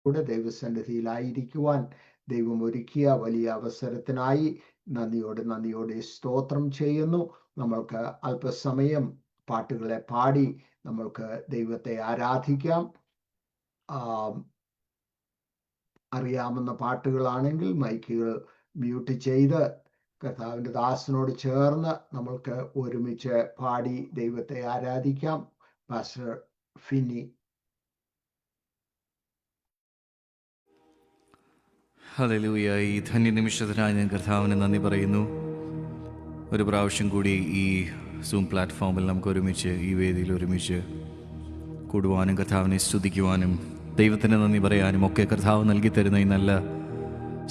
കൂടെ ദൈവസന്നിധിയിലായിരിക്കുവാൻ ദൈവം ഒരുക്കിയ വലിയ അവസരത്തിനായി നന്ദിയോടെ സ്തോത്രം ചെയ്യുന്നു. നമ്മൾക്ക് അല്പസമയം പാട്ടുകളെ പാടി നമ്മൾക്ക് ദൈവത്തെ ആരാധിക്കാം. അറിയാവുന്ന പാട്ടുകളാണെങ്കിൽ മൈക്കുകൾ മ്യൂട്ട് ചെയ്ത് കർത്താവിൻ്റെ ദാസനോട് ചേർന്ന് നമ്മൾക്ക് ഒരുമിച്ച് പാടി ദൈവത്തെ ആരാധിക്കാം. പാസ്റ്റർ ഫിന്നി. ഹല്ലേലൂയ. ഈ ധന്യനിമിഷത്തിനായി ഞാൻ കർത്താവിന് നന്ദി പറയുന്നു. ഒരു പ്രാവശ്യം കൂടി ഈ സൂം പ്ലാറ്റ്ഫോമിൽ നമുക്ക് ഒരുമിച്ച് ഈ വേദിയിൽ ഒരുമിച്ച് കൂടുവാനും കർത്താവിനെ സ്തുതിക്കുവാനും ദൈവത്തിന് നന്ദി പറയാനും ഒക്കെ കർത്താവ് നൽകി തരുന്ന ഈ നല്ല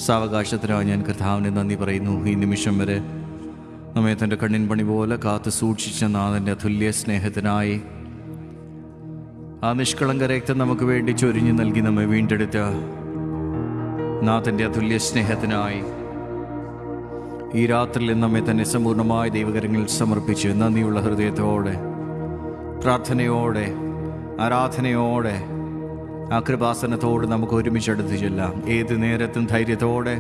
സാവകാശത്തിനായി ഞാൻ കർത്താവിന് നന്ദി പറയുന്നു. ഈ നിമിഷം വരെ നമ്മെ തൻ്റെ കണ്ണിൻ പണി പോലെ കാത്തു സൂക്ഷിച്ച നാഥൻ്റെ അതുല്യ സ്നേഹത്തിനായി, ആ നിഷ്കളങ്ക രക്തം നമുക്ക് വേണ്ടി ചൊരിഞ്ഞു നൽകി നമ്മെ വീണ്ടെടുത്ത നാഥൻ്റെ അതുല്യ സ്നേഹത്തിനായി ഈ രാത്രിയിൽ നമ്മെ തന്നെ സമ്പൂർണ്ണമായ ദൈവകരങ്ങളിൽ സമർപ്പിച്ച് നന്ദിയുള്ള ഹൃദയത്തോടെ, പ്രാർത്ഥനയോടെ, ആരാധനയോടെ, ആ കൃപാസനത്തോട് നമുക്ക് ഒരുമിച്ച് അടുത്ത് ചെല്ലാം. ഏത് നേരത്തും ധൈര്യത്തോടെ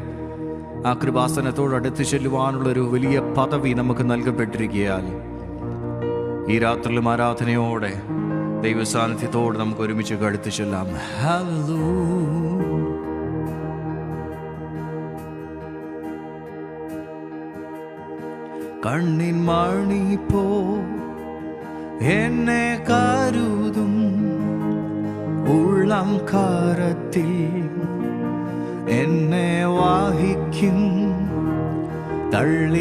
ആ കൃപാസനത്തോട് അടുത്ത് ചെല്ലുവാനുള്ളൊരു വലിയ പദവി നമുക്ക് നൽകപ്പെട്ടിരിക്കുകയാൽ ഈ രാത്രിയിലും ആരാധനയോടെ ദൈവസാന്നിധ്യത്തോട് നമുക്ക് ഒരുമിച്ച് അടുത്ത് ചെല്ലാം. കണ്ണിൻ മണി പോ എന്നെ കരുതും ഉള്ളം കരത്തിൽ എന്നെ വാഹിക്കും, തള്ളിക്കളയാതെ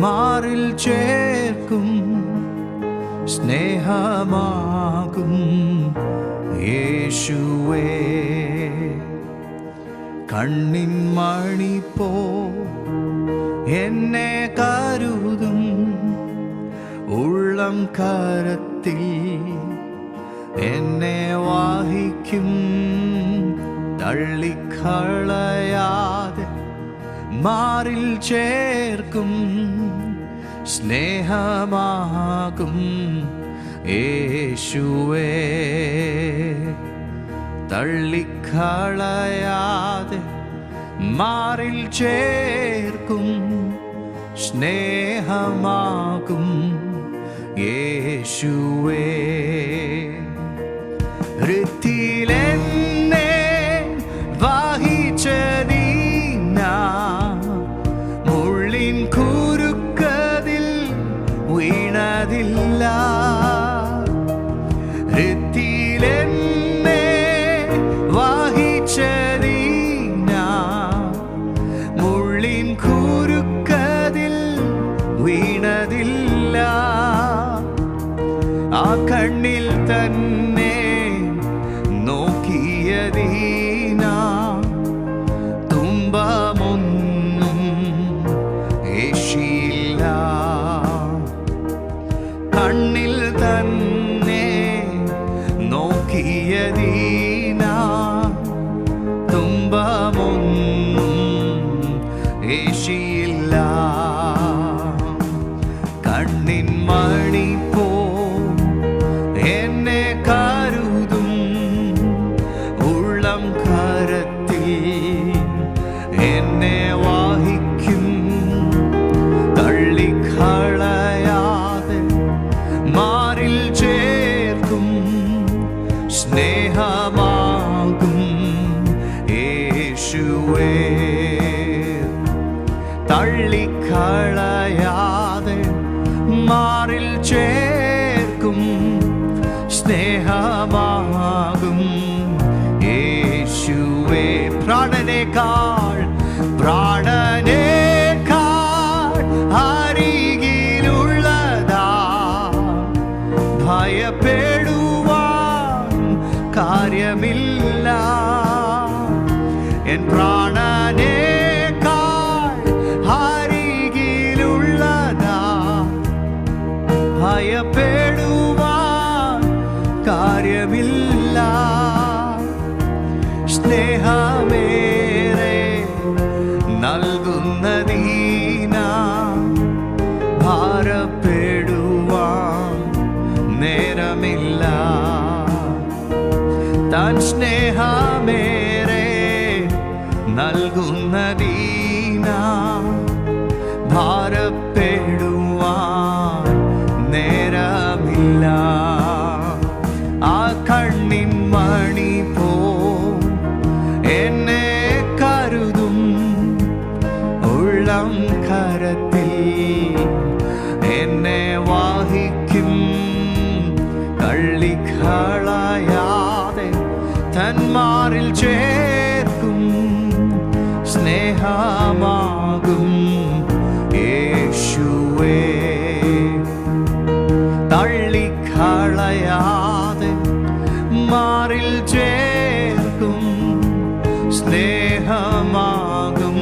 മാറിൽ ചേർക്കും, സ്നേഹമാകും യേശുവേ. കണ്ണിൻ മണി പോ എന്നെ കരുതും ഉള്ളം കരത്തിൽ എന്നെ വാഹിക്കും, തള്ളിക്കളയാതെ മാറിൽ ചേർക്കും, സ്നേഹമാകും യേശുവേ. തള്ളിക്കളയാതെ മാറിൽ ചേർക്കും, സ്നേഹമാകും യേശുവേ. ഹൃത്തിലെന്നെ വഹിച്ചതീനാ മുള്ളിൻ കുരുക്കതിൽ വീണതില്ല. ഹൃത്തിലെന്നെ വഹിച്ചതീനാ മുള്ളിൻ കുരുക്കതിൽ വീണതില്ല. ആ കണ്ണിൽ തന്നെ നോക്കിയതീനാ തുമ്പമൊന്നും ഏശിയില്ല. കണ്ണിൽ തന്നെ നോക്കിയതീനാ തുമ്പമൊന്നും ഏശിയില്ല. കണ്ണിൻ മണി പോ എന്നെ കരുതും ഉള്ളം കരത്തിൽ എന്നെ വാഹിക്കും, തള്ളിക്കളയാതെ മാറിൽ ചേർക്കും, സ്നേഹമാകും യേശുവേ. തള്ളിക്കളയാതെ മാറിൽ ചേർക്കും, സ്നേഹമാകും യേശുവേ. പ്രാണനേക്കാൾ അരികിലുള്ളതാ ഭയപ്പെടുവാൻ കാര്യമില്ല. എൻ പ്രാണനേക്കാൾ അരികിലുള്ളതാ ഭയപ്പെടുവാൻ കാര്യമില്ല. സ്നേഹമേറെ നൽകുന്നതീനാ ഭാരപ്പെടുവാൻ നേരമില്ല. താൻ സ്നേഹമേറെ നൽകുന്നതീന ഭാരപ്പെടുവാൻ നേരമില്ല. ആ കണ്ണിൻ മണി പോ എന്നെ കരുതും ഉള്ളം കരത്തിൽ എന്നെ വാഹിക്കും. തള്ളിക്കളയാതെ തന്മാറിൽ ചേർക്കും സ്നേഹമാകും യേശുവേ. തള്ളിക്കളയാതെ മാറിൽ ചേർക്കും സ്നേഹമാകും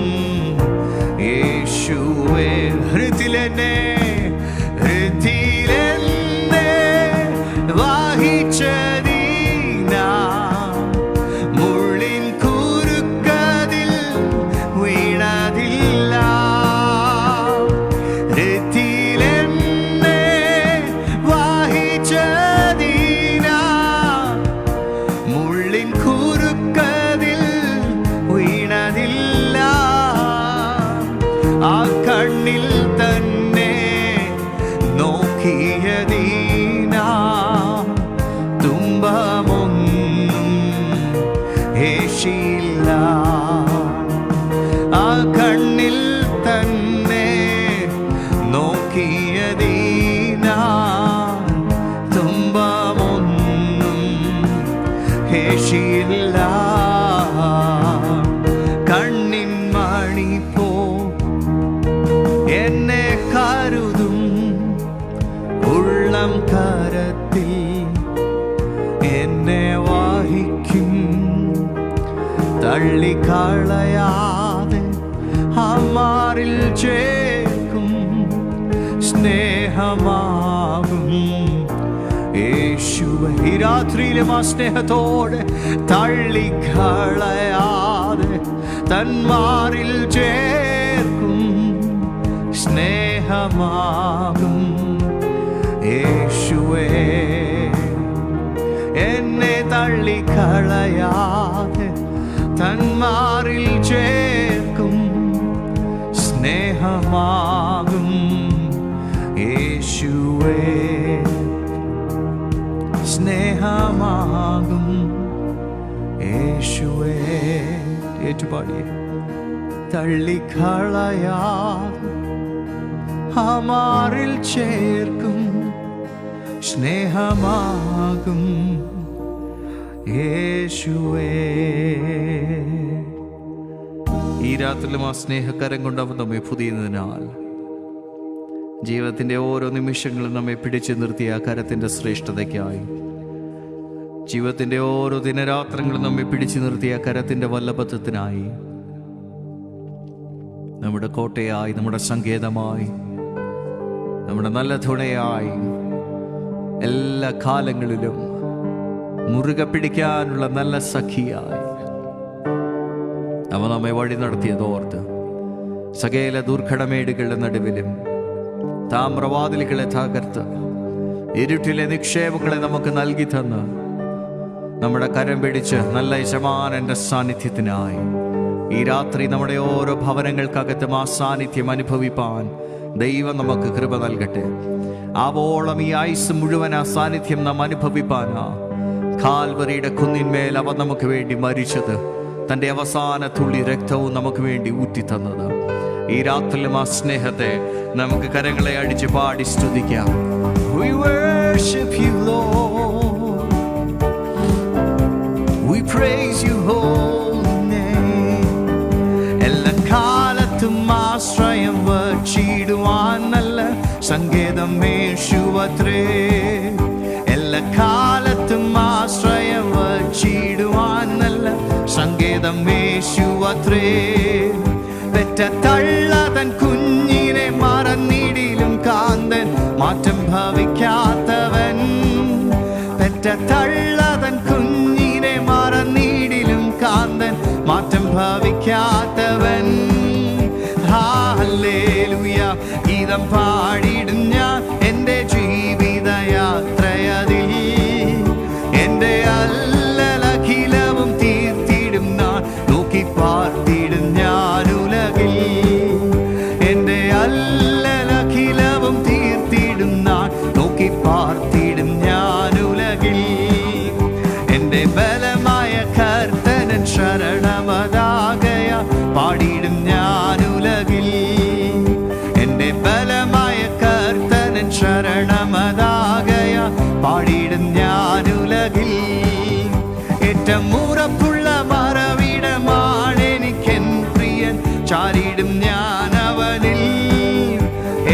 യേശുവേ. ഹൃദിലെന്നെ വാഹിച്ചതീന മുള്ളിൻ കുരുക്കതിൽ വീണതില്ല. ഹൃദിലെന്നെ വാഹിച്ചതീന മുള്ളിൻ കുരുക്കതിൽ വീണതില്ല. ആ കണ്ണിൽ തന്നെ നോക്കിയതീന തുമ്പമൊന്നും ഏശില്ല. ആ കണ്ണിൽ തന്നെ നോക്കിയതീന തുമ്പമൊന്നും ഏശില്ല. കണ്ണിൻ മണി പോ എന്നെ കരുതും ഉള്ളം കരത്തിൽ എന്നെ വാഹിക്കും. തള്ളിക്കളയാതെ അമാറിൽ ചേർക്കും സ്നേഹമാകും യേശുവേ. ഈ രാത്രിയിലും ആ സ്നേഹത്തോടെ തള്ളിക്കളയാതെ തന്മാറിൽ ചേർക്കും സ്നേഹമാകും യേശുവേ. എന്നെ തള്ളിക്കളയാതെ തന്മാറിൽ ചേർക്കും സ്നേഹമാകും യേശുവേ. സ്നേഹമാകും യേശുവേ. ഏറ്റുപാടിയേ. തള്ളിക്കളയാതെ അമാറിൽ ചേർക്കും സ്നേഹമാകും യേശുവേ. ഈ രാത്രിയിലും ആ സ്നേഹക്കരം കൊണ്ട് അവൻ നമ്മെ പുതിയതിനാൽ ജീവിതത്തിൻ്റെ ഓരോ നിമിഷങ്ങളും നമ്മെ പിടിച്ചു നിർത്തിയ ആ കരത്തിൻ്റെ ശ്രേഷ്ഠതയ്ക്കായി, ജീവിതത്തിൻ്റെ ഓരോ ദിനരാത്രങ്ങളും നമ്മെ പിടിച്ചു നിർത്തിയ കരത്തിൻ്റെ വല്ലഭത്വത്തിനായി, നമ്മുടെ കോട്ടയായി, നമ്മുടെ സങ്കേതമായി, നമ്മുടെ നല്ല തുണയായി, എല്ലാ കാലങ്ങളിലും മുറുകെ പിടിക്കാനുള്ള നല്ല സഖിയായി അവ നമ്മെ വഴി നടത്തിയതോർത്ത് സകല ദുർഘടമേടുകളുടെ നടുവിലും താമ്രവാതിലുകളെ തകർത്ത് ഇരുട്ടിലെ നിക്ഷേപങ്ങളെ നമുക്ക് നൽകി തന്ന് നമ്മുടെ കരം പിടിച്ച് നല്ല യജമാനന്റെ സാന്നിധ്യത്തിനായി ഈ രാത്രി നമ്മുടെ ഓരോ ഭവനങ്ങൾക്കകത്തും ആ സാന്നിധ്യം അനുഭവിപ്പാൻ ദൈവം നമുക്ക് കൃപ നൽകട്ടെ. ആവോളം ഈ ആയുസ് മുഴുവൻ ആ സാന്നിധ്യം നാം അനുഭവിപ്പാനാ കാൽവറിയുടെ കുന്നിന്മേൽ അവ നമുക്ക് വേണ്ടി മരിച്ചത്, തൻ്റെ അവസാന തുള്ളി രക്തവും നമുക്ക് വേണ്ടി ഊറ്റിത്തന്നത്. ഈ രാത്രിയിലും ആ സ്നേഹത്തെ നമുക്ക് കരങ്ങളെ അടിച്ച് പാടി സ്തുതിക്കാം. We worship you, Lord. We praise you, holy name. എല്ലാ കാലത്തും ആശ്രയം വച്ചിടുവാൻ നല്ല സങ്കേതം യേശുവത്രേ. എല്ലാ കാലത്തും ആശ്രയം വച്ചിടുവാൻ നല്ല സങ്കേതം യേശുവത്രേ. പെറ്റ തള്ളതൻ കുഞ്ഞിനെ മറന്നിടിലും കാന്തൻ മാറ്റം ഭവിക്കാത്തവൻ. പെറ്റ തള്ളതൻ കുഞ്ഞിനെ മറന്നിടിലും കാന്തൻ മാറ്റം ഭവിക്കാത്തവൻ. ഹല്ലേലൂയ ഗീതം പാടിടും ഞാൻ എൻ്റെ ജീവിതയാത്രയതിൽ. എൻ്റെ അല്ലല എൻ്റെ ബലമായ കർത്തനൻ ശരണമതാകയ പാടിയിടും ഞാൻ ഉലകിൽ. എൻ്റെ ബലമായ കർത്തനൻ ശരണമതാകയ പാടിയിടും ഞാൻ ഉലകിൽ. ഏറ്റവും ഉറപ്പുള്ള മറവിടമാണെനിക്കെൻ പ്രിയൻ, ചാരിടും ഞാൻ അവനിൽ.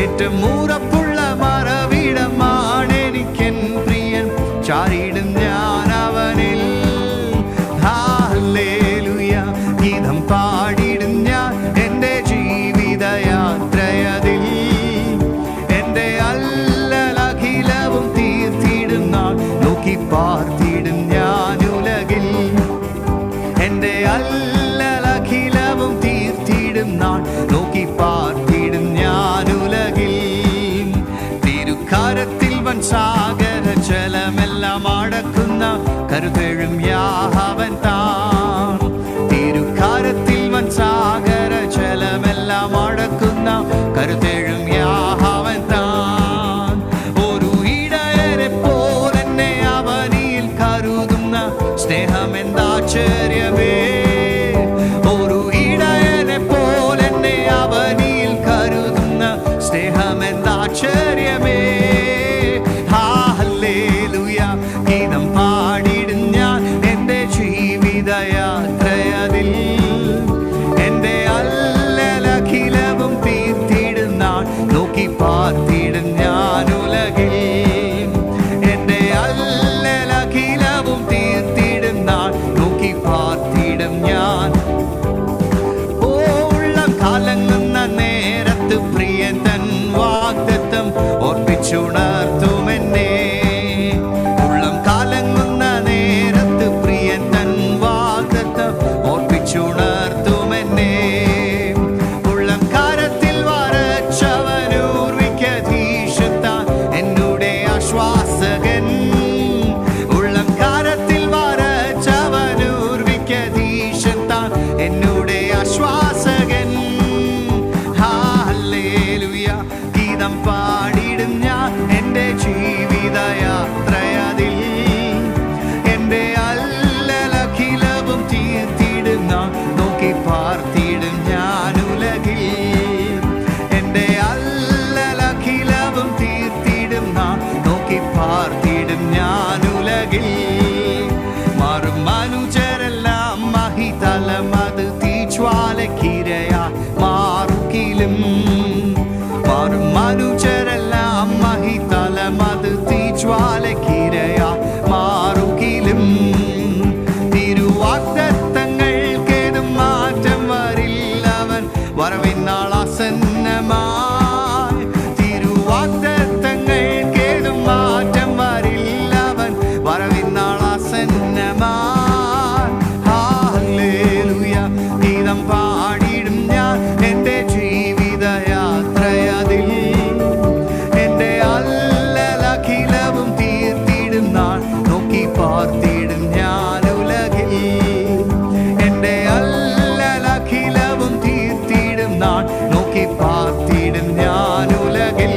ഏറ്റവും ഉറപ്പുള്ള മറവിടമാണെനിക്കെൻ പ്രിയൻ, ചാരിടും ഞാൻ അവനിൽ. ഹല്ലേലൂയ ഗീതം പാടിടും ഞാൻ എൻ്റെ ജീവിതയാത്രയതിൽ. എൻ്റെ അല്ലലഖിലവും തീർത്തിടും നാൾ നോക്കി പാർത്തിടും ഞാൻ ഉലകിൽ. എൻ്റെ അല്ലലഖിലവും തീർത്തിടും നാൾ നോക്കി പാർത്തിടും ഞാൻ ഉലകിൽ. തിരുക്കരത്തിൽ വൻ സാഗര ജലമെല്ലാം അടക്കുന്ന കരുതഴും യാഹവൻ താൻ. തിരുക്കരത്തിൽ വൻ സാഗര ജലമെല്ലാം അടക്കുന്ന കരുതഴും യാഹവൻ താൻ. ഒരു ഇടയനെ പോലെന്നെ അവനിൽ കരുതുന്ന സ്നേഹമെന്താശ്ചര്യമേ. ഒരു ഇടയനെ പോലെന്നെ അവനിൽ കരുതുന്ന സ്നേഹമെന്താശ്ചര്യമേ. ഹല്ലേലൂയ ഗീതം പാടിടും ഞാൻ എൻ്റെ ജീവിതയാത്രയതിൽ. എൻ്റെ അല്ലലഖിലവും തീർത്തിടും നാൾ നോക്കി പാർത്തിടും ഞാൻ ഉലകിൽ. എൻ്റെ അല്ലലഖിലവും തീർത്തിടും നാൾ നോക്കി പാർത്തിടും ഞാൻ. ഉള്ളം കലങ്ങുന്ന നേരത്ത് പ്രിയൻ തൻ വാഗ്ദത്തം ഓർപ്പിച്ചുണർത്തുമെന്നെ. ഉള്ളം കലങ്ങുന്ന നേരത്ത് പ്രിയൻ തൻ വാഗ്ദത്തം ഓർപ്പിച്ചുണർത്തുമെന്നെ. ഉള്ളം കരത്തിൽ വരച്ചവനൂർവിക്കധീശത്താൻ എന്നുടെ ആശ്വാസകൻ. ഉള്ളം കരത്തിൽ വരച്ചവനൂർവിക്കധീശത്താൻ എന്നുടെ ആശ്വാസകൻ. ഹല്ലേലൂയ ഗീതം പാടിടും ഞാൻ എൻ്റെ ജീവിതയാത്രയതിൽ. എൻ്റെ അല്ലലഖിലവും തീർത്തിടും നാൾ നോക്കി പാർത്തിടും ഞാൻ ഉലകിൽ. എൻ്റെ അല്ലലഖിലവും തീർത്തിടും നാൾ നോക്കി പാർത്തിടും ഞാൻ ഉലകിൽ. മാറും മനുജരെല്ലാം മഹിതലമത് തീജ്വാലക്കിരയാ മാറുകിലും. മാറും മനുജരെല്ലാം മഹിതലമത് തീജ്വാലക്കിരയാ മാറുകിലും. തിരുവാഗ്ദത്തങ്ങൾക്കേതും മാറ്റം വരില്ലവൻ വരവിനാൾ ആസന്നമായി. തിരുവാഗ്ദത്തങ്ങൾക്കേതും മാറ്റം വരില്ലവൻ വരവിനാൾ ആസന്നമായി. ഹല്ലേലൂയ ഗീതം പാടിടും ഞാൻ എൻ്റെ ജീവിതയാത്രയതിൽ. എൻ്റെ അല്ലലഖിലവും തീർത്തിടും നാൾ നോക്കി പാർത്തിടും ഞാൻ ഉലകിൽ. എൻ്റെ അല്ലലഖിലവും തീർത്തിടും നാൾ നോക്കി പാർത്തിടും ഞാൻ ഉലകിൽ.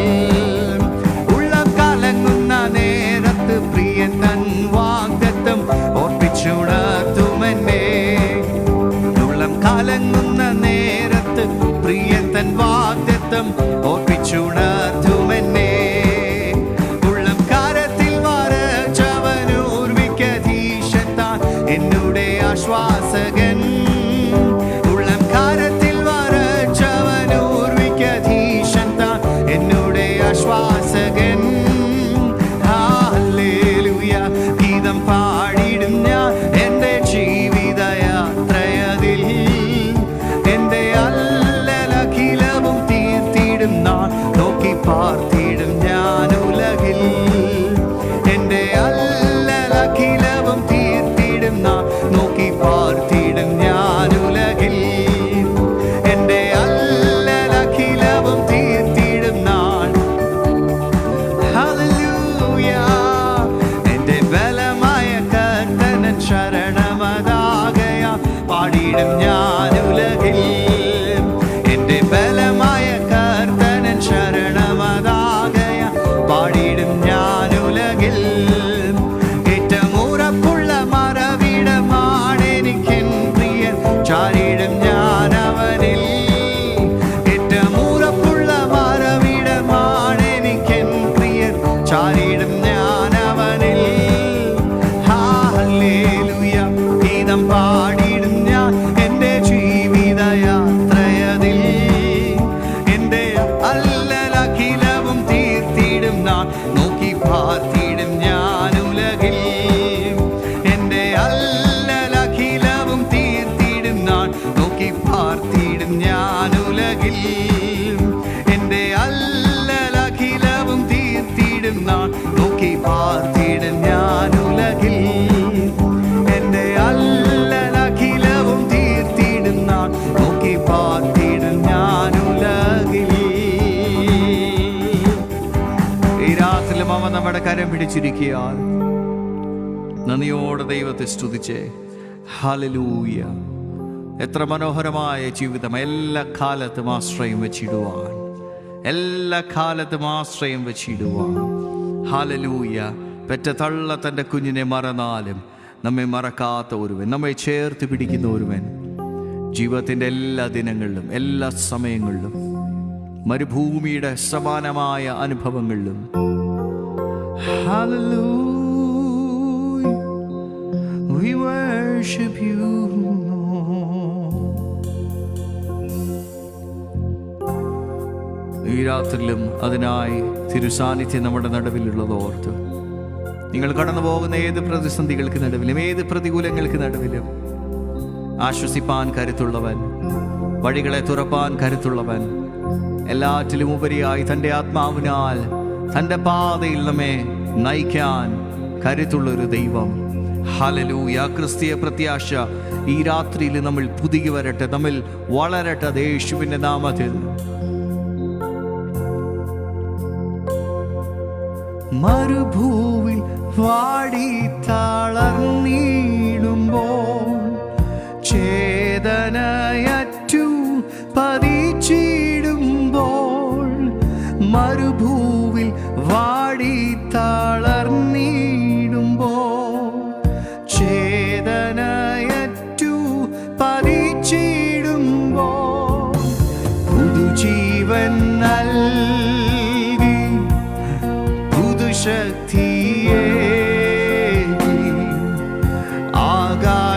ഉള്ളം കലങ്ങുന്ന നേരത്ത് പ്രിയൻ തൻ വാഗ്ദത്തം ഓർപ്പിച്ചുണർത്തുമെന്നെ. ഉള്ളം കലങ്ങുന്ന നേരത്ത് പ്രിയൻ തൻ വാഗ്ദത്തം ഓർപ്പിച്ചുണർത്തുമെന്നെ. ഉള്ളം കരത്തിൽ വരച്ചവനൂർവിക്കധീശത്താൻ എന്നുടെ ആശ്വാസകൻ. ഉള്ളം കരത്തിൽ വരച്ചവനൂർവിക്കധീശത്താൻ എന്നുടെ ആശ്വാസകൻ. ഹല്ലേലൂയ ഗീതം പാടിടും ഞാൻ എൻ്റെ ജീവിതയാത്രയതിൽ. എൻ്റെ അല്ലലഖിലവും തീർത്തിടും നാൾ നോക്കി പാർത്തിടും ഞാൻ ഉലകിൽ. എൻ്റെ അല്ലലഖിലവും തീർത്തിടും നാൾ നോക്കി പാർത്തിടും ഞാൻ ഉലകിൽ. എൻ്റെ അല്ലലഖിലവും തീർത്തിടും നാൾ. ഹല്ലേലൂയ എൻ്റെ ബലമായ കർത്തനൻ ശരണമതാകയ പാടിടും ഞാൻ ഉലകിൽ. എൻ്റെ ബലമായ കർത്തനൻ ശരണമതാകയ പാടിടും ഞാൻ ഉലകിൽ. ഏറ്റവും ഉറപ്പുള്ള മറ നാളുലകിൽ എൻ്റെ അല്ലലഖിലവും തീർത്തിടും നാൾ നോക്കി പാർത്തിടും ഞാനുലകിൽ എൻ്റെ അല്ലലഖിലവും തീർത്തിടും നാൾ നോക്കി പാർത്തിടും ഞാനുലകിൽ. ഈ രാത്രിയിലും അവൻ നമ്മുടെ കരം പിടിച്ചിരിക്കുകയാൽ നന്ദിയോടെ ദൈവത്തെ സ്തുതിച്ചേ. ഹല്ലേലൂയ. എത്ര മനോഹരമായ ജീവിതം. എല്ലാ കാലത്തും ആശ്രയം വെച്ചിടുവാൻ, എല്ലാ കാലത്തും ആശ്രയം വെച്ചിടുവാൻ. ഹല്ലേലൂയ. പെറ്റ തള്ള തൻ്റെ കുഞ്ഞിനെ മറന്നാലും നമ്മെ മറക്കാത്ത ഒരുവൻ, നമ്മെ ചേർത്ത് പിടിക്കുന്ന ഒരുവൻ, ജീവിതത്തിൻ്റെ എല്ലാ ദിനങ്ങളിലും എല്ലാ സമയങ്ങളിലും മരുഭൂമിയുടെ സമാനമായ അനുഭവങ്ങളിലും. Hallelujah, we worship you, Lord. ഈ രാത്രിയിലും അതിനായി തിരുസാന്നിധ്യം നമ്മുടെ നടുവിലുള്ളതോർത്ത് നിങ്ങൾ കടന്നു പോകുന്ന ഏത് പ്രതിസന്ധികൾക്ക് നടുവിലും ഏത് പ്രതികൂലങ്ങൾക്ക് നടുവിലും ആശ്വസിപ്പാൻ കരുത്തുള്ളവൻ, വഴികളെ തുറപ്പാൻ കരുത്തുള്ളവൻ, എല്ലാറ്റിലും ഉപരിയായി തൻ്റെ ആത്മാവിനാൽ തൻ്റെ പാതയിൽ നമ്മെ നയിക്കാൻ കരുത്തുള്ളൊരു ദൈവം. ഹല്ലേലൂയ. ക്രിസ്തീയ പ്രത്യാശ ഈ രാത്രിയിൽ നമ്മൾ പുതുകി വരട്ടെ, നമ്മൾ വളരട്ടെ യേശുവിൻ്റെ നാമത്തിൽ. മരുഭൂവിൽ വാടി തളർന്നിടുമ്പോൾ ചേതനയറ്റു പതിച്ചിടുമ്പോൾ, മരുഭൂവിൽ വാടി തളർന്നിടുമ്പോൾ ചേതനയറ്റു പതിച്ചിടുമ്പോൾ പുതുജീവൻ നൽകി പുതുശക്തിയേകി ആകാശമധ്യേ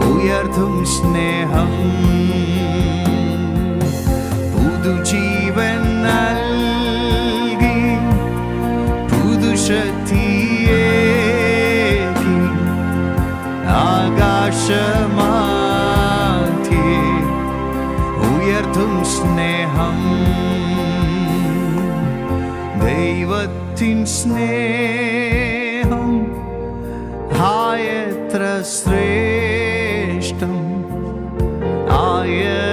ഉയർത്തും സ്നേഹം, പുതുജീവൻ നൽകി പുതുശക്തിയേകി ആകാശമധ്യേ ഉയർത്തും സ്നേഹം. ദൈവത്തിൻ സ്നേഹം ആയത്ര ശ്രേഷ്ഠം, ആയതിനാഴം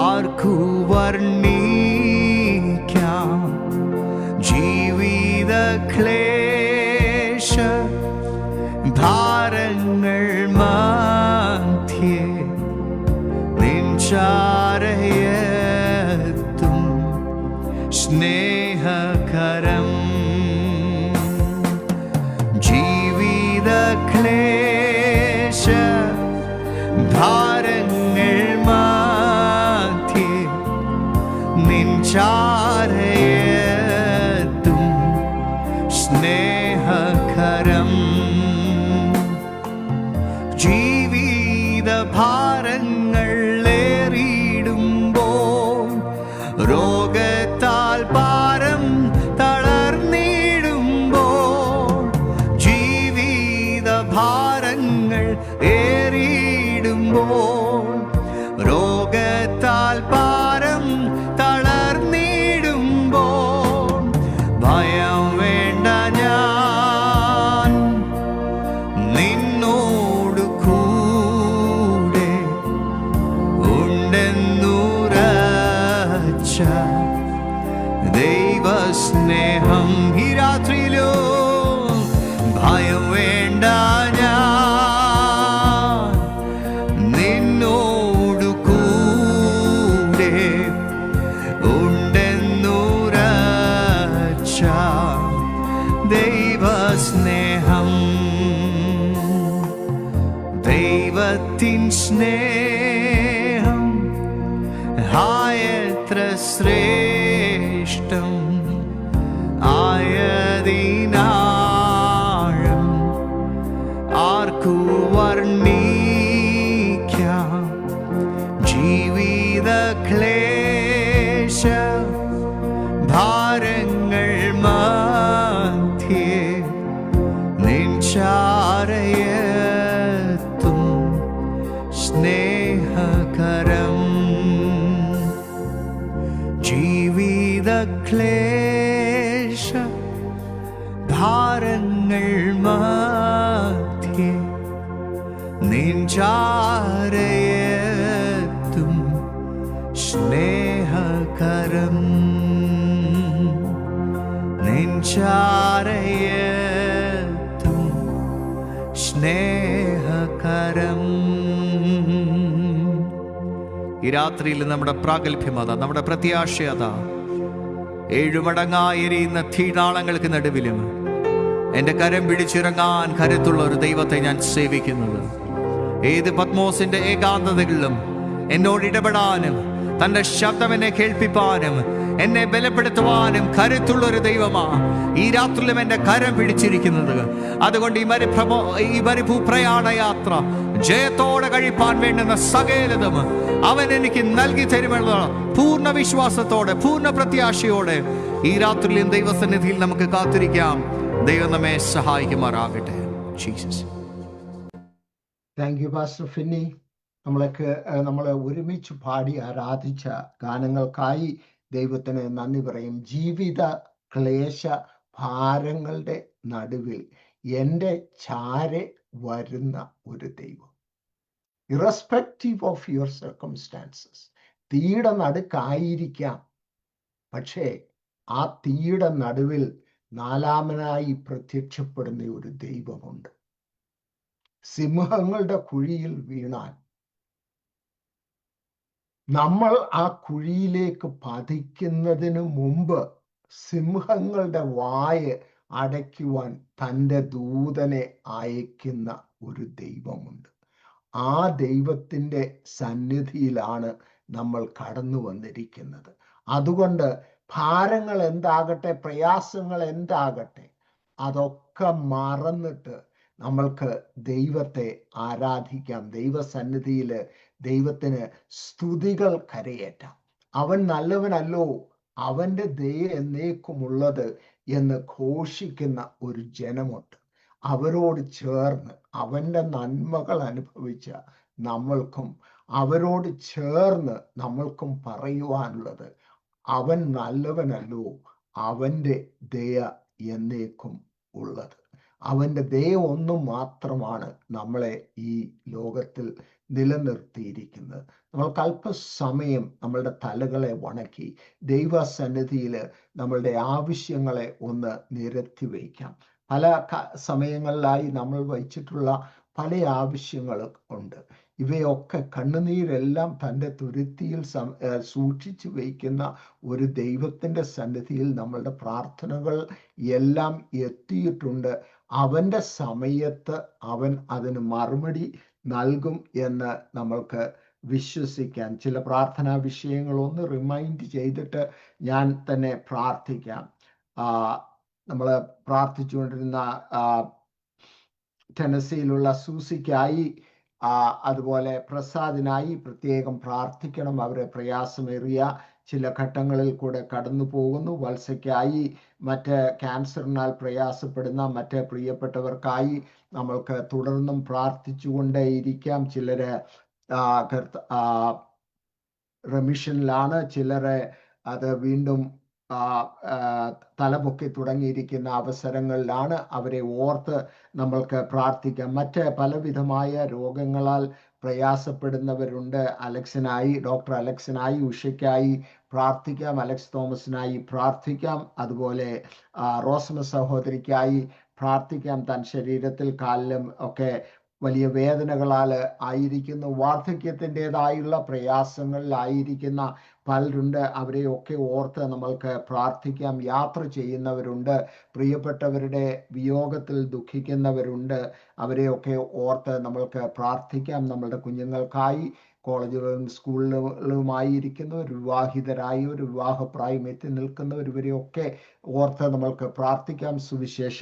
ആർക്കു വർണ്ണിക്കാം. ജീവിത ക്ലേശ ഭാരങ്ങൾ മധ്യേ നിൻചാരയത്തും സ്നേഹകരം. ജീവിത ക്ലേശ ഭാരങ്ങൾ മധ്യേ നിൻചാരയത്തും സ്നേഹകരം. ജീവിത ഭാരങ്ങൾ ഏറിയിടുമ്പോൾ, രോഗത്താൽ ഭാരം തളർന്നിടുമ്പോൾ, ജീവിത ഭാരങ്ങൾ ഏറിയിടുമ്പോൾ, രോഗത്താൽ ഭാരം തളർന്നിടുമ്പോൾ, ഭയം വേണ്ട ഞാൻ നിന്നോട് കൂടെ ഉണ്ടെന്നുറച്ച ദൈവസ്നേഹം. ഈ രാത്രിയിലോ ഭയം വേണ്ട ഞാൻ നിന്നോട് കൂടെ ഉണ്ടെന്നുറച്ച ദൈവസ്നേഹം. ദൈവത്തിൻ സ്നേഹം ആയത്ര ശ്രേഷ്ഠം, ആയതിനാഴം ആർക്കു വർണ്ണിക്കാം. ജീവിത ക്ലേശ ഭാരങ്ങൾ മധ്യേ നിൻചാരയ ചാരയെത്തും സ്നേഹകരം. ഈ രാത്രിയിൽ നമ്മുടെ പ്രാഗൽഭ്യമത, നമ്മുടെ പ്രത്യാശയത, 7 മടങ്ങായി എരിയുന്ന തീനാളങ്ങൾക്ക് നടുവിലും എൻ്റെ കരം പിടിച്ചിറങ്ങാൻ കരുത്തുള്ള ഒരു ദൈവത്തെ ഞാൻ സേവിക്കുന്നത്. ഏത് പത്മോസിന്റെ ഏകാന്തതകളിലും എന്നോട് ഇടപെടാനും തൻ്റെ ശബ്ദം എന്നെ കേൾപ്പിപ്പാനും എന്നെ ബലപ്പെടുത്തുവാനും കരുത്തുള്ള ഒരു ദൈവമാ ഈ രാത്രിയിലും എൻ്റെ കരം പിടിച്ചിരിക്കുന്നത്. അതുകൊണ്ട് ഈ മരുഭൂപ്രയാണ യാത്ര ജയത്തോടെ കഴിപ്പാൻ വേണ്ടുന്ന സകലതും അവൻ എനിക്ക് നൽകി തരുമെന്ന പൂർണ്ണ വിശ്വാസത്തോടെ, പൂർണ്ണ പ്രത്യാശയോടെ ഈ രാത്രിയിലും ദൈവസന്നിധിയിൽ നമുക്ക് കാത്തിരിക്കാം. ദൈവം നമ്മെ സഹായിക്കുമാറാകട്ടെ. Jesus. Thank you pastor Finny. നമ്മൾ ഒരുമിച്ച് പാടി ആരാധിച്ച ഗാനങ്ങൾക്കായി ദൈവത്തിന് നന്ദി പറയും. ജീവിത ക്ലേശ ഭാരങ്ങളുടെ നടുവിൽ എൻ്റെ ചാരെ വരുന്ന ഒരു ദൈവം, ഇറസ്പെക്റ്റീവ് ഓഫ് യുവർ സർക്കംസ്റ്റാൻസസ്. തീയുടെ നടുക്കായിരിക്കാം, പക്ഷേ ആ തീയുടെ നടുവിൽ നാലാമനായി പ്രത്യക്ഷപ്പെടുന്ന ഒരു ദൈവമുണ്ട്. സിംഹങ്ങളുടെ കുഴിയിൽ വീണാൽ നമ്മൾ ആ കുഴിയിലേക്ക് പതിക്കുന്നതിന് മുമ്പ് സിംഹങ്ങളുടെ വായ അടയ്ക്കുവാൻ തൻ്റെ ദൂതനെ അയക്കുന്ന ഒരു ദൈവമുണ്ട്. ആ ദൈവത്തിൻ്റെ സന്നിധിയിലാണ് നമ്മൾ കടന്നു വന്നിരിക്കുന്നത്. അതുകൊണ്ട് ഭാരങ്ങൾ എന്താകട്ടെ, പ്രയാസങ്ങൾ എന്താകട്ടെ, അതൊക്കെ മറന്നിട്ട് നമ്മൾക്ക് ദൈവത്തെ ആരാധിക്കാം. ദൈവസന്നിധിയിൽ ദൈവത്തിന് സ്തുതികൾ കരയേറ്റാം. അവൻ നല്ലവനല്ലോ, അവൻ്റെ ദയ എന്നേക്കുമുള്ളത് എന്ന് ഘോഷിക്കുന്ന ഒരു ജനമുണ്ട്. അവരോട് ചേർന്ന് അവൻ്റെ നന്മകൾ അനുഭവിച്ച നമ്മൾക്കും അവരോട് ചേർന്ന് നമ്മൾക്കും പറയുവാനുള്ളത്, അവൻ നല്ലവനല്ലോ, അവൻ്റെ ദയ എന്നേക്കും ഉള്ളത്. അവൻ്റെ ദയ ഒന്നും മാത്രമാണ് നമ്മളെ ഈ ലോകത്തിൽ നിലനിർത്തിയിരിക്കുന്നത്. നമ്മൾക്ക് അല്പസമയം നമ്മളുടെ തലകളെ വണക്കി ദൈവസന്നിധിയിൽ നമ്മളുടെ ആവശ്യങ്ങളെ ഒന്ന് നിരത്തി വയ്ക്കാം. പല സമയങ്ങളിലായി നമ്മൾ വഹിച്ചിട്ടുള്ള പല ആവശ്യങ്ങളും ഉണ്ട്. ഇവയൊക്കെ കണ്ണുനീരെല്ലാം തൻ്റെ തുരുത്തിയിൽ സൂക്ഷിച്ചു വയ്ക്കുന്ന ഒരു ദൈവത്തിൻ്റെ സന്നിധിയിൽ നമ്മളുടെ പ്രാർത്ഥനകൾ എല്ലാം എത്തിയിട്ടുണ്ട്. അവൻ്റെ സമയത്ത് അവൻ അതിന് മറുപടി നൽകും എന്ന് നമ്മൾക്ക് വിശ്വസിക്കാം. ചില പ്രാർത്ഥനാ വിഷയങ്ങൾ ഒന്ന് റിമൈൻഡ് ചെയ്തിട്ട് ഞാൻ തന്നെ പ്രാർത്ഥിക്കാം. നമ്മൾ പ്രാർത്ഥിച്ചുകൊണ്ടിരുന്ന ടെന്നസിയിലുള്ള സൂസിക്കായി, അതുപോലെ പ്രസാദിനായി പ്രത്യേകം പ്രാർത്ഥിക്കണം. അവരെ പ്രയാസമേറിയ ചില ഘട്ടങ്ങളിൽ കൂടെ കടന്നു പോകുന്നു. വത്സയ്ക്കായി, മറ്റ് ക്യാൻസറിനാൽ പ്രയാസപ്പെടുന്ന മറ്റ് പ്രിയപ്പെട്ടവർക്കായി നമ്മൾക്ക് തുടർന്നും പ്രാർത്ഥിച്ചുകൊണ്ടേയിരിക്കാം. ചിലര് റെമിഷനിലാണ്, ചിലരെ അത് വീണ്ടും തലപൊക്കി തുടങ്ങിയിരിക്കുന്ന അവസരങ്ങളിലാണ്. അവരെ ഓർത്ത് നമ്മൾക്ക് പ്രാർത്ഥിക്കാം. മറ്റ് പലവിധമായ രോഗങ്ങളാൽ പ്രയാസപ്പെടുന്നവരുണ്ട്. ഡോക്ടർ അലക്സിനായി, ഉഷയ്ക്കായി പ്രാർത്ഥിക്കാം. അലക്സ് തോമസിനായി പ്രാർത്ഥിക്കാം. അതുപോലെ റോസ്മ സഹോദരിക്കായി പ്രാർത്ഥിക്കാം. തൻ ശരീരത്തിൽ കാലിലും ഒക്കെ വലിയ വേദനകളാൽ ആയിരിക്കുന്നു. വാർദ്ധക്യത്തിൻ്റെതായുള്ള പ്രയാസങ്ങളിലായിരിക്കുന്ന പലരുണ്ട്. അവരെയൊക്കെ ഓർത്ത് നമ്മൾക്ക് പ്രാർത്ഥിക്കാം. യാത്ര ചെയ്യുന്നവരുണ്ട്, പ്രിയപ്പെട്ടവരുടെ വിയോഗത്തിൽ ദുഃഖിക്കുന്നവരുണ്ട്. അവരെയൊക്കെ ഓർത്ത് നമ്മൾക്ക് പ്രാർത്ഥിക്കാം. നമ്മളുടെ കുഞ്ഞുങ്ങൾക്കായി, കോളേജുകളിലും സ്കൂളുകളുമായിരിക്കുന്നവർ, വിവാഹിതരായവർ, വിവാഹപ്രായം എത്തി നിൽക്കുന്നവർ, ഇവരെയൊക്കെ ഓർത്ത് നമ്മൾക്ക് പ്രാർത്ഥിക്കാം. സുവിശേഷ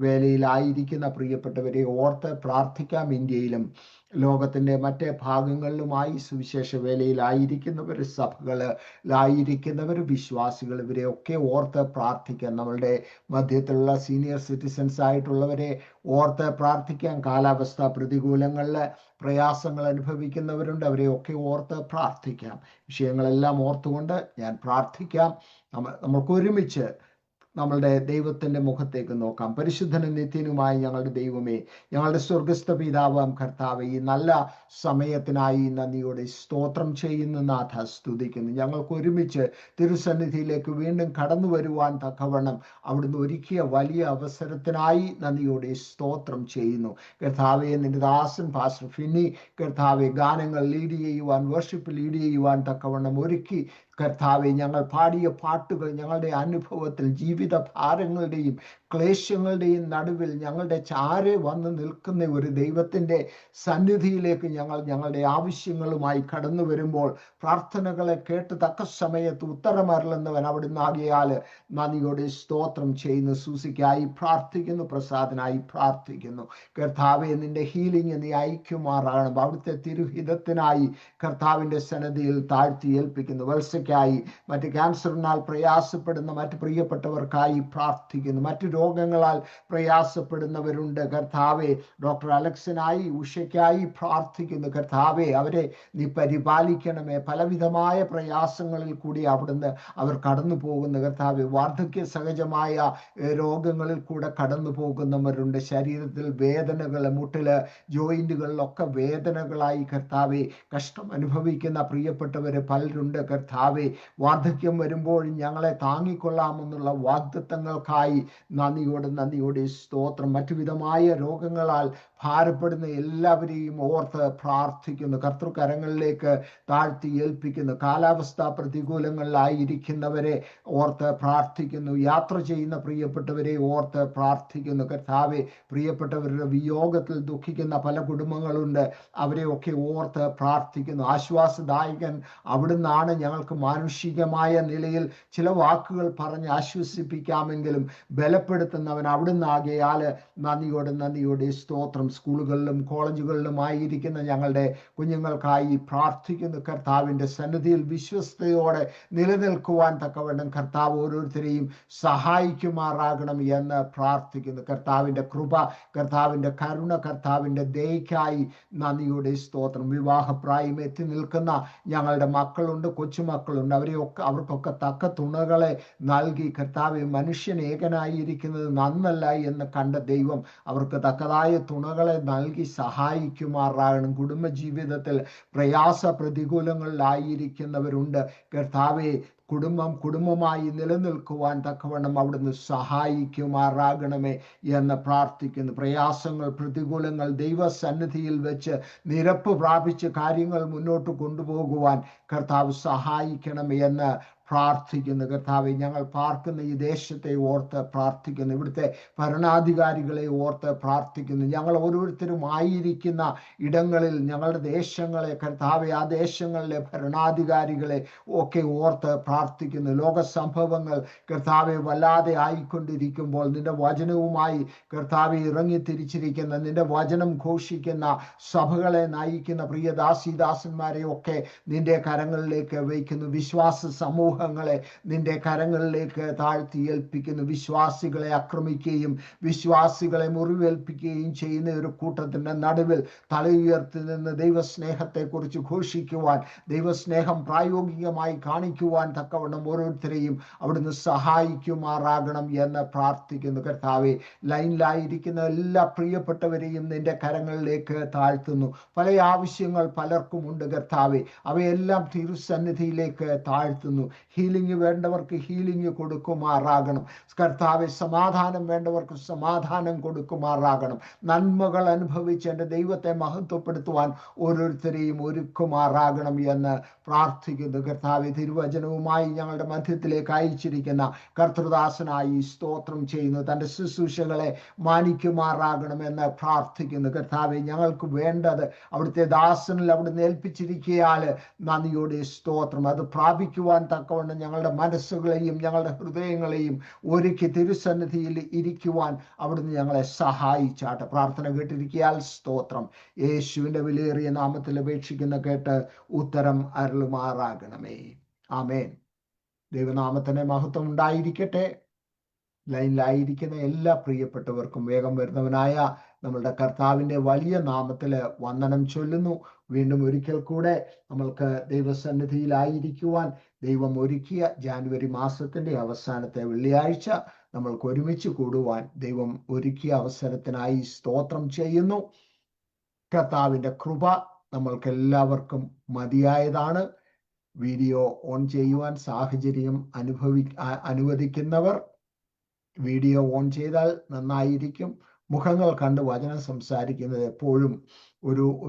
വേലയിലായിരിക്കുന്ന പ്രിയപ്പെട്ടവരെ ഓർത്ത് പ്രാർത്ഥിക്കാം. ഇന്ത്യയിലും ലോകത്തിൻ്റെ മറ്റ് ഭാഗങ്ങളിലുമായി സുവിശേഷ വേലയിലായിരിക്കുന്നവർ, സഭകളിലായിരിക്കുന്നവർ, വിശ്വാസികൾ, ഇവരെയൊക്കെ ഓർത്ത് പ്രാർത്ഥിക്കാം. നമ്മളുടെ മധ്യത്തിലുള്ള സീനിയർ സിറ്റിസൺസ് ആയിട്ടുള്ളവരെ ഓർത്ത് പ്രാർത്ഥിക്കാം. കാലാവസ്ഥ പ്രതികൂലങ്ങളിൽ പ്രയാസങ്ങൾ അനുഭവിക്കുന്നവരുണ്ട്, അവരെയൊക്കെ ഓർത്ത് പ്രാർത്ഥിക്കാം. വിഷയങ്ങളെല്ലാം ഓർത്തുകൊണ്ട് ഞാൻ പ്രാർത്ഥിക്കാം. നമ്മൾക്ക് ഒരുമിച്ച് നമ്മളുടെ ദൈവത്തിൻ്റെ മുഖത്തേക്ക് നോക്കാം. പരിശുദ്ധനും നിത്യനുമായ ഞങ്ങളുടെ ദൈവമേ, ഞങ്ങളുടെ സ്വർഗസ്ഥ പിതാവാം കർത്താവേ, ഈ നല്ല സമയത്തിനായി നന്ദിയോടെ സ്തോത്രം ചെയ്യുന്നു നാഥ, സ്തുതിക്കുന്നു. ഞങ്ങൾക്ക് ഒരുമിച്ച് തിരുസന്നിധിയിലേക്ക് വീണ്ടും കടന്നു വരുവാൻ തക്കവണ്ണം അവിടുന്ന് ഒരുക്കിയ വലിയ അവസരത്തിനായി നന്ദിയോടെ സ്തോത്രം ചെയ്യുന്നു. കർത്താവെ, നിന്റെ ദാസൻ പാസ്റ്റർ ഫിന്നി കർത്താവെ ഗാനങ്ങൾ ലീഡ് ചെയ്യുവാൻ, വർഷിപ്പ് ലീഡ് ചെയ്യുവാൻ തക്കവണ്ണം ഒരുക്കി കർത്താവെ, ഞങ്ങൾ പാടിയ പാട്ടുകൾ ഞങ്ങളുടെ അനുഭവത്തിൽ ജീവിത ഭാരങ്ങളുടെയും ക്ലേശങ്ങളുടെയും നടുവിൽ ഞങ്ങളുടെ ചാരെ വന്ന് നിൽക്കുന്ന ഒരു ദൈവത്തിൻ്റെ സന്നിധിയിലേക്ക് ഞങ്ങളുടെ ആവശ്യങ്ങളുമായി കടന്നു വരുമ്പോൾ പ്രാർത്ഥനകളെ കേട്ട് തക്ക സമയത്ത് ഉത്തരമരുളുന്നവൻ അവിടുന്ന് ആകിയാൽ നന്ദിയോടെ സ്തോത്രം ചെയ്യുന്നു. സൂസിക്കായി പ്രാർത്ഥിക്കുന്നു, പ്രസാദനായി പ്രാർത്ഥിക്കുന്നു. കർത്താവെ, നിന്റെ ഹീലിംഗ് നീ അയക്കുമാറാകണം. അവിടുത്തെ തിരുഹിതത്തിനായി കർത്താവിൻ്റെ സന്നിധിയിൽ താഴ്ത്തി ഏൽപ്പിക്കുന്നു. വത്സയ്ക്കായി, മറ്റ് ക്യാൻസറിനാൽ പ്രയാസപ്പെടുന്ന മറ്റ് പ്രിയപ്പെട്ടവർക്കായി പ്രാർത്ഥിക്കുന്നു. മറ്റു രോഗങ്ങളാൽ പ്രയാസപ്പെടുന്നവരുണ്ട് കർത്താവെ. ഡോക്ടർ അലക്സിനായി, ഉഷയ്ക്കായി പ്രാർത്ഥിക്കുന്നു. കർത്താവെ, അവരെ നീ പരിപാലിക്കണമേ. പലവിധമായ പ്രയാസങ്ങളിൽ കൂടി അവിടുന്ന് അവർ കടന്നു പോകുന്ന കർത്താവെ, വാർദ്ധക്യ സഹജമായ രോഗങ്ങളിൽ കൂടെ കടന്നു പോകുന്നവരുണ്ട്. ശരീരത്തിൽ വേദനകൾ, മുട്ടില് ജോയിന്റുകളിലൊക്കെ വേദനകളായി കർത്താവെ കഷ്ടം അനുഭവിക്കുന്ന പ്രിയപ്പെട്ടവര് പലരുണ്ട് കർത്താവെ. വാർദ്ധക്യം വരുമ്പോൾ ഞങ്ങളെ താങ്ങിക്കൊള്ളാമെന്നുള്ള വാഗ്ദത്തങ്ങൾക്കായി നന്ദിയോടെ സ്തോത്രം. മറ്റുവിധമായ രോഗങ്ങളാൽ ഭാരപ്പെടുന്ന എല്ലാവരെയും ഓർത്ത് പ്രാർത്ഥിക്കുന്നു. കർത്തൃകരങ്ങളിലേക്ക് താഴ്ത്തി ഏൽപ്പിക്കുന്നു. കാലാവസ്ഥാ പ്രതികൂലങ്ങളിലായിരിക്കുന്നവരെ ഓർത്ത് പ്രാർത്ഥിക്കുന്നു. യാത്ര ചെയ്യുന്ന പ്രിയപ്പെട്ടവരെ ഓർത്ത് പ്രാർത്ഥിക്കുന്നു. കർത്താവെ, പ്രിയപ്പെട്ടവരുടെ വിയോഗത്തിൽ ദുഃഖിക്കുന്ന പല കുടുംബങ്ങളുണ്ട്. അവരെയൊക്കെ ഓർത്ത് പ്രാർത്ഥിക്കുന്നു. ആശ്വാസദായകൻ അവിടുന്നാണ്. ഞങ്ങൾക്ക് മാനുഷികമായ നിലയിൽ ചില വാക്കുകൾ പറഞ്ഞ് ആശ്വസിപ്പിക്കാമെങ്കിലും ബലപ്പെടുത്തുന്നവൻ അവിടുന്ന് ആകയാൽ നന്ദിയോടെ സ്തോത്രം. സ്കൂളുകളിലും കോളേജുകളിലും ആയിരിക്കുന്ന ഞങ്ങളുടെ കുഞ്ഞുങ്ങൾക്കായി പ്രാർത്ഥിക്കുന്നു. കർത്താവിൻ്റെ സന്നിധിയിൽ വിശ്വസ്തയോടെ നിലനിൽക്കുവാൻ തക്കവണ്ണം കർത്താവ് ഓരോരുത്തരെയും സഹായിക്കുമാറാകണം എന്ന് പ്രാർത്ഥിക്കുന്നു. കർത്താവിൻ്റെ കൃപ, കർത്താവിൻ്റെ കരുണ, കർത്താവിൻ്റെ ദയയ്ക്കായി നന്ദിയോടെ സ്തോത്രം. വിവാഹപ്രായം എത്തി നിൽക്കുന്ന ഞങ്ങളുടെ മക്കളുണ്ട്, കൊച്ചുമക്കളുണ്ട്. അവർക്കൊക്കെ തക്ക തുണകളെ നൽകി കർത്താവ്, മനുഷ്യൻ ഏകനായിരിക്കുന്നത് നന്നല്ല എന്ന് കണ്ട ദൈവം അവർക്ക് തക്കതായ തുണകളെ നൽകി സഹായിക്കുമാറാകണം. കുടുംബജീവിതത്തിൽ പ്രയാസ പ്രതികൂലങ്ങളിലായിരിക്കുന്നവരുണ്ട് കർത്താവെ. കുടുംബമായി നിലനിൽക്കുവാൻ തക്കവണ്ണം അവിടുന്ന് സഹായിക്കുമാറാകണമേ എന്ന് പ്രാർത്ഥിക്കുന്നു. പ്രയാസങ്ങൾ, പ്രതികൂലങ്ങൾ ദൈവസന്നിധിയിൽ വെച്ച് നിരപ്പ് പ്രാപിച്ച് കാര്യങ്ങൾ മുന്നോട്ട് കൊണ്ടുപോകുവാൻ കർത്താവ് സഹായിക്കണമേ എന്ന് പ്രാർത്ഥിക്കുന്നു. കർത്താവെ, ഞങ്ങൾ പാർക്കുന്ന ഈ ദേശത്തെ ഓർത്ത് പ്രാർത്ഥിക്കുന്നു. ഇവിടുത്തെ ഭരണാധികാരികളെ ഓർത്ത് പ്രാർത്ഥിക്കുന്നു. ഞങ്ങൾ ഓരോരുത്തരും ആയിരിക്കുന്ന ഇടങ്ങളിൽ ഞങ്ങളുടെ ദേശങ്ങളെ കർത്താവെ, ആ ദേശങ്ങളിലെ ഭരണാധികാരികളെ ഒക്കെ ഓർത്ത് പ്രാർത്ഥിക്കുന്നു. ലോക സംഭവങ്ങൾ കർത്താവെ വല്ലാതെ ആയിക്കൊണ്ടിരിക്കുമ്പോൾ നിന്റെ വചനവുമായി കർത്താവെ ഇറങ്ങിത്തിരിച്ചിരിക്കുന്ന, നിന്റെ വചനം ഘോഷിക്കുന്ന സഭകളെ നയിക്കുന്ന പ്രിയദാസിദാസന്മാരെ ഒക്കെ നിന്റെ കരങ്ങളിലേക്ക് വയ്ക്കുന്നു. വിശ്വാസ സമൂഹങ്ങളെ നിന്റെ കരങ്ങളിലേക്ക് താഴ്ത്തി ഏൽപ്പിക്കുന്നു. വിശ്വാസികളെ ആക്രമിക്കുകയും വിശ്വാസികളെ മുറിവേൽപ്പിക്കുകയും ചെയ്യുന്ന ഒരു കൂട്ടത്തിന്റെ നടുവിൽ തലയുയർത്തി നിന്ന് ദൈവസ്നേഹത്തെക്കുറിച്ച് ഘോഷിക്കുവാൻ, ദൈവസ്നേഹം പ്രായോഗികമായി കാണിക്കുവാൻ തക്കവണ്ണം ഓരോരുത്തരെയും അവിടുന്ന് സഹായിക്കുമാറാകണം എന്ന് പ്രാർത്ഥിക്കുന്നു. കർത്താവെ, ലൈനിലായിരിക്കുന്ന എല്ലാ പ്രിയപ്പെട്ടവരെയും നിന്റെ കരങ്ങളിലേക്ക് താഴ്ത്തുന്നു. പല ആവശ്യങ്ങൾ പലർക്കുമുണ്ട് കർത്താവെ, അവയെല്ലാം തിരുസന്നിധിയിലേക്ക് താഴ്ത്തുന്നു. ഹീലിംഗ് വേണ്ടവർക്ക് ഹീലിംഗ് കൊടുക്കുമാറാകണം കർത്താവെ. സമാധാനം വേണ്ടവർക്ക് സമാധാനം കൊടുക്കുമാറാകണം. നന്മകൾ അനുഭവിച്ച് എൻ്റെ ദൈവത്തെ മഹത്വപ്പെടുത്തുവാൻ ഓരോരുത്തരെയും ഒരുക്കുമാറാകണം എന്ന് പ്രാർത്ഥിക്കുന്നു. കർത്താവെ, തിരുവചനവുമായി ഞങ്ങളുടെ മധ്യത്തിലേക്ക് അയച്ചിരിക്കുന്ന കർത്തൃദാസനായി സ്തോത്രം ചെയ്യുന്നു. തൻ്റെ ശുശ്രൂഷകളെ മാനിക്കുമാറാകണമെന്ന് പ്രാർത്ഥിക്കുന്നു. കർത്താവെ, ഞങ്ങൾക്ക് വേണ്ടത് അവിടുത്തെ ദാസനിൽ അവിടുന്ന് ഏൽപ്പിച്ചിരിക്കയാൽ നന്ദിയോടെ സ്തോത്രം. അത് പ്രാപിക്കുവാൻ തക്കവണ്ണം ഞങ്ങളുടെ മനസ്സുകളെയും ഞങ്ങളുടെ ഹൃദയങ്ങളെയും ഒരുക്കി തിരുസന്നിധിയിൽ ഇരിക്കുവാൻ അവിടുന്ന് ഞങ്ങളെ സഹായിച്ചാട്ടെ. പ്രാർത്ഥന കേട്ടിരിക്കയാൽ സ്തോത്രം. യേശുവിൻ്റെ വിലയേറിയ നാമത്തിൽ അപേക്ഷിക്കുന്ന കേട്ട് ഉത്തരം അരുളുമാറാകണമേ. ആമേൻ. ദൈവനാമത്തിന് മഹത്വം ഉണ്ടായിരിക്കട്ടെ. ലൈനിലായിരിക്കുന്ന എല്ലാ പ്രിയപ്പെട്ടവർക്കും വേഗം വരുന്നവനായ നമ്മളുടെ കർത്താവിൻ്റെ വലിയ നാമത്തിൽ വന്ദനം ചൊല്ലുന്നു. വീണ്ടും ഒരിക്കൽ കൂടെ നമ്മൾക്ക് ദൈവസന്നിധിയിലായിരിക്കുവാൻ ദൈവം ഒരുക്കിയ ജാനുവരി മാസത്തിൻ്റെ അവസാനത്തെ വെള്ളിയാഴ്ച നമ്മൾക്ക് ഒരുമിച്ച് കൂടുവാൻ ദൈവം ഒരുക്കിയ അവസരത്തിനായി സ്തോത്രം ചെയ്യുന്നു. കർത്താവിൻ്റെ കൃപ നമ്മൾക്ക് എല്ലാവർക്കും മതിയായതാണ്. വീഡിയോ ഓൺ ചെയ്യുവാൻ സാഹചര്യം അനുവദിക്കുന്നവർ വീഡിയോ ഓൺ ചെയ്താൽ നന്നായിരിക്കും. മുഖങ്ങൾ കണ്ട് വചനം സംസാരിക്കുന്നത് എപ്പോഴും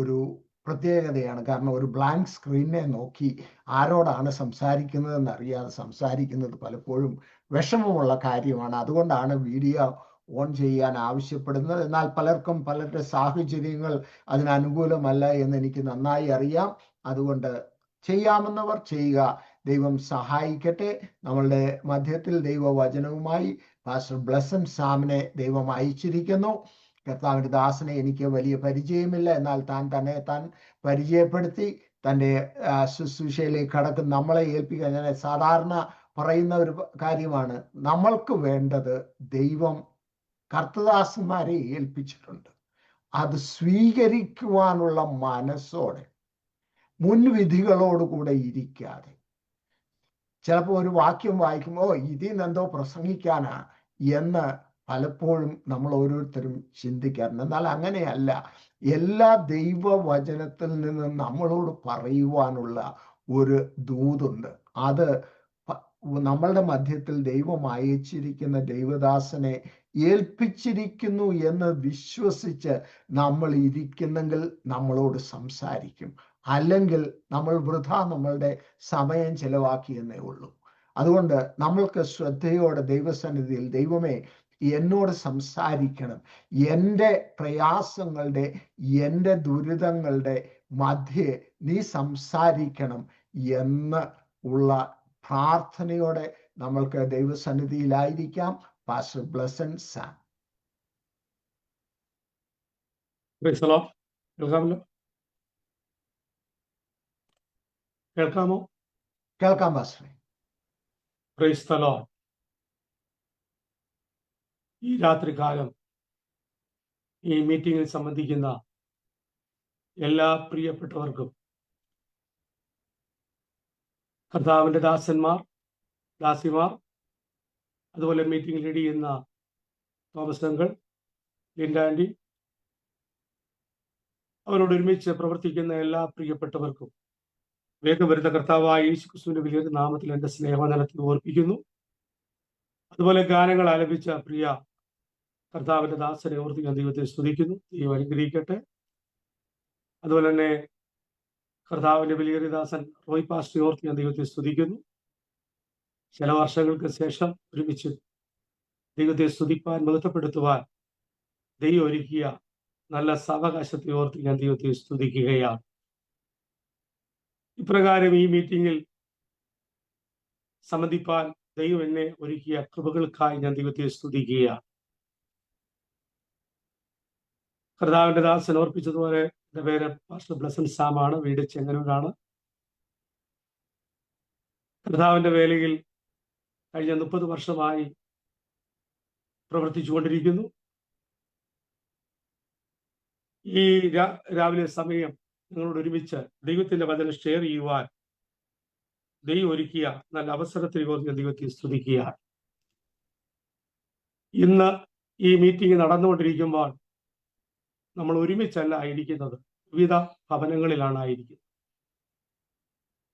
ഒരു പ്രത്യേകതയാണ്. കാരണം ഒരു ബ്ലാങ്ക് സ്ക്രീനെ നോക്കി ആരോടാണ് സംസാരിക്കുന്നതെന്ന് അറിയാതെ സംസാരിക്കുന്നത് പലപ്പോഴും വിഷമമുള്ള കാര്യമാണ്. അതുകൊണ്ടാണ് വീഡിയോ ഓൺ ചെയ്യാൻ ആവശ്യപ്പെടുന്നത്. എന്നാൽ പലർക്കും പലരുടെ സാഹചര്യങ്ങൾ അതിനനുകൂലമല്ല എന്ന് എനിക്ക് നന്നായി അറിയാം. അതുകൊണ്ട് ചെയ്യാമെന്നവർ ചെയ്യുക. ദൈവം സഹായിക്കട്ടെ. നമ്മളുടെ മധ്യത്തിൽ ദൈവവചനവുമായി പാസ്റ്റർ ബ്ലെസൻ സാമിനെ ദൈവം അയച്ചിരിക്കുന്നു. കർത്താവിൻ്റെ ദാസനെ എനിക്ക് വലിയ പരിചയമില്ല, എന്നാൽ താൻ പരിചയപ്പെടുത്തി തൻ്റെ ശുശ്രൂഷയിലേക്ക് കടക്കും നമ്മളെ ഏൽപ്പിക്കുക. ഞാൻ സാധാരണ പറയുന്ന ഒരു കാര്യമാണ്, നമ്മൾക്ക് വേണ്ടത് ദൈവം കർത്തദാസന്മാരെ ഏൽപ്പിച്ചിട്ടുണ്ട്. അത് സ്വീകരിക്കുവാനുള്ള മനസ്സോടെ, മുൻവിധികളോടുകൂടെ ഇരിക്കാതെ. ചിലപ്പോൾ ഒരു വാക്യം വായിക്കുമ്പോൾ ഇതിൽ നിന്നെന്തോ പ്രസംഗിക്കാനാ എന്ന് പലപ്പോഴും നമ്മൾ ഓരോരുത്തരും ചിന്തിക്കാറുണ്ട്. എന്നാൽ അങ്ങനെയല്ല. എല്ലാ ദൈവവചനത്തിൽ നിന്നും നമ്മളോട് പറയുവാനുള്ള ഒരു ദൂതുണ്ട്. അത് നമ്മളുടെ മധ്യത്തിൽ ദൈവം അയച്ചിരിക്കുന്ന ദൈവദാസനെ ഏൽപ്പിച്ചിരിക്കുന്നു എന്ന് വിശ്വസിച്ച് നമ്മൾ ഇരിക്കുന്നെങ്കിൽ നമ്മളോട് സംസാരിക്കും. അല്ലെങ്കിൽ നമ്മൾ വൃഥ നമ്മളുടെ സമയം ചെലവാക്കിയെന്നേ ഉള്ളൂ. അതുകൊണ്ട് നമ്മൾക്ക് ശ്രദ്ധയോടെ ദൈവസന്നിധിയിൽ, ദൈവമേ എന്നോട് സംസാരിക്കണം, എൻ്റെ പ്രയാസങ്ങളുടെ, എൻ്റെ ദുരിതങ്ങളുടെ മധ്യേ നീ സംസാരിക്കണം എന്ന് ഉള്ള പ്രാർത്ഥനയോടെ നമ്മൾക്ക് ദൈവസന്നിധിയിലായിരിക്കാം. Pastor Blesson Sam. കേൾക്കാമോ? കേൾക്കാം പാസ്റ്ററെ. Price the Lord. ഈ രാത്രികാലം ഈ മീറ്റിംഗിൽ സംബന്ധിക്കുന്ന എല്ലാ പ്രിയപ്പെട്ടവർക്കും, കർത്താവിൻ്റെ ദാസന്മാർ, ദാസിമാർ, അതുപോലെ മീറ്റിംഗ് ലീഡ് ചെയ്യുന്ന തോമസ് അങ്കിൾ, ലിൻഡ ആൻറ്റി, അവരോട് ഒരുമിച്ച് പ്രവർത്തിക്കുന്ന എല്ലാ പ്രിയപ്പെട്ടവർക്കും വേഗം വരുന്ന കർത്താവായ യേശു ക്രിസ്തുവിന്റെ വലിയൊരു നാമത്തിൽ എൻ്റെ സ്നേഹവന്ദനത്തെ ഓർപ്പിക്കുന്നു. അതുപോലെ ഗാനങ്ങൾ ആലപിച്ച പ്രിയ കർത്താവിൻ്റെ ദാസനെ ഓർത്ത് ഞാൻ ദൈവത്തെ സ്തുതിക്കുന്നു. ദൈവം അനുഗ്രഹിക്കട്ടെ. അതുപോലെ തന്നെ കർത്താവിൻ്റെ വലിയൊരു ദാസൻ റോയ് പാസ്റ്ററെ ഓർത്ത് ഞാൻ ദൈവത്തെ സ്തുതിക്കുന്നു. ചില വർഷങ്ങൾക്ക് ശേഷം ഒരുമിച്ച് ദൈവത്തെ സ്തുതിപ്പാൻ, മഹത്വപ്പെടുത്തുവാൻ ദൈവം ഒരുക്കിയ നല്ല സാവകാശത്തെ ഓർത്ത് ഞാൻ ദൈവത്തെ സ്തുതിക്കുകയാണ്. ഇപ്രകാരം ഈ മീറ്റിംഗിൽ സംബന്ധിപ്പാൻ ദൈവം എന്നെ ഒരുക്കിയ കൃപകൾക്കായി ഞാൻ ദൈവത്തെ സ്തുതിക്കുകയാണ്. കർത്താവിൻ്റെ ദാസൻ ഓർപ്പിച്ചതുപോലെ എൻ്റെ പേര് പാസ്റ്റർ ബ്ലെസൻ സാമാണ്. വീട് ചെങ്ങന്നൂരാണ്. കർത്താവിൻ്റെ വേലയിൽ കഴിഞ്ഞ 30 വർഷമായി പ്രവർത്തിച്ചുകൊണ്ടിരിക്കുന്നു. ഈ രാവിലെ സമയം നിങ്ങളോട് ഒരുമിച്ച് ദൈവത്തിന്റെ വചനം ഷെയർ ചെയ്യുവാൻ ദൈവം ഒരുക്കിയ നല്ല അവസരത്തിൽ ഞാൻ ദൈവത്തെ സ്തുതിക്കുകയാണ്. ഇന്ന് ഈ മീറ്റിംഗ് നടന്നുകൊണ്ടിരിക്കുമ്പോൾ നമ്മൾ ഒരുമിച്ചല്ല ആയിരിക്കുന്നത്, വിവിധ ഭവനങ്ങളിലാണ് ആയിരിക്കുന്നത്.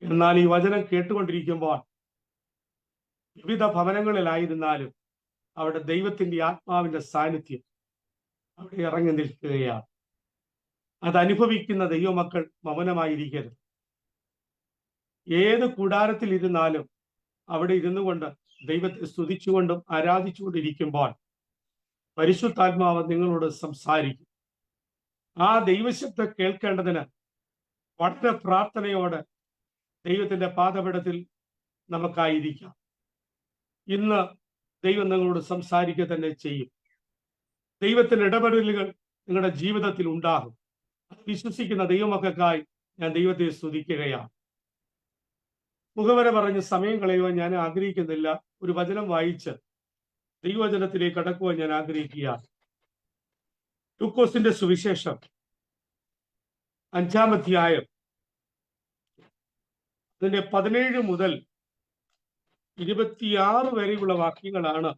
എന്നാൽ ഈ വചനം കേട്ടുകൊണ്ടിരിക്കുമ്പോൾ വിവിധ ഭവനങ്ങളിലായിരുന്നാലും അവിടെ ദൈവത്തിന്റെ ആത്മാവിന്റെ സാന്നിധ്യം അവിടെ ഇറങ്ങി നിൽക്കുകയാണ്. അതനുഭവിക്കുന്ന ദൈവമക്കൾ മൗനമായിരിക്കരുത്. ഏത് കൂടാരത്തിൽ ഇരുന്നാലും അവിടെ ഇരുന്നു കൊണ്ട് ദൈവത്തെ സ്തുതിച്ചുകൊണ്ടും ആരാധിച്ചുകൊണ്ടിരിക്കുമ്പോൾ പരിശുദ്ധാത്മാവ് നിങ്ങളോട് സംസാരിക്കും. ആ ദൈവശബ്ദം കേൾക്കേണ്ടതിന് വളരെ പ്രാർത്ഥനയോടെ ദൈവത്തിന്റെ പാദപീഠത്തിൽ നമുക്കായിരിക്കാം. ഇന്ന് ദൈവം നിങ്ങളോട് സംസാരിക്കുക തന്നെ ചെയ്യും. ദൈവത്തിന്റെ ഇടപെടലുകൾ നിങ്ങളുടെ ജീവിതത്തിൽ ഉണ്ടാകും. അത് വിശ്വസിക്കുന്ന ദൈവമക്കൾക്കായി ഞാൻ ദൈവത്തെ സ്തുതിക്കുകയാണ്. മുഖവര പറഞ്ഞ് സമയം കളയുവാൻ ഞാൻ ആഗ്രഹിക്കുന്നില്ല. ഒരു വചനം വായിച്ച് ദൈവവചനത്തിലേക്ക് കടക്കുവാൻ ഞാൻ ആഗ്രഹിക്കുകയാണ്. ലൂക്കോസിന്റെ സുവിശേഷം 5-ാം അധ്യായം അതിന്റെ 17 മുതൽ 26 വരെയുള്ള വാക്യങ്ങളാണ്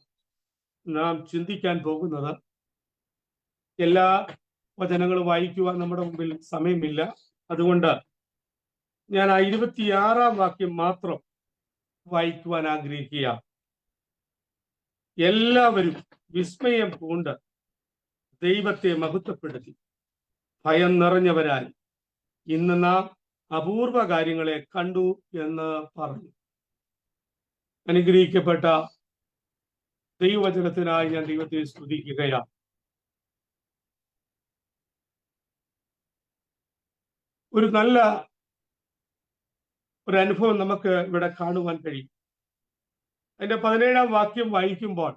നാം ചിന്തിക്കാൻ പോകുന്നത്. എല്ലാ വചനങ്ങളും വായിക്കുവാൻ നമ്മുടെ മുമ്പിൽ സമയമില്ല. അതുകൊണ്ട് ഞാൻ ആ 26-ാം വാക്യം മാത്രം വായിക്കുവാൻ ആഗ്രഹിക്കുക. എല്ലാവരും വിസ്മയം പൂണ്ട് ദൈവത്തെ മഹത്വപ്പെടുത്തി ഭയം നിറഞ്ഞവരായി ഇന്ന് നാം അപൂർവ കാര്യങ്ങളെ കണ്ടു എന്ന് പറഞ്ഞു. അനുഗ്രഹിക്കപ്പെട്ട ദൈവവചനത്തിനായി ഞാൻ ദൈവത്തെ സ്തുതിക്കുകയാണ്. ഒരു നല്ല ഒരു അനുഭവം നമുക്ക് ഇവിടെ കാണുവാൻ കഴിയും. അതിന്റെ 17-ാം വാക്യം വായിക്കുമ്പോൾ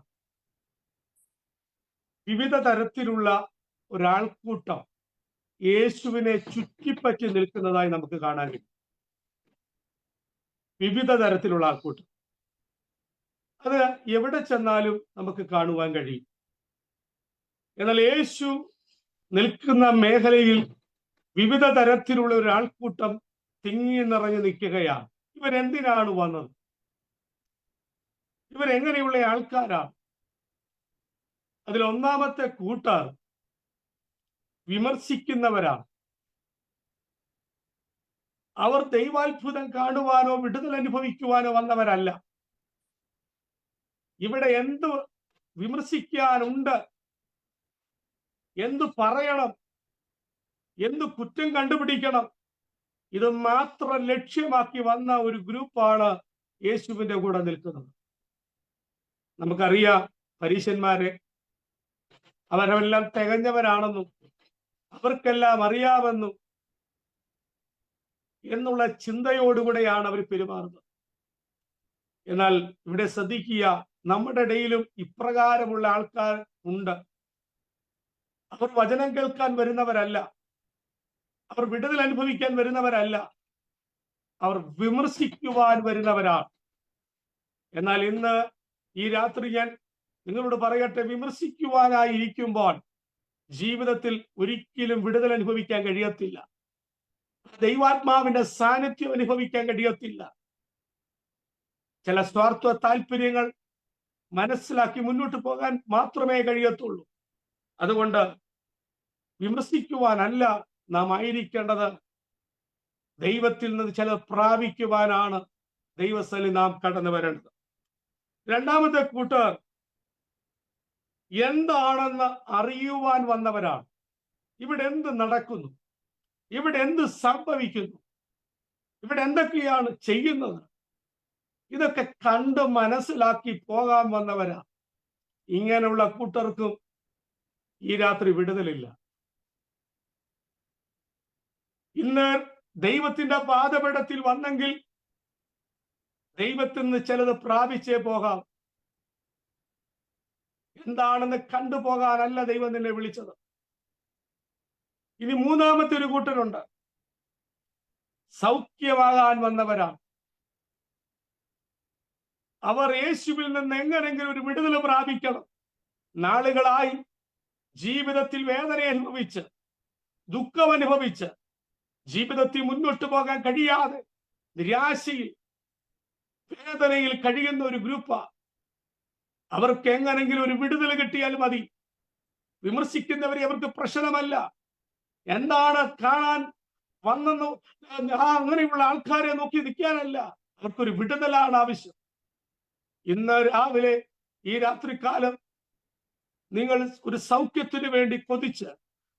വിവിധ തരത്തിലുള്ള ഒരാൾക്കൂട്ടം യേശുവിനെ ചുറ്റിപ്പറ്റി നിൽക്കുന്നതായി നമുക്ക് കാണാൻ കഴിയും. വിവിധ തരത്തിലുള്ള ആൾക്കൂട്ടം, അത് എവിടെ ചെന്നാലും നമുക്ക് കാണുവാൻ കഴിയും. എന്നാൽ യേശു നിൽക്കുന്ന മേഖലയിൽ വിവിധ തരത്തിലുള്ള ഒരാൾക്കൂട്ടം തിങ്ങി നിറഞ്ഞു നിൽക്കുകയാണ്. ഇവരെന്തിനാണ് വന്നത്? ഇവരെങ്ങനെയുള്ള ആൾക്കാരാണ്? അതിൽ ഒന്നാമത്തെ കൂട്ടർ വിമർശിക്കുന്നവരാണ്. അവർ ദൈവാത്ഭുതം കാണുവാനോ വിടുതൽ അനുഭവിക്കുവാനോ വന്നവരല്ല. ഇവിടെ എന്ത് വിമർശിക്കാനുണ്ട്, എന്തു പറയണം, എന്ത് കുറ്റം കണ്ടുപിടിക്കണം, ഇത് മാത്രം ലക്ഷ്യമാക്കി വന്ന ഒരു ഗ്രൂപ്പാണ് യേശുവിന്റെ കൂടെ നിൽക്കുന്നത്. നമുക്കറിയാം, പരീശന്മാരെ അവരെല്ലാം തികഞ്ഞവരാണെന്നും അവർക്കെല്ലാം അറിയാമെന്നും എന്നുള്ള ചിന്തയോടുകൂടെയാണ് അവർ പെരുമാറുന്നത്. എന്നാൽ ഇവിടെ ശ്രദ്ധിക്കുക, നമ്മുടെ ഇടയിലും ഇപ്രകാരമുള്ള ആൾക്കാർ ഉണ്ട്. അവർ വചനം കേൾക്കാൻ വരുന്നവരല്ല, അവർ വിടുതൽ അനുഭവിക്കാൻ വരുന്നവരല്ല, അവർ വിമർശിക്കുവാൻ വരുന്നവരാണ്. എന്നാൽ ഇന്ന് ഈ രാത്രി ഞാൻ നിങ്ങളോട് പറയട്ടെ, വിമർശിക്കുവാനായിരിക്കുമ്പോൾ ജീവിതത്തിൽ ഒരിക്കലും വിടുതൽ അനുഭവിക്കാൻ കഴിയത്തില്ല. ദൈവാത്മാവിന്റെ സാന്നിധ്യം അനുഭവിക്കാൻ കഴിയത്തില്ല. ചില സ്വാർത്ഥ താല്പര്യങ്ങൾ മനസ്സിലാക്കി മുന്നോട്ട് പോകാൻ മാത്രമേ കഴിയത്തുള്ളൂ. അതുകൊണ്ട് വിമർശിക്കുവാനല്ല നാം ആയിരിക്കേണ്ടത്, ദൈവത്തിൽ നിന്ന് ചിലത് പ്രാപിക്കുവാനാണ് ദൈവസ്ഥലിൽ നാം കടന്നു വരേണ്ടത്. രണ്ടാമത്തെ കൂട്ടർ എന്താണെന്ന് അറിയുവാൻ വന്നവരാണ്. ഇവിടെ എന്ത് നടക്കുന്നു, ഇവിടെ എന്ത് സംഭവിക്കുന്നു, ഇവിടെ എന്തൊക്കെയാണ് ചെയ്യുന്നത്, ഇതൊക്കെ കണ്ട് മനസ്സിലാക്കി പോകാൻ വന്നവരാ. ഇങ്ങനെയുള്ള കൂട്ടർക്കും ഈ രാത്രി വിടുതലില്ല. ഇന്ന് ദൈവത്തിന്റെ പാദപീഠത്തിൽ വന്നെങ്കിൽ ദൈവത്തിൽ നിന്ന് ചിലത് പ്രാപിച്ചേ പോകാം. എന്താണെന്ന് കണ്ടുപോകാനല്ല ദൈവം നിന്നെ വിളിച്ചത്. ഇനി മൂന്നാമത്തെ ഒരു കൂട്ടരുണ്ട്, സൗഖ്യമാകാൻ വന്നവരാണ്. അവർ യേശുവിൽ നിന്ന് എങ്ങനെങ്കിലും ഒരു വിടുതൽ പ്രാപിക്കണം. നാളുകളായി ജീവിതത്തിൽ വേദന അനുഭവിച്ച്, ദുഃഖം അനുഭവിച്ച്, ജീവിതത്തിൽ മുന്നോട്ട് പോകാൻ കഴിയാതെ നിരാശയിൽ, വേദനയിൽ കഴിയുന്ന ഒരു ഗ്രൂപ്പാ. അവർക്ക് എങ്ങനെങ്കിലും ഒരു വിടുതൽ കിട്ടിയാൽ മതി. വിമർശിക്കുന്നവരെ അവർക്ക് പ്രശ്നമല്ല. എന്താണ് കാണാൻ വന്നെന്ന് അങ്ങനെയുള്ള ആൾക്കാരെ നോക്കി നിൽക്കാനല്ല, അവർക്കൊരു വിടുതലാണ് ആവശ്യം. ഇന്ന് രാവിലെ ഈ രാത്രികാലം നിങ്ങൾ ഒരു സൗഖ്യത്തിന് വേണ്ടി കൊതിച്ച്,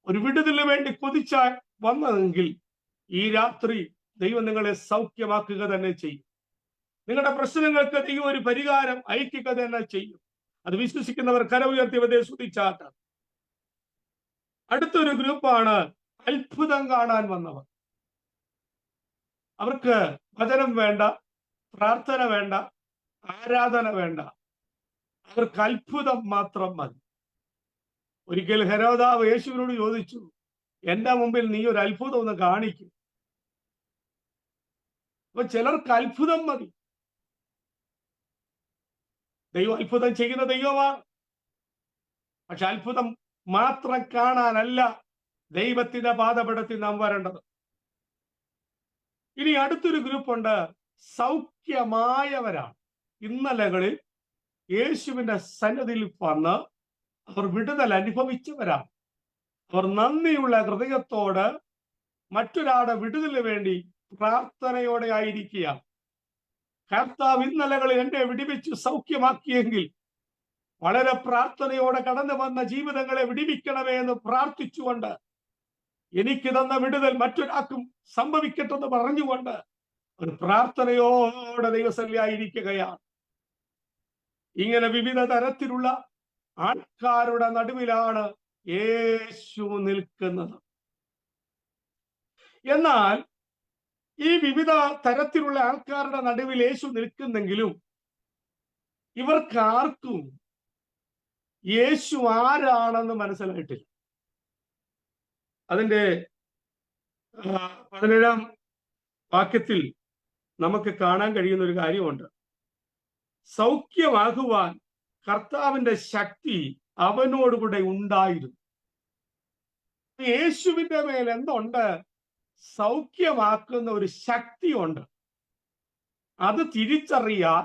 ഒരു വിടുതലിന് വേണ്ടി കൊതിച്ചാൽ വന്നതെങ്കിൽ ഈ രാത്രി ദൈവം നിങ്ങളെ സൗഖ്യമാക്കുക തന്നെ ചെയ്യും. നിങ്ങളുടെ പ്രശ്നങ്ങൾക്ക് ദൈവം ഒരു പരിഹാരം അയക്കുക തന്നെ ചെയ്യും. അത് വിശ്വസിക്കുന്നവർ കര ഉയർത്തിയവരെ സ്തുതിച്ചാട്ട്. അടുത്തൊരു ഗ്രൂപ്പാണ് അത്ഭുതം കാണാൻ വന്നവർ. അവർക്ക് വചനം വേണ്ട, പ്രാർത്ഥന വേണ്ട, ആരാധന വേണ്ട, അവർക്ക് അത്ഭുതം മാത്രം മതി. ഒരിക്കൽ ഹെരോദാവ് യേശുവിനോട് ചോദിച്ചു, എന്റെ മുമ്പിൽ നീ ഒരു അത്ഭുതം ഒന്ന് കാണിക്കും. അപ്പൊ ചിലർക്ക് അത്ഭുതം മതി. ദൈവം അത്ഭുതം ചെയ്യുന്ന ദൈവമാണ്. പക്ഷെ അത്ഭുതം മാത്രം കാണാനല്ല ദൈവത്തിന്റെ പാദപീഠത്തിൽ നാം വരേണ്ടത്. ഇനി അടുത്തൊരു ഗ്രൂപ്പുണ്ട്, സൗഖ്യമായവരാണ്. ഇന്നലകളിൽ യേശുവിന്റെ സന്നിധിയിൽ വന്ന് അവർ വിടുതൽ അനുഭവിച്ചവരാണ്. അവർ നന്ദിയുള്ള ഹൃദയത്തോട് മറ്റൊരാളുടെ വിടുതലിന് വേണ്ടി പ്രാർത്ഥനയോടെ ആയിരിക്കുകയാണ്. കർത്താവ് ഇന്നലകളിൽ എന്നെ വിടുവിച്ചു സൗഖ്യമാക്കിയെങ്കിൽ വളരെ പ്രാർത്ഥനയോടെ കടന്നു വന്ന ജീവിതങ്ങളെ വിടുവിക്കണമേ എന്ന് പ്രാർത്ഥിച്ചുകൊണ്ട് എനിക്ക് തന്ന വിടുതൽ മറ്റൊരാൾക്കും സംഭവിക്കട്ടെന്ന് പറഞ്ഞുകൊണ്ട് ഒരു പ്രാർത്ഥനയോടെ ദൈവസന്നിധിയിലായിരിക്കുകയാണ്. ഇങ്ങനെ വിവിധ തരത്തിലുള്ള ആൾക്കാരുടെ നടുവിലാണ് യേശു നിൽക്കുന്നത്. എന്നാൽ ഈ വിവിധ തരത്തിലുള്ള ആൾക്കാരുടെ നടുവിൽ യേശു നിൽക്കുന്നെങ്കിലും ഇവർക്കാർക്കും യേശു ആരാണെന്ന് മനസ്സിലായിട്ടില്ല. അതിന്റെ 17-ാം വാക്യത്തിൽ നമുക്ക് കാണാൻ കഴിയുന്ന ഒരു കാര്യമുണ്ട്. സൗഖ്യമാകുവാൻ കർത്താവിന്റെ ശക്തി അവനോടുകൂടെ ഉണ്ടായിരുന്നു. യേശുവിന്റെ മേൽ എന്തുണ്ട്? സൗഖ്യമാക്കുന്ന ഒരു ശക്തിയുണ്ട്. അത് തിരിച്ചറിയാൻ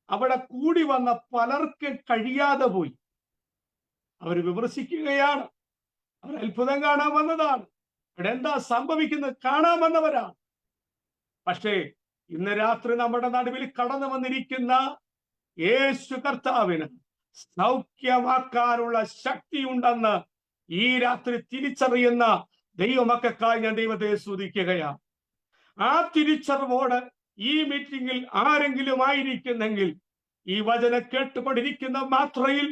അവിടെ കൂടി വന്ന പലർക്കും കഴിയാതെ പോയി. അവർ വിമർശിക്കുകയാണ്. അവർ അത്ഭുതം കാണാൻ വന്നതാണ്. ഇവിടെ എന്താ സംഭവിക്കുന്നത് കാണാൻ വന്നവരാണ്. പക്ഷേ ഇന്ന് രാത്രി നമ്മുടെ നടുവിൽ കടന്നു വന്നിരിക്കുന്ന യേശു കർത്താവിന് സൗഖ്യമാക്കാനുള്ള ശക്തിയുണ്ടെന്ന് ഈ രാത്രി തിരിച്ചറിയുന്ന ദൈവമക്കൾക്കായി ഞാൻ ദൈവത്തെ സ്തുതിക്കുകയാണ്. ആ തിരിച്ചറിവോട് ഈ മീറ്റിംഗിൽ ആരെങ്കിലും ആയിരിക്കുന്നെങ്കിൽ ഈ വചനം കേട്ടുകൊണ്ടിരിക്കുന്ന മാത്രയിൽ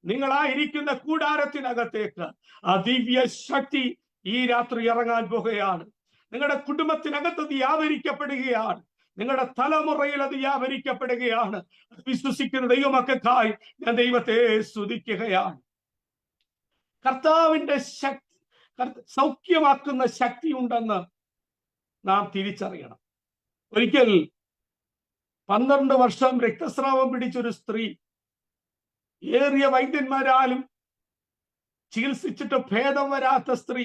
നിങ്ങളായിരിക്കുന്ന കൂടാരത്തിനകത്തേക്ക് ആ ദിവ്യ ശക്തി ഈ രാത്രി ഇറങ്ങാൻ പോകുകയാണ്. നിങ്ങളുടെ കുടുംബത്തിനകത്ത് അത് വ്യാപരിക്കപ്പെടുകയാണ്. നിങ്ങളുടെ തലമുറയിൽ അത് വ്യാപരിക്കപ്പെടുകയാണ്. വിശ്വസിക്കുന്ന ദൈവമക്കൾക്കായി ഞാൻ ദൈവത്തെ സ്തുതിക്കുകയാണ്. കർത്താവിന്റെ ശക്തി, സൗഖ്യമാക്കുന്ന ശക്തി ഉണ്ടെന്ന് നാം തിരിച്ചറിയണം. ഒരിക്കൽ 12 വർഷം രക്തസ്രാവം പിടിച്ചൊരു സ്ത്രീ ഏറിയ വൈദ്യന്മാരാലും ചികിത്സിച്ചിട്ട് ഭേദം വരാത്ത സ്ത്രീ,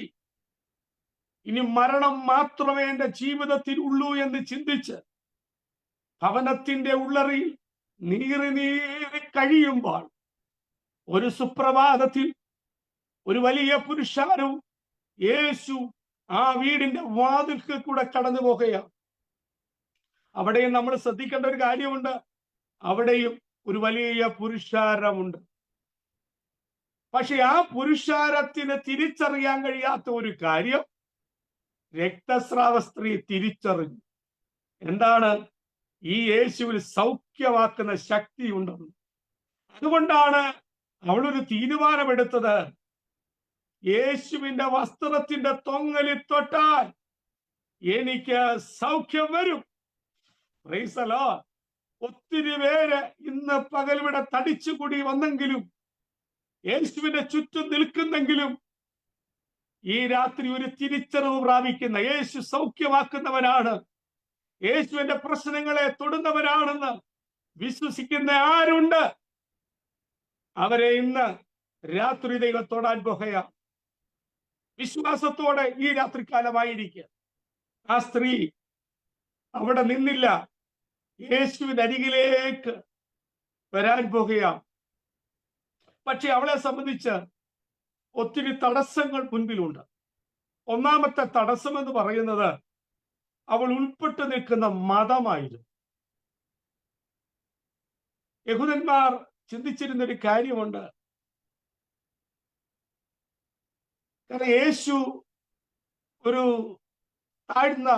ഇനി മരണം മാത്രമേ എന്റെ ജീവിതത്തിൽ ഉള്ളൂ എന്ന് ചിന്തിച്ച് ഭവനത്തിന്റെ ഉള്ളറിയിൽ നീറി കഴിയുമ്പോൾ ഒരു സുപ്രഭാതത്തിൽ ഒരു വലിയ പുരുഷാരവും യേശു ആ വീടിന്റെ വാതിൽക്ക് കൂടെ കടന്നു പോകുകയാണ്. അവിടെയും നമ്മൾ ശ്രദ്ധിക്കേണ്ട ഒരു കാര്യമുണ്ട്. അവിടെയും ഒരു വലിയ പുരുഷാരമുണ്ട്. പക്ഷെ ആ പുരുഷാരത്തിന് തിരിച്ചറിയാൻ കഴിയാത്ത ഒരു കാര്യം രക്തസ്രാവ സ്ത്രീ തിരിച്ചറിഞ്ഞു. എന്താണ്? ഈ യേശുവിൽ സൗഖ്യമാക്കുന്ന ശക്തി ഉണ്ടെന്ന്. അതുകൊണ്ടാണ് അവളൊരു തീരുമാനമെടുത്തത്. യേശുവിന്റെ വസ്ത്രത്തിന്റെ തൊങ്ങലിൽ തൊട്ടാൽ എനിക്ക് സൗഖ്യം വരും. Price the Lord. ഒത്തിരി പേര് ഇന്ന് പകൽ ഇവിടെ തടിച്ചുകൂടി വന്നെങ്കിലും യേശുവിന്റെ ചുറ്റും നിൽക്കുന്നെങ്കിലും ഈ രാത്രി ഒരു തിരിച്ചറിവ് പ്രാപിക്കുന്ന യേശു സൗഖ്യമാക്കുന്നവനാണ്, യേശുവിന്റെ പ്രശ്നങ്ങളെ തൊടുന്നവനാണെന്ന് വിശ്വസിക്കുന്ന ആരുണ്ട്? അവരെ ഇന്ന് രാത്രി ദൈവം തൊടാൻ പോകുകയാണ്. വിശ്വാസത്തോടെ ഈ രാത്രികാലമായിരിക്കുക. ആ സ്ത്രീ അവിടെ നിന്നില്ല, യേശുവിന്റെ അരികിലേക്ക് വരാൻ പോകുകയാണ്. പക്ഷെ അവളെ സംബന്ധിച്ച് ഒത്തിരി തടസ്സങ്ങൾ മുൻപിലുണ്ട്. ഒന്നാമത്തെ തടസ്സം എന്ന് പറയുന്നത് അവൾ ഉൾപ്പെട്ടു നിൽക്കുന്ന മതമായിരുന്നു. യഹൂദന്മാർ ചിന്തിച്ചിരുന്നൊരു കാര്യമുണ്ട്. കാരണം യേശു ഒരു താഴ്ന്ന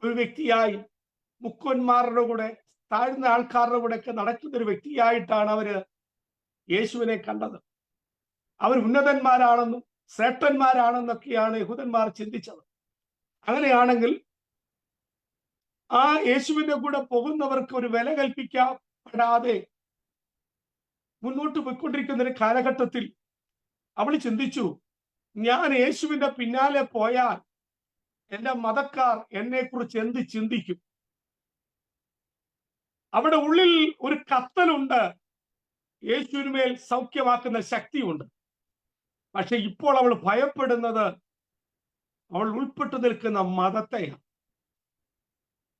ഒരു വ്യക്തിയായി, മുക്കന്മാരുടെ കൂടെ, താഴ്ന്ന ആൾക്കാരുടെ കൂടെ ഒക്കെ നടക്കുന്ന ഒരു വ്യക്തിയായിട്ടാണ് അവര് യേശുവിനെ കണ്ടത്. അവർ ഉന്നതന്മാരാണെന്നും ശ്രേഷ്ഠന്മാരാണെന്നൊക്കെയാണ് യഹൂദന്മാർ ചിന്തിച്ചത്. അങ്ങനെയാണെങ്കിൽ ആ യേശുവിന്റെ കൂടെ പോകുന്നവർക്ക് ഒരു വില കൽപ്പിക്കപ്പെടാതെ മുന്നോട്ട് പോയിക്കൊണ്ടിരിക്കുന്ന ഒരു കാലഘട്ടത്തിൽ അവൾ ചിന്തിച്ചു, ഞാൻ യേശുവിന്റെ പിന്നാലെ പോയാൽ എന്റെ മതക്കാർ എന്നെ കുറിച്ച് എന്ത് ചിന്തിക്കും? അവിടെ ഉള്ളിൽ ഒരു കത്തലുണ്ട്, യേശുവിനുമേൽ സൗഖ്യമാക്കുന്ന ശക്തിയുണ്ട്. പക്ഷെ ഇപ്പോൾ അവൾ ഭയപ്പെടുന്നത് അവൾ ഉൾപ്പെട്ടു നിൽക്കുന്ന മതത്തെയാണ്.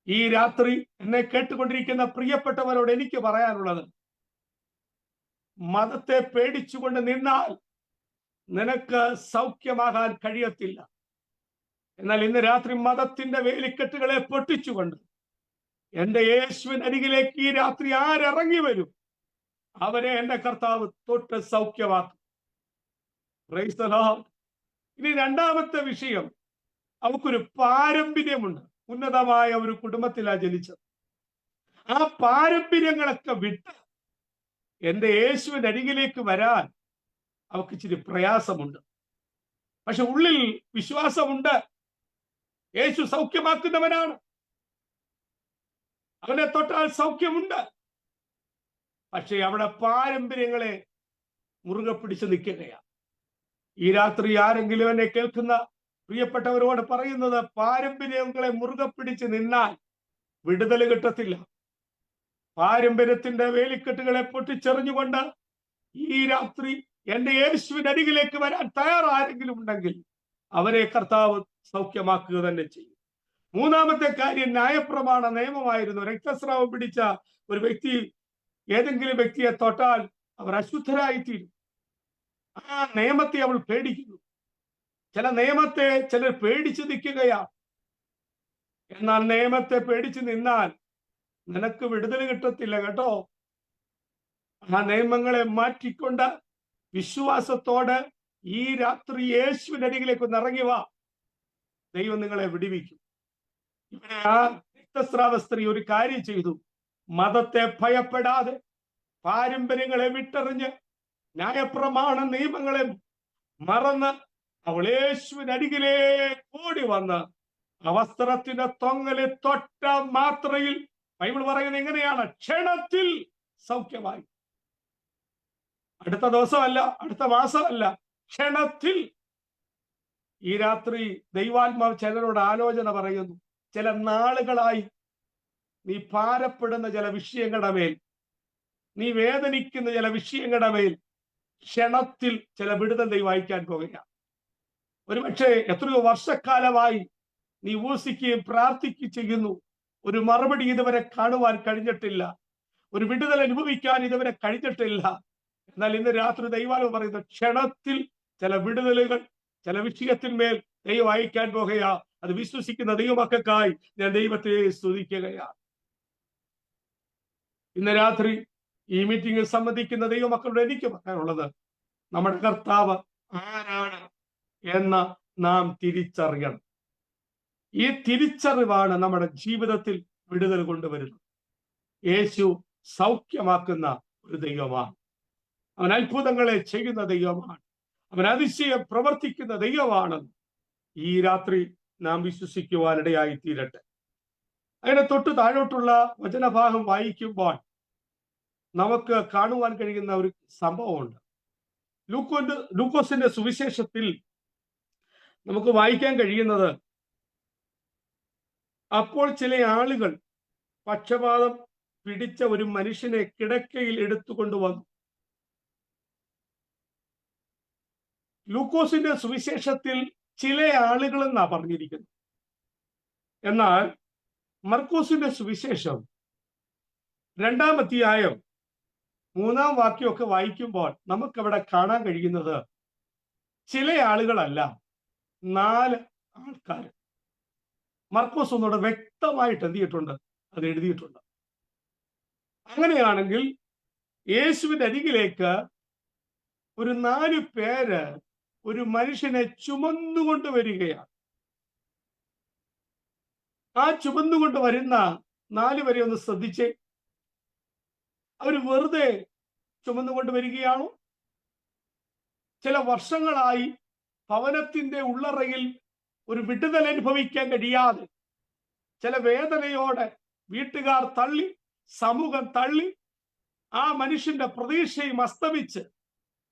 ഈ രാത്രി എന്നെ കേട്ടുകൊണ്ടിരിക്കുന്ന പ്രിയപ്പെട്ടവരോട് എനിക്ക് പറയാനുള്ളത്, മതത്തെ പേടിച്ചുകൊണ്ട് നിന്നാൽ നിനക്ക് സൗഖ്യമാകാൻ കഴിയത്തില്ല. എന്നാൽ ഇന്ന് രാത്രി മതത്തിന്റെ വേലിക്കെട്ടുകളെ പൊട്ടിച്ചുകൊണ്ട് എന്റെ യേശുവിൻ അരികിലേക്ക് ഈ രാത്രി ആരിറങ്ങി വരും, അവരെ എന്റെ കർത്താവ് തൊട്ട് സൗഖ്യമാക്കും. Price the Lord. ഇനി രണ്ടാമത്തെ വിഷയം, അവക്കൊരു പാരമ്പര്യമുണ്ട്. ഉന്നതമായ ഒരു കുടുംബത്തിലാണ് ജനിച്ചത്. ആ പാരമ്പര്യങ്ങളൊക്കെ വിട്ട് എന്റെ യേശുവിന്റെ അരികിലേക്ക് വരാൻ അവക്ക് ഇച്ചിരി പ്രയാസമുണ്ട്. പക്ഷെ ഉള്ളിൽ വിശ്വാസമുണ്ട്. യേശു സൗഖ്യമാക്കുന്നവനാണ്, അവനെ തൊട്ടാൽ സൗഖ്യമുണ്ട്. പക്ഷെ അവിടെ പാരമ്പര്യങ്ങളെ മുറുകെ പിടിച്ച് നിൽക്കുകയാണ്. ഈ രാത്രി ആരെങ്കിലും എന്നെ കേൾക്കുന്ന പ്രിയപ്പെട്ടവരോട് പറയുന്നത്, പാരമ്പര്യങ്ങളെ മുറുകെ പിടിച്ച് നിന്നാൽ വിടുതൽ കിട്ടത്തില്ല. പാരമ്പര്യത്തിന്റെ വേലിക്കെട്ടുകളെ പൊട്ടിച്ചെറിഞ്ഞുകൊണ്ട് ഈ രാത്രി എന്റെ യേശുവിന്റെ അരികിലേക്ക് വരാൻ തയ്യാറാരെങ്കിലും ഉണ്ടെങ്കിൽ അവരെ കർത്താവ് സൗഖ്യമാക്കുക തന്നെ ചെയ്യും. മൂന്നാമത്തെ കാര്യം, ന്യായപ്രമാണ നിയമമായിരുന്നു. രക്തസ്രാവം പിടിച്ച ഒരു വ്യക്തി ഏതെങ്കിലും വ്യക്തിയെ തൊട്ടാൽ അവർ അശുദ്ധരായിത്തീരും. ആ നിയമത്തെ അവൾ പേടിക്കുന്നു. ചില നിയമത്തെ ചിലർ പേടിച്ചു നിൽക്കുകയാണ്. എന്നാൽ നിയമത്തെ പേടിച്ചു നിന്നാൽ നിനക്ക് വിടുതൽ കിട്ടത്തില്ല കേട്ടോ. ആ നിയമങ്ങളെ മാറ്റിക്കൊണ്ട് വിശ്വാസത്തോടെ ഈ രാത്രി യേശുവിന്റെ അരികിലേക്ക് ഒന്ന് ഇറങ്ങി വാ, ദൈവം നിങ്ങളെ വിടുവിക്കും. ഇവിടെ ആ രക്തസ്രാവ സ്ത്രീ ഒരു കാര്യം ചെയ്തു. മതത്തെ ഭയപ്പെടാതെ, പാരമ്പര്യങ്ങളെ വിട്ടെറിഞ്ഞ്, ന്യായപ്രമാണ നിയമങ്ങളെ മറന്ന് അവൾ യേശുവിന്റെ അരികിലേക്ക് ഓടി വന്ന് ആ വസ്ത്രത്തിന്റെ തൊങ്ങലെ തൊട്ട മാത്രയിൽ ബൈബിൾ പറയുന്നത് എങ്ങനെയാണ്? ക്ഷണത്തിൽ സൗഖ്യമായി. അടുത്ത ദിവസമല്ല, അടുത്ത മാസമല്ല, ക്ഷണത്തിൽ. ഈ രാത്രി ദൈവാത്മാവ് ചിലരോട് ആലോചന പറയുന്നു. ചില നാളുകളായി നീ ഭാരപ്പെടുന്ന ചില വിഷയങ്ങളുടെ മേൽ, നീ വേദനിക്കുന്ന ചില വിഷയങ്ങളുടെ മേൽ ക്ഷണത്തിൽ ചില വിടുതൽ ദൈവം അയക്കാൻ പോകുകയാണ്. ഒരുപക്ഷെ എത്രയോ വർഷക്കാലമായി നീ ഉപസിക്കുകയും പ്രാർത്ഥിക്കുകയും ചെയ്യുന്നു. ഒരു മറുപടി ഇതുവരെ കാണുവാൻ കഴിഞ്ഞിട്ടില്ല, ഒരു വിടുതൽ അനുഭവിക്കാൻ ഇതുവരെ കഴിഞ്ഞിട്ടില്ല. എന്നാൽ ഇന്ന് രാത്രി ദൈവാലയം പറയുന്ന ക്ഷണത്തിൽ ചില വിടുതലുകൾ ചില വിഷയത്തിന്മേൽ ദൈവം അയക്കാൻ പോകുകയാ. അത് വിശ്വസിക്കുന്ന ദൈവമക്കൾക്കായി ഞാൻ ദൈവത്തെ സ്തുതിക്കുകയാണ്. ഇന്ന് രാത്രി ഈ മീറ്റിംഗിൽ സംബന്ധിക്കുന്ന ദൈവമക്കളോട് എനിക്ക് പറയാനുള്ളത്, നമ്മുടെ കർത്താവ് ആരാണ് എന്ന് നാം തിരിച്ചറിയണം. ഈ തിരിച്ചറിവാണ് നമ്മുടെ ജീവിതത്തിൽ വിടുതൽ കൊണ്ടുവരുന്നത്. യേശു സൗഖ്യമാക്കുന്ന ഒരു ദൈവമാണ്. അവൻ അത്ഭുതങ്ങളെ ചെയ്യുന്ന ദൈവമാണ്. അവൻ അതിശയം പ്രവർത്തിക്കുന്ന ദൈവമാണെന്ന് ഈ രാത്രി നാം വിശ്വസിക്കുവാനിടയായി തീരട്ടെ. അങ്ങനെ തൊട്ട് താഴോട്ടുള്ള വചനഭാഗം വായിക്കുമ്പോൾ നമുക്ക് കാണുവാൻ കഴിയുന്ന ഒരു സംഭവമുണ്ട്. ലൂക്കോസിന്റെ സുവിശേഷത്തിൽ നമുക്ക് വായിക്കാൻ കഴിയുന്നത്, അപ്പോൾ ചില ആളുകൾ പക്ഷപാതം പിടിച്ച ഒരു മനുഷ്യനെ കിടക്കയിൽ എടുത്തുകൊണ്ടുവന്നു. ലൂക്കോസിന്റെ സുവിശേഷത്തിൽ ചില ആളുകൾ എന്നാ പറഞ്ഞിരിക്കുന്നത്. എന്നാൽ മർക്കോസിന്റെ സുവിശേഷം 2-ാം അധ്യായം 3-ാം വാക്യമൊക്കെ വായിക്കുമ്പോൾ നമുക്കവിടെ കാണാൻ കഴിയുന്നത് ചില ആളുകളല്ല, 4 ആൾക്കാർ. മർക്കോസ് ഒന്നുകൂടെ വ്യക്തമായിട്ട് എന്ത് ചെയ്തിട്ടുണ്ട്? അത് എഴുതിയിട്ടുണ്ട്. അങ്ങനെയാണെങ്കിൽ യേശുവിന്റെ അരികിലേക്ക് ഒരു 4 പേര് ഒരു മനുഷ്യനെ ചുമന്നുകൊണ്ട് വരികയാണ്. ആ ചുമന്നുകൊണ്ട് വരുന്ന 4 പേരെ ഒന്ന് ശ്രദ്ധിച്ചേ. അവർ വെറുതെ ചുമന്നുകൊണ്ട് വരികയാണോ? ചില വർഷങ്ങളായി ഭവനത്തിന്റെ ഉള്ളറയിൽ ഒരു വിടുതൽ അനുഭവിക്കാൻ കഴിയാതെ, ചില വേദനയോടെ വീട്ടുകാർ തള്ളി, സമൂഹം തള്ളി, ആ മനുഷ്യന്റെ പ്രതീക്ഷയും അസ്തമിച്ച്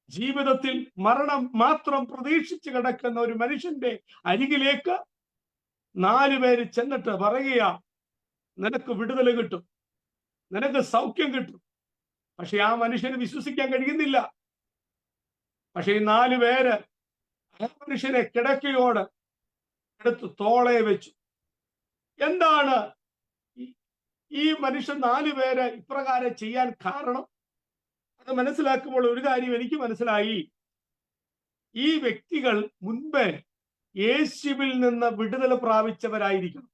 ജീവിതത്തിൽ മരണം മാത്രം പ്രതീക്ഷിച്ച് കിടക്കുന്ന ഒരു മനുഷ്യന്റെ അരികിലേക്ക് 4 പേര് ചെന്നിട്ട് പറയുക, നിനക്ക് വിടുതൽ കിട്ടും, നിനക്ക് സൗഖ്യം കിട്ടും. പക്ഷെ ആ മനുഷ്യന് വിശ്വസിക്കാൻ കഴിയുന്നില്ല. പക്ഷെ ഈ 4 പേര് ആ മനുഷ്യനെ കിടക്കയോട് എടുത്ത് തോളെ വെച്ചു. എന്താണ് ഈ മനുഷ്യൻ 4 പേര് ഇപ്രകാരം ചെയ്യാൻ കാരണം? അത് മനസ്സിലാക്കുമ്പോൾ ഒരു കാര്യം എനിക്ക് മനസ്സിലായി. ഈ വ്യക്തികൾ മുൻപ് യേശുവിൽ നിന്ന് വിടുതൽ പ്രാപിച്ചവരായിരിക്കണം.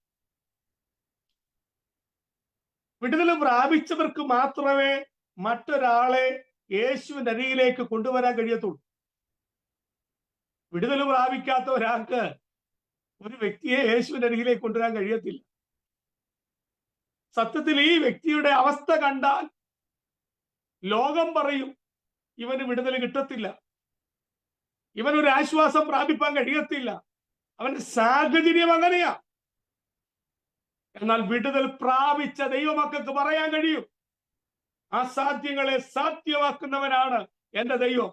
വിടുതൽ പ്രാപിച്ചവർക്ക് മാത്രമേ മറ്റൊരാളെ യേശുവിന്റെ അരികിലേക്ക് കൊണ്ടുവരാൻ കഴിയത്തുള്ളൂ. വിടുതൽ പ്രാപിക്കാത്ത ഒരാൾക്ക് ഒരു വ്യക്തിയെ യേശുവിന്റെ അരികിലേക്ക് കൊണ്ടുവരാൻ കഴിയത്തില്ല. സത്യത്തിൽ ഈ വ്യക്തിയുടെ അവസ്ഥ കണ്ടാൽ ലോകം പറയും ഇവന് വിടുതൽ കിട്ടത്തില്ല, ഇവനൊരു ആശ്വാസം പ്രാപിപ്പാൻ കഴിയത്തില്ല, അവന്റെ സാഹചര്യം അങ്ങനെയാ. എന്നാൽ വിടുതൽ പ്രാപിച്ച ദൈവമക്കൾക്ക് പറയാൻ കഴിയും, അസാധ്യങ്ങളെ സാധ്യമാക്കുന്നവനാണ് എന്റെ ദൈവം.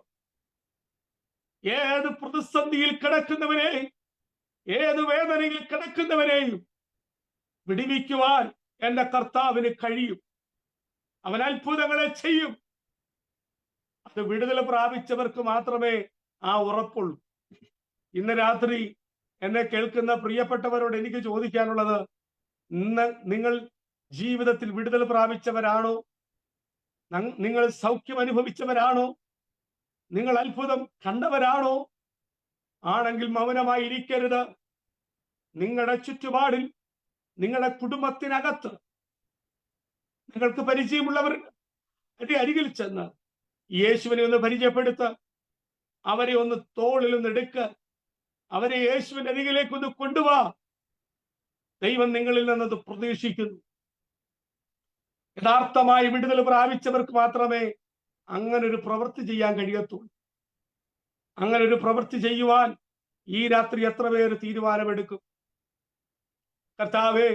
ഏത് പ്രതിസന്ധിയിൽ കിടക്കുന്നവനെയും ഏത് വേദനയിൽ കിടക്കുന്നവനെയും വിടുവിക്കുവാൻ എന്റെ കർത്താവിന് കഴിയും. അവൻ അത്ഭുതങ്ങളെ ചെയ്യും. അത് വിടുതൽ പ്രാപിച്ചവർക്ക് മാത്രമേ ആ ഉറപ്പുള്ളൂ. ഇന്ന് രാത്രി എന്നെ കേൾക്കുന്ന പ്രിയപ്പെട്ടവരോട് എനിക്ക് ചോദിക്കാനുള്ളത്, നിങ്ങൾ ജീവിതത്തിൽ വിടുതൽ പ്രാപിച്ചവരാണോ? നിങ്ങൾ സൗഖ്യം അനുഭവിച്ചവരാണോ? നിങ്ങൾ അത്ഭുതം കണ്ടവരാണോ? ആണെങ്കിൽ മൗനമായി ഇരിക്കരുത്. നിങ്ങളുടെ ചുറ്റുപാടിൽ, നിങ്ങളുടെ കുടുംബത്തിനകത്ത് നിങ്ങൾക്ക് പരിചയമുള്ളവർ അരികിൽ ചെന്ന് യേശുവിനെ ഒന്ന് പരിചയപ്പെടുത്ത്, അവരെ ഒന്ന് തോളിൽ ഒന്ന് എടുക്ക്, അവരെ യേശുവിന്റെ അരികിലേക്ക് ഒന്ന് കൊണ്ടുപോവാ. ദൈവം നിങ്ങളിൽ നിന്നത് പ്രതീക്ഷിക്കുന്നു. യഥാർത്ഥമായി വിടുതൽ പ്രാപിച്ചവർക്ക് മാത്രമേ അങ്ങനെ ഒരു പ്രവൃത്തി ചെയ്യാൻ കഴിയത്തുള്ളൂ. അങ്ങനെ ഒരു പ്രവൃത്തി ചെയ്യുവാൻ ഈ രാത്രി എത്ര പേര് തീരുമാനമെടുക്കും? കർത്താവേ,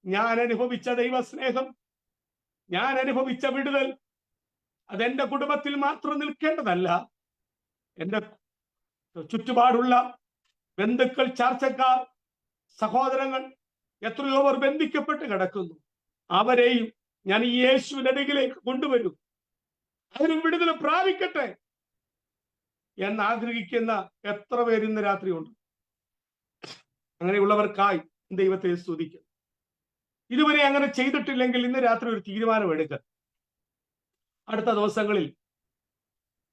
ഞാൻ അനുഭവിച്ച ദൈവസ്നേഹം, ഞാൻ അനുഭവിച്ച വിടുതൽ അതെന്റെ കുടുംബത്തിൽ മാത്രം നിൽക്കേണ്ടതല്ല. എന്റെ ചുറ്റുപാടുള്ള ബന്ധുക്കൾ, ചാർച്ചക്കാർ, സഹോദരങ്ങൾ, എത്രയോ പേർ ബന്ധിക്കപ്പെട്ട് കിടക്കുന്നു. അവരെയും ഞാൻ ഈ യേശുവിന്റെ അരികിലേക്ക് കൊണ്ടുവരും. അതിനും വിടുതൽ പ്രാപിക്കട്ടെ എന്നാഗ്രഹിക്കുന്ന എത്ര പേര് ഇന്ന് രാത്രി ഉണ്ട്? അങ്ങനെയുള്ളവർക്കായി ദൈവത്തെ സ്തുതിക്കും. ഇതുവരെ അങ്ങനെ ചെയ്തിട്ടില്ലെങ്കിൽ ഇന്ന് രാത്രി ഒരു തീരുമാനം എടുക്കുക. അടുത്ത ദിവസങ്ങളിൽ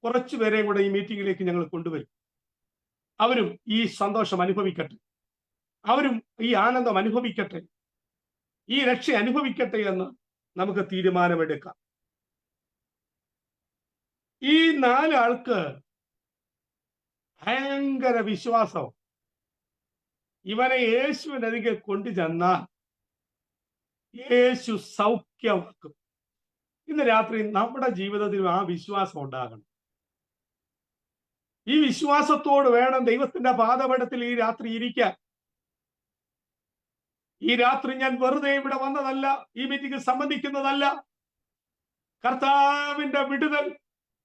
കുറച്ചുപേരെയും കൂടെ ഈ മീറ്റിംഗിലേക്ക് ഞങ്ങൾ കൊണ്ടുവരും. അവരും ഈ സന്തോഷം അനുഭവിക്കട്ടെ, അവരും ഈ ആനന്ദം അനുഭവിക്കട്ടെ, ഈ രക്ഷ അനുഭവിക്കട്ടെ എന്ന് നമുക്ക് തീരുമാനമെടുക്കാം. ഈ 4 ആൾക്ക് ഭയങ്കര വിശ്വാസം. ഇവനെ യേശുവിന്റെ അരികെ കൊണ്ടുചെന്നാൽ യേശു സൗഖ്യമാക്കും. ഇന്ന് രാത്രി നമ്മുടെ ജീവിതത്തിലും ആ വിശ്വാസം ഉണ്ടാകണം. ഈ വിശ്വാസത്തോട് വേണം ദൈവത്തിന്റെ പാദപീഠത്തിൽ ഈ രാത്രി ഇരിക്കാൻ. ഈ രാത്രി ഞാൻ വെറുതെ ഇവിടെ വന്നതല്ല, ഈ മീറ്റിംഗിൽ സംബന്ധിക്കുന്നതല്ല. കർത്താവിന്റെ വിടുതൽ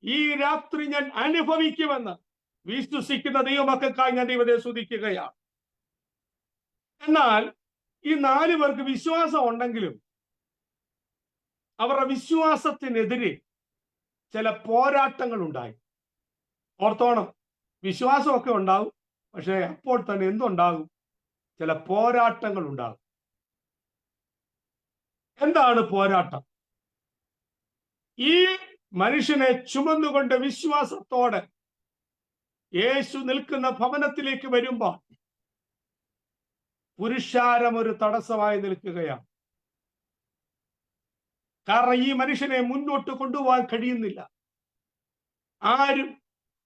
ഈ രാത്രി ഞാൻ അനുഭവിക്കുമെന്ന് വിശ്വസിക്കുന്ന ദൈവമക്കൾക്കായി ഞാൻ ദൈവത്തെ സ്തുതിക്കുകയാണ്. എന്നാൽ ഈ 4 പേർക്ക് വിശ്വാസം ഉണ്ടെങ്കിലും അവരുടെ വിശ്വാസത്തിനെതിരെ ചില പോരാട്ടങ്ങൾ ഉണ്ടായി. ഓർത്തോണം, വിശ്വാസമൊക്കെ ഉണ്ടാവും, പക്ഷെ അപ്പോൾ തന്നെ എന്തുണ്ടാകും? ചില പോരാട്ടങ്ങൾ ഉണ്ടാകും. എന്താണ് പോരാട്ടം? ഈ മനുഷ്യനെ ചുമന്നുകൊണ്ട് വിശ്വാസത്തോടെ യേശു നിൽക്കുന്ന ഭവനത്തിലേക്ക് വരുമ്പോൾ പുരുഷാരം ഒരു തടസ്സമായി നിൽക്കുകയാണ്. കാരണം ഈ മനുഷ്യനെ മുന്നോട്ട് കൊണ്ടുപോകാൻ കഴിയുന്നില്ല. ആരും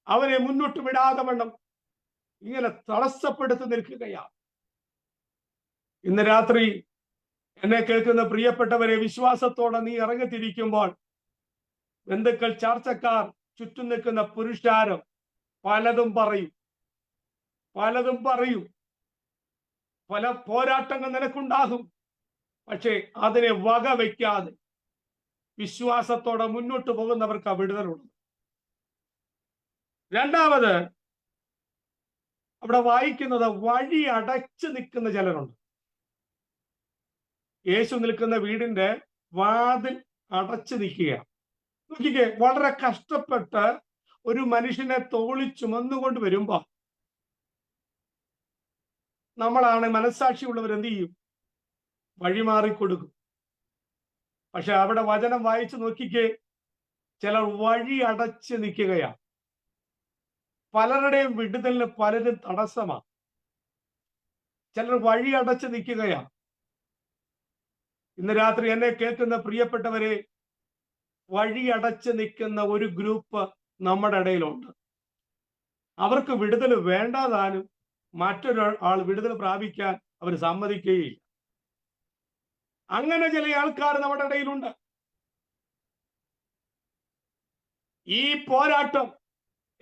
അവനെ മുന്നോട്ട് വിടാതെ വണ്ണം ഇങ്ങനെ തടസ്സപ്പെടുത്തി നിൽക്കുകയാണ്. ഇന്ന് രാത്രി എന്നെ കേൾക്കുന്ന പ്രിയപ്പെട്ടവരെ, വിശ്വാസത്തോടെ നീ ഇറങ്ങിത്തിരിക്കുമ്പോൾ ബന്ധുക്കൾ, ചാർച്ചക്കാർ, ചുറ്റും നിൽക്കുന്ന പുരുഷാരം പലതും പറയും. പല പോരാട്ടങ്ങൾ നിനക്കുണ്ടാകും. പക്ഷേ അതിനെ വകവയ്ക്കാതെ വിശ്വാസത്തോടെ മുന്നോട്ട് പോകുന്നവർക്ക് ആ വിടുതലുണ്ട്. രണ്ടാമത് അവിടെ വായിക്കുന്നത് വഴി അടച്ചു നിൽക്കുന്ന ചിലരുണ്ട്. യേശു നിൽക്കുന്ന വീടിന്റെ വാതിൽ അടച്ചു നിൽക്കുകയാണ്. നോക്കിക്കേ, വളരെ കഷ്ടപ്പെട്ട് ഒരു മനുഷ്യനെ തോളി ചുമന്നുകൊണ്ട് വരുമ്പോ നമ്മളാണ് മനസ്സാക്ഷിയുള്ളവർ എന്ത് ചെയ്യും? വഴിമാറിക്കൊടുക്കും. പക്ഷെ അവിടെ വചനം വായിച്ചു നോക്കിക്കേ, ചിലർ വഴി അടച്ച് നിൽക്കുകയാണ്. പലരുടെയും വിടുതലിന് പലരും തടസ്സമാണ്. ചിലർ വഴി അടച്ച് നിൽക്കുകയാണ്. ഇന്ന് രാത്രി എന്നെ കേൾക്കുന്ന പ്രിയപ്പെട്ടവരെ, വഴി അടച്ച് നിൽക്കുന്ന ഒരു ഗ്രൂപ്പ് നമ്മുടെ ഇടയിലുണ്ട്. അവർക്ക് വിടുതൽ വേണ്ടാതാനും മറ്റൊരാൾ വിടുതൽ പ്രാപിക്കാൻ അവർ സമ്മതിക്കുകയില്ല. അങ്ങനെ ചില ആൾക്കാർ നമ്മുടെ ഇടയിലുണ്ട്. ഈ പോരാട്ടം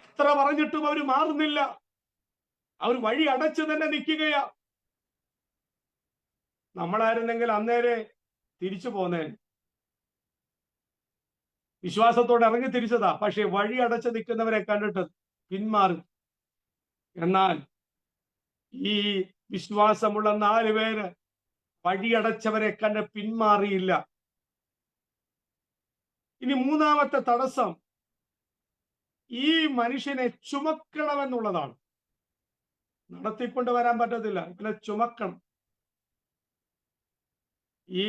എത്ര പറഞ്ഞിട്ടും അവർ മാറുന്നില്ല. അവർ വഴി അടച്ച് തന്നെ നിൽക്കുകയാ. നമ്മളായിരുന്നെങ്കിൽ അന്നേരെ തിരിച്ചു പോന്നേൻ. വിശ്വാസത്തോടെ ഇറങ്ങി തിരിച്ചതാ. പക്ഷെ വഴി അടച്ച് നിൽക്കുന്നവരെ കണ്ടിട്ട് പിന്മാറും. എന്നാൽ ഈ വിശ്വാസമുള്ള 4 പേര് വഴിയടച്ചവരെ കണ്ട് പിന്മാറിയില്ല. ഇനി മൂന്നാമത്തെ തടസ്സം ഈ മനുഷ്യനെ ചുമക്കണമെന്നുള്ളതാണ്. നടത്തിക്കൊണ്ട് വരാൻ പറ്റത്തില്ല, ഇങ്ങനെ ചുമക്കണം. ഈ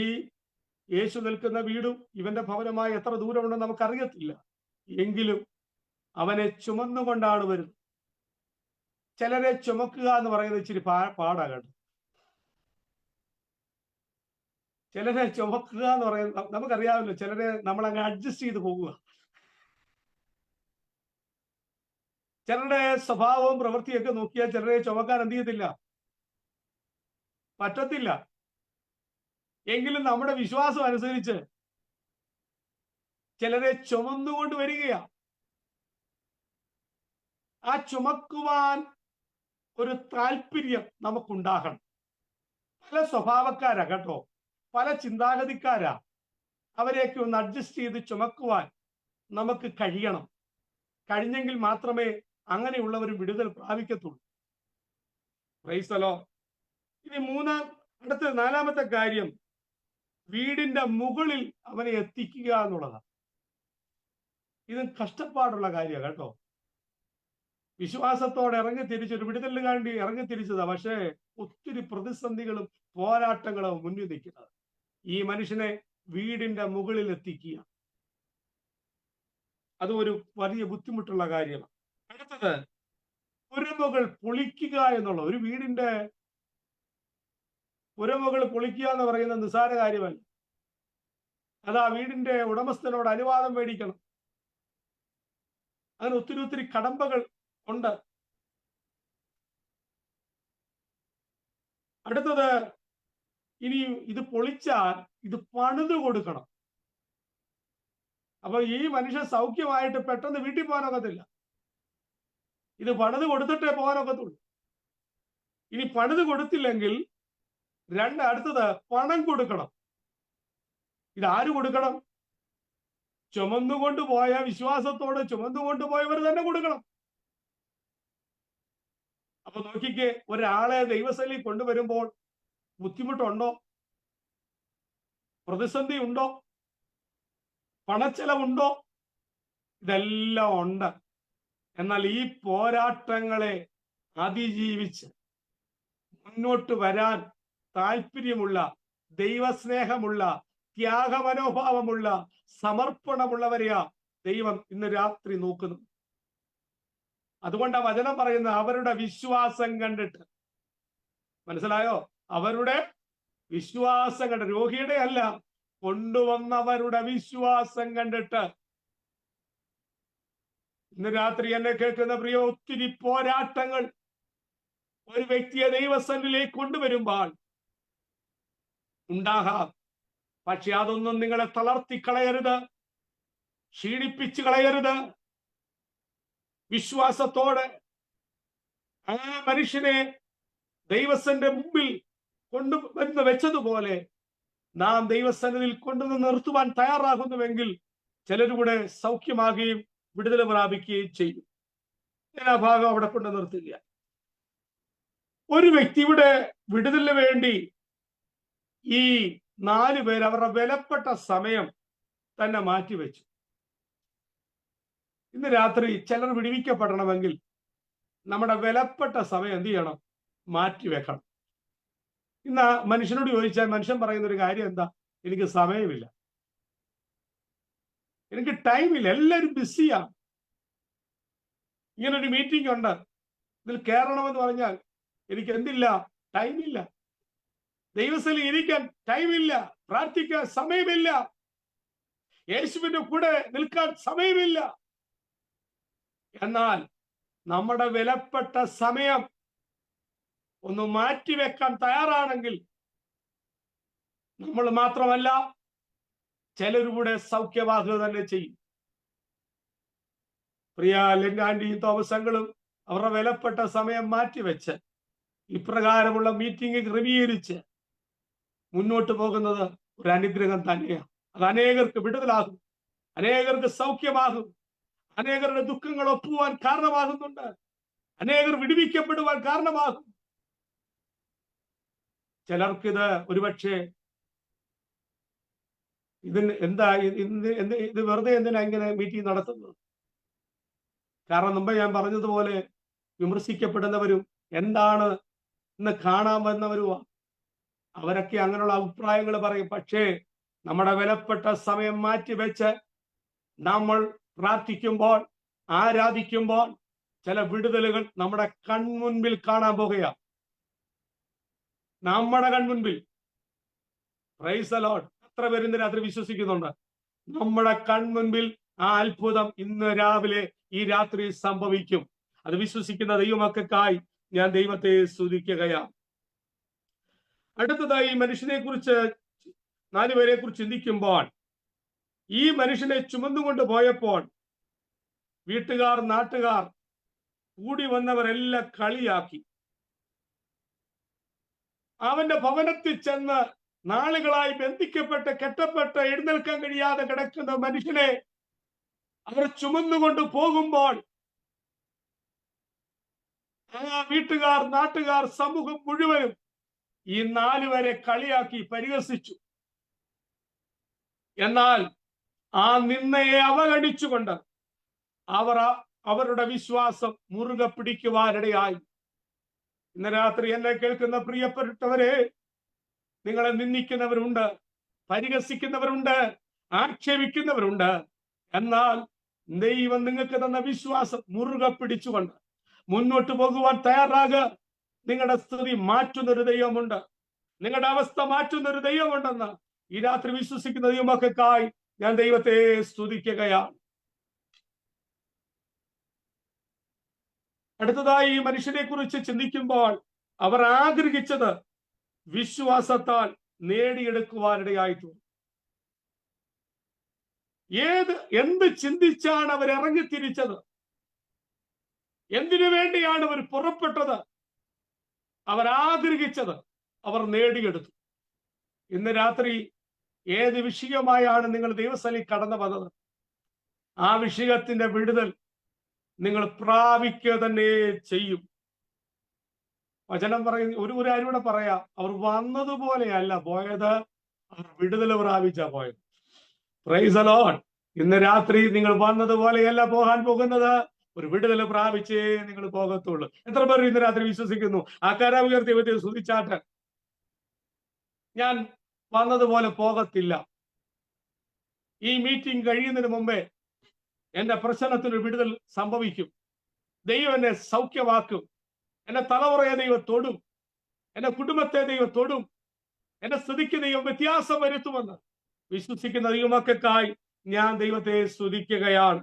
യേശു നിൽക്കുന്ന വീടും ഇവന്റെ ഭവനമായി എത്ര ദൂരമുണ്ടെന്ന് നമുക്കറിയത്തില്ല. എങ്കിലും അവനെ ചുമന്നുകൊണ്ടാണ് വരുന്നത്. ചിലരെ ചുമക്കുക എന്ന് പറയുന്നത് ഇച്ചിരി പാടാകട്ടെ. ചിലരെ ചുമക്കുക എന്ന് പറയുന്നത് നമുക്കറിയാമല്ലോ. ചിലരെ നമ്മൾ അങ്ങ് അഡ്ജസ്റ്റ് ചെയ്ത് പോകുക. ചിലരുടെ സ്വഭാവവും പ്രവൃത്തിയൊക്കെ നോക്കിയാൽ ചിലരെ ചുമക്കാൻ എന്ത് ചെയ്യത്തില്ല, പറ്റത്തില്ല. എങ്കിലും നമ്മുടെ വിശ്വാസം അനുസരിച്ച് ചിലരെ ചുമന്നുകൊണ്ട് വരികയാ. ആ ചുമക്കുവാൻ ഒരു താല്പര്യം നമുക്കുണ്ടാകണം. പല സ്വഭാവക്കാരാ കേട്ടോ, പല ചിന്താഗതിക്കാരാ. അവരെയൊക്കെ ഒന്ന് അഡ്ജസ്റ്റ് ചെയ്ത് ചുമക്കുവാൻ നമുക്ക് കഴിയണം. കഴിഞ്ഞെങ്കിൽ മാത്രമേ അങ്ങനെയുള്ളവർ വിടുതൽ പ്രാപിക്കത്തുള്ളൂ. Price the Lord. ഇനി അടുത്ത 4-മത്തെ കാര്യം, വീടിന്റെ മുകളിൽ അവനെ എത്തിക്കുക എന്നുള്ളതാണ്. ഇത് കഷ്ടപ്പാടുള്ള കാര്യമാണ് കേട്ടോ. വിശ്വാസത്തോടെ ഇറങ്ങിത്തിരിച്ചൊരു വിടുതലിന് വേണ്ടി ഇറങ്ങിത്തിരിച്ചതാ. പക്ഷേ ഒത്തിരി പ്രതിസന്ധികളും പോരാട്ടങ്ങളും മുന്നിൽ നിൽക്കുന്നത്. ഈ മനുഷ്യനെ വീടിന്റെ മുകളിൽ എത്തിക്കുക, അത് ഒരു വലിയ ബുദ്ധിമുട്ടുള്ള കാര്യമാണ്. അടുത്തത്, പുരമുകൾ പൊളിക്കുക എന്നുള്ള. ഒരു വീടിന്റെ പുരമുകൾ പൊളിക്കുക എന്ന് പറയുന്നത് നിസ്സാര കാര്യമല്ല. അത് ആ വീടിന്റെ ഉടമസ്ഥനോട് അനുവാദം മേടിക്കണം. അങ്ങനെ ഒത്തിരി കടമ്പകൾ ഉണ്ട്. അടുത്തത്, ഇനി ഇത് പൊളിച്ചാൽ ഇത് പണിത് കൊടുക്കണം. അപ്പൊ ഈ മനുഷ്യൻ സൗഖ്യമായിട്ട് പെട്ടെന്ന് വീട്ടിൽ പോകാനൊക്കത്തില്ല. ഇത് പണിത് കൊടുത്തിട്ടേ പോകാനൊക്കത്തുള്ളൂ. ഇനി പണിത് കൊടുത്തില്ലെങ്കിൽ അടുത്തത് പണം കൊടുക്കണം. ഇതാര് കൊടുക്കണം? ചുമന്നുകൊണ്ടുപോയ, വിശ്വാസത്തോടെ ചുമന്നുകൊണ്ടുപോയവർ തന്നെ കൊടുക്കണം. അപ്പൊ നോക്കിക്കേ, ഒരാളെ ദൈവസേനയിൽ കൊണ്ടുവരുമ്പോൾ ബുദ്ധിമുട്ടുണ്ടോ? പ്രതിസന്ധി ഉണ്ടോ? പണച്ചെലവുണ്ടോ? ഇതെല്ലാം ഉണ്ട്. എന്നാൽ ഈ പോരാട്ടങ്ങളെ അതിജീവിച്ച് മുന്നോട്ട് വരാൻ താല്പര്യമുള്ള, ദൈവസ്നേഹമുള്ള, ത്യാഗമനോഭാവമുള്ള, സമർപ്പണമുള്ളവരെയാ ദൈവം ഇന്ന് രാത്രി നോക്കുന്നു. അതുകൊണ്ട് ആ വചനം പറയുന്ന അവരുടെ വിശ്വാസം കണ്ടിട്ട്. മനസ്സിലായോ? അവരുടെ വിശ്വാസം കണ്ട്, രോഗിയുടെ അല്ല, കൊണ്ടുവന്നവരുടെ വിശ്വാസം കണ്ടിട്ട്. ഇന്ന് രാത്രി എന്നെ കേൾക്കുന്ന പ്രിയ, ഒത്തിരി പോരാട്ടങ്ങൾ ഒരു വ്യക്തിയെ ദൈവസന്നിധിയിലേക്ക് കൊണ്ടുവരുമ്പോൾ ഉണ്ടാകാം. പക്ഷെ അതൊന്നും നിങ്ങളെ തളർത്തിക്കളയരുത്, ക്ഷീണിപ്പിച്ചു കളയരുത്. വിശ്വാസത്തോടെ ആ മനുഷ്യനെ ദൈവത്തിന്റെ മുമ്പിൽ കൊണ്ടുവന്ന് വെച്ചതുപോലെ നാം ദൈവസന്നിധിയിൽ കൊണ്ടുവന്ന് നിർത്തുവാൻ തയ്യാറാകുന്നുവെങ്കിൽ ചിലരുടെ സൗഖ്യമാകുകയും വിടുതൽ പ്രാപിക്കുകയും ചെയ്യും. ഞാൻ ആ ഭാഗം അവിടെ കൊണ്ട് നിർത്തുക. ഒരു വ്യക്തിയുടെ വിടുതലിന് വേണ്ടി ഈ 4 പേർ അവരുടെ വിലപ്പെട്ട സമയം തന്നെ മാറ്റിവെച്ചു. ഇന്ന് രാത്രി ചിലർ വിടുവിക്കപ്പെടണമെങ്കിൽ നമ്മുടെ വിലപ്പെട്ട സമയം എന്ത് ചെയ്യണം? മാറ്റിവെക്കണം. ഇന്ന് മനുഷ്യനോട് ചോദിച്ചാൽ മനുഷ്യൻ പറയുന്ന ഒരു കാര്യം എന്താ? എനിക്ക് സമയമില്ല. എനിക്ക് ടൈമില്ല, എല്ലാവരും ബിസിയാണ്. ഇങ്ങനൊരു മീറ്റിംഗ് ഉണ്ട്, ഇതിൽ കയറണമെന്ന് പറഞ്ഞാൽ എനിക്ക് എന്തില്ല? ടൈമില്ല. ദൈവസ്ഥലിൽ ഇരിക്കാൻ ടൈമില്ല, പ്രാർത്ഥിക്കാൻ സമയമില്ല, യേശുവിന്റെ കൂടെ നിൽക്കാൻ സമയമില്ല. എന്നാൽ നമ്മുടെ വിലപ്പെട്ട സമയം ഒന്ന് മാറ്റിവെക്കാൻ തയ്യാറാണെങ്കിൽ നമ്മൾ മാത്രമല്ല, ചിലരുടെ സൗഖ്യവാഹക തന്നെ ചെയ്യും. പ്രിയ ലിംഗാന്റിയും തോമസങ്ങളും അവരുടെ വിലപ്പെട്ട സമയം മാറ്റിവെച്ച് ഇപ്രകാരമുള്ള മീറ്റിംഗ് ക്രമീകരിച്ച് മുന്നോട്ട് പോകുന്നത് ഒരു അനുഗ്രഹം തന്നെയാണ്. അത് അനേകർക്ക് വിടുതലാകും, അനേകർക്ക് സൗഖ്യമാകും, അനേകരുടെ ദുഃഖങ്ങൾ ഒപ്പുവാൻ കാരണമാകുന്നുണ്ട്, അനേകർ വിടുവിക്കപ്പെടുവാൻ കാരണമാകും. ചിലർക്കിത് ഒരുപക്ഷെ ഇതിന് എന്താ ഇത് വെറുതെ എന്തിനാ ഇങ്ങനെ മീറ്റിംഗ് നടത്തുന്നത്? കാരണം മുമ്പ് ഞാൻ പറഞ്ഞതുപോലെ വിമർശിക്കപ്പെടുന്നവരും എന്താണ് എന്ന് കാണാൻ വന്നവരുമാ. അവരൊക്കെ അങ്ങനെയുള്ള അഭിപ്രായങ്ങൾ പറയും. പക്ഷേ നമ്മുടെ വിലപ്പെട്ട സമയം മാറ്റിവെച്ച് നമ്മൾ പ്രാർത്ഥിക്കുമ്പോൾ, ആരാധിക്കുമ്പോൾ ചില വിടുതലുകൾ നമ്മുടെ കൺമുൻപിൽ കാണാൻ പോകുകയാണ്. നമ്മുടെ കൺമുൻപിൽ. Price the Lord. എത്ര പേര് ഇന്ന് രാത്രി വിശ്വസിക്കുന്നുണ്ട്? നമ്മുടെ കൺമുൻപിൽ ആ അത്ഭുതം ഇന്ന് രാവിലെ ഈ രാത്രി സംഭവിക്കും. അത് വിശ്വസിക്കുന്ന ദൈവമക്കൾക്കായി ഞാൻ ദൈവത്തെ സ്തുതിക്കുകയാണ്. അടുത്തതായി മനുഷ്യനെ കുറിച്ച്, 4 പേരെ കുറിച്ച് ചിന്തിക്കുമ്പോൾ, ഈ മനുഷ്യനെ ചുമന്നുകൊണ്ട് പോയപ്പോൾ വീട്ടുകാർ, നാട്ടുകാർ, കൂടി വന്നവരെല്ലാം കളിയാക്കി. അവന്റെ ഭവനത്തിൽ ചെന്ന് നാളുകളായി ബന്ധിക്കപ്പെട്ട്, കെട്ടപ്പെട്ട്, എഴുന്നേൽക്കാൻ കഴിയാതെ കിടക്കുന്ന മനുഷ്യനെ അവർ ചുമന്നുകൊണ്ട് പോകുമ്പോൾ ആ വീട്ടുകാർ, നാട്ടുകാർ, സമൂഹം മുഴുവനും ഈ 4 പേരെ കളിയാക്കി, പരിഹസിച്ചു. എന്നാൽ ആ നിന്നയെ അവഗണിച്ചുകൊണ്ട് അവർ അവരുടെ വിശ്വാസം മുറുകെ പിടിക്കുവാനിടയായി. ഇന്ന് രാത്രി എന്നെ കേൾക്കുന്ന പ്രിയപ്പെട്ടവരെ, നിങ്ങളെ നിന്ദിക്കുന്നവരുണ്ട്, പരിഹസിക്കുന്നവരുണ്ട്, ആക്ഷേപിക്കുന്നവരുണ്ട്. എന്നാൽ ദൈവം നിങ്ങൾക്ക് തന്ന വിശ്വാസം മുറുകെ പിടിച്ചുകൊണ്ട് മുന്നോട്ട് പോകുവാൻ തയ്യാറാകുക. നിങ്ങളുടെ സ്ഥിതി മാറ്റുന്നൊരു ദൈവമുണ്ട്, നിങ്ങളുടെ അവസ്ഥ മാറ്റുന്നൊരു ദൈവമുണ്ടെന്ന് ഈ രാത്രി വിശ്വസിക്കുന്ന ദൈവമക്കൾക്കായി ഞാൻ ദൈവത്തെ സ്തുതിക്കുകയാണ്. അടുത്തതായി ഈ മനുഷ്യനെ കുറിച്ച് ചിന്തിക്കുമ്പോൾ അവർ ആഗ്രഹിച്ചത് വിശ്വാസത്താൽ നേടിയെടുക്കുവാനിടയായിട്ടുണ്ട്. എന്ത് ചിന്തിച്ചാണ് അവർ ഇറങ്ങിത്തിരിച്ചത്? എന്തിനു വേണ്ടിയാണ് അവർ പുറപ്പെട്ടത്? അവർ ആഗ്രഹിച്ചത് അവർ നേടിയെടുത്തു. ഇന്ന് രാത്രി ഏത് വിഷയമായാണ് നിങ്ങൾ ദൈവസ്ഥലിൽ കടന്നു വന്നത്, ആ വിഷയത്തിന്റെ വിടുതൽ നിങ്ങൾ പ്രാപിക്കുക തന്നെ ചെയ്യും. വചനം പറയുന്ന ഒരു കാര്യൂടെ പറയാം, അവർ വന്നതുപോലെയല്ല പോയത്, അവർ വിടുതൽ പ്രാപിച്ചാ പോയത്. Price the Lord. ഇന്ന് രാത്രി നിങ്ങൾ വന്നതുപോലെയല്ല പോകാൻ പോകുന്നത്, ഒരു വിടുതൽ പ്രാപിച്ചേ നിങ്ങൾ പോകത്തുള്ളൂ. എത്ര പേർ ഇന്ന് രാത്രി വിശ്വസിക്കുന്നു? ആ കര ഉയർത്തി സ്തുതിച്ചാട്ട്. ഞാൻ വന്നതുപോലെ പോകത്തില്ല. ഈ മീറ്റിംഗ് കഴിയുന്നതിന് മുമ്പേ എന്റെ പ്രശ്നത്തിന് വിടുതൽ സംഭവിക്കും. ദൈവം എന്നെ സൗഖ്യമാക്കും. എന്റെ തലമുറയെ ദൈവം തൊടും, എന്റെ കുടുംബത്തെ ദൈവം തൊടും, എന്റെ സ്ഥിതിക്ക് ദൈവം വ്യത്യാസം വരുത്തുമെന്ന് വിശ്വസിക്കുന്ന ദൈവമക്കൾക്കായി ഞാൻ ദൈവത്തെ സ്തുതിക്കുകയാണ്.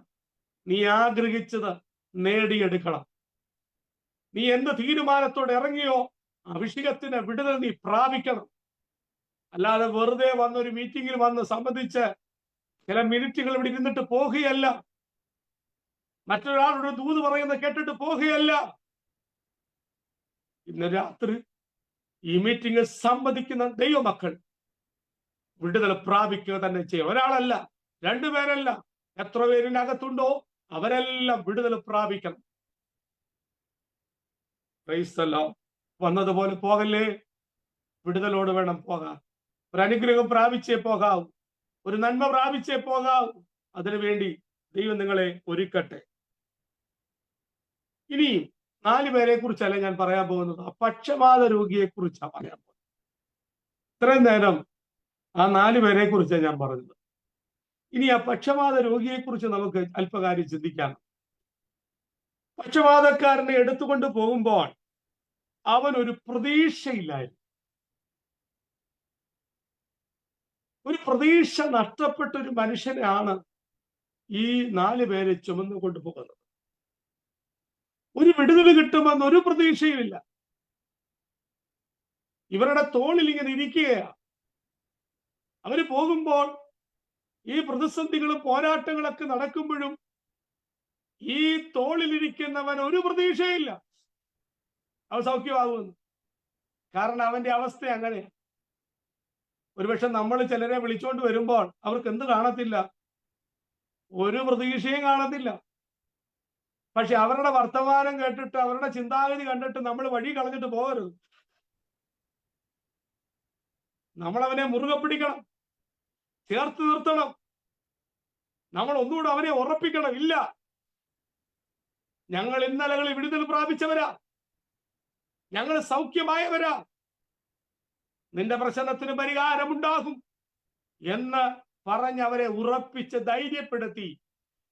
നീ ആഗ്രഹിച്ചത് നേടിയെടുക്കണം. നീ എന്ത് തീരുമാനത്തോടെ ഇറങ്ങിയോ ആ വിഷയത്തിന് വിടുതൽ നീ പ്രാപിക്കണം. അല്ലാതെ വെറുതെ വന്നൊരു മീറ്റിംഗിൽ വന്ന് സംബന്ധിച്ച് ചില മിനിറ്റുകൾ ഇവിടെ ഇരുന്നിട്ട് പോകുകയല്ല, മറ്റൊരാളുടെ ദൂത് പറയുന്നത് കേട്ടിട്ട് പോകുകയല്ല. ഇന്ന് രാത്രി ഈ മീറ്റിംഗിൽ സംബന്ധിക്കുന്ന ദൈവമക്കൾ വിടുതൽ പ്രാപിക്കുക തന്നെ ചെയ്യും. ഒരാളല്ല, 2 പേരല്ല, എത്ര പേരിനകത്തുണ്ടോ അവരെല്ലാം വിടുതൽ പ്രാപിക്കണം. Praise the Lord. വന്നതുപോലെ പോകല്ലേ, വിടുതലോട് വേണം പോകാൻ. ഒരു അനുഗ്രഹം പ്രാപിച്ചേ പോകാവൂ, ഒരു നന്മ പ്രാപിച്ചേ പോകാവൂ. അതിനുവേണ്ടി ദൈവം നിങ്ങളെ ഒരുക്കട്ടെ. ഇനിയും 4 പേരെ കുറിച്ചല്ല ഞാൻ പറയാൻ പോകുന്നത്, ആ പക്ഷപാത രോഗിയെ കുറിച്ചാണ് പറയാൻ പോകുന്നത്. ഇത്രയും നേരം ആ 4 പേരെ കുറിച്ചാണ് ഞാൻ പറഞ്ഞത്. ഇനി ആ പക്ഷപാത രോഗിയെക്കുറിച്ച് നമുക്ക് അല്പകാര്യം ചിന്തിക്കാം. പക്ഷപാതക്കാരനെ എടുത്തുകൊണ്ട് പോകുമ്പോൾ അവൻ ഒരു പ്രതീക്ഷയില്ലായിരുന്നു. ഒരു പ്രതീക്ഷ നഷ്ടപ്പെട്ട ഒരു മനുഷ്യനാണ് ഈ 4 പേരെ ചുമന്നുകൊണ്ട് പോകുന്നത്. ഒരു വിടുതൽ കിട്ടുമെന്ന് ഒരു പ്രതീക്ഷയുമില്ല. ഇവരുടെ തോളിൽ ഇങ്ങനെ ഇരിക്കുകയാണ്. അവര് പോകുമ്പോൾ ഈ പ്രതിസന്ധികളും പോരാട്ടങ്ങളൊക്കെ നടക്കുമ്പോഴും ഈ തോളിലിരിക്കുന്നവൻ ഒരു പ്രതീക്ഷയില്ല അവൻ സൗഖ്യമാകുമെന്ന്. കാരണം അവന്റെ അവസ്ഥ അങ്ങനെ. ഒരുപക്ഷെ നമ്മൾ ചിലരെ വിളിച്ചോണ്ട് വരുമ്പോൾ അവർക്ക് എന്ത് കാണത്തില്ല? ഒരു പ്രതീക്ഷയും കാണത്തില്ല. പക്ഷെ അവരുടെ വർത്തമാനം കേട്ടിട്ട്, അവരുടെ ചിന്താഗതി കണ്ടിട്ട് നമ്മൾ വഴി കളഞ്ഞിട്ട് പോകരുത്. നമ്മൾ അവനെ മുറുകെ പിടിക്കണം, ചേർത്ത് നിർത്തണം. നമ്മൾ ഒന്നുകൂടെ അവനെ ഉറപ്പിക്കണം. ഇല്ല, ഞങ്ങൾ ഇന്നലകളിൽ വിടുതൽ പ്രാപിച്ചവരാ, ഞങ്ങൾ സൗഖ്യമായവരാ, നിന്റെ പ്രശ്നത്തിന് പരിഹാരമുണ്ടാകും എന്ന് പറഞ്ഞ് അവരെ ഉറപ്പിച്ച് ധൈര്യപ്പെടുത്തി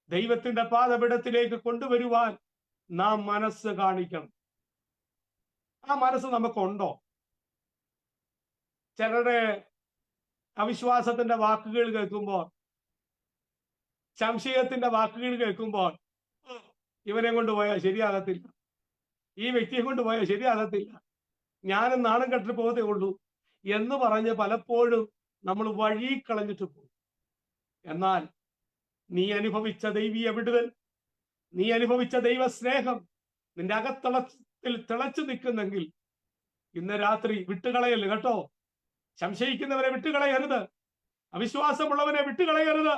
ദൈവത്തിന്റെ പാദപീഠത്തിലേക്ക് കൊണ്ടുവരുവാൻ നാം മനസ്സ് കാണിക്കണം. ആ മനസ്സ് നമുക്കുണ്ടോ? ചിലരുടെ അവിശ്വാസത്തിന്റെ വാക്കുകൾ കേൾക്കുമ്പോൾ, സംശയത്തിന്റെ വാക്കുകൾ കേൾക്കുമ്പോൾ, ഇവനെ കൊണ്ടുപോയാൽ ശരിയാകത്തില്ല, ഈ വ്യക്തിയെ കൊണ്ടുപോയാൽ ശരിയാകത്തില്ല, ഞാനും നാണം കെട്ടിട്ട് പോകത്തേ ഉള്ളൂ എന്ന് പറഞ്ഞ് പലപ്പോഴും നമ്മൾ വഴി കളഞ്ഞിട്ട് പോകും. എന്നാൽ നീ അനുഭവിച്ച ദൈവീയ വിടുതൽ, നീ അനുഭവിച്ച ദൈവ സ്നേഹം നിന്റെ അകത്തളത്തിൽ തിളച്ചു നിൽക്കുന്നെങ്കിൽ ഇന്ന് രാത്രി വിട്ടുകളയല്ല കേട്ടോ. സംശയിക്കുന്നവരെ വിട്ടുകളയരുത്, അവിശ്വാസമുള്ളവനെ വിട്ടുകളയരുത്,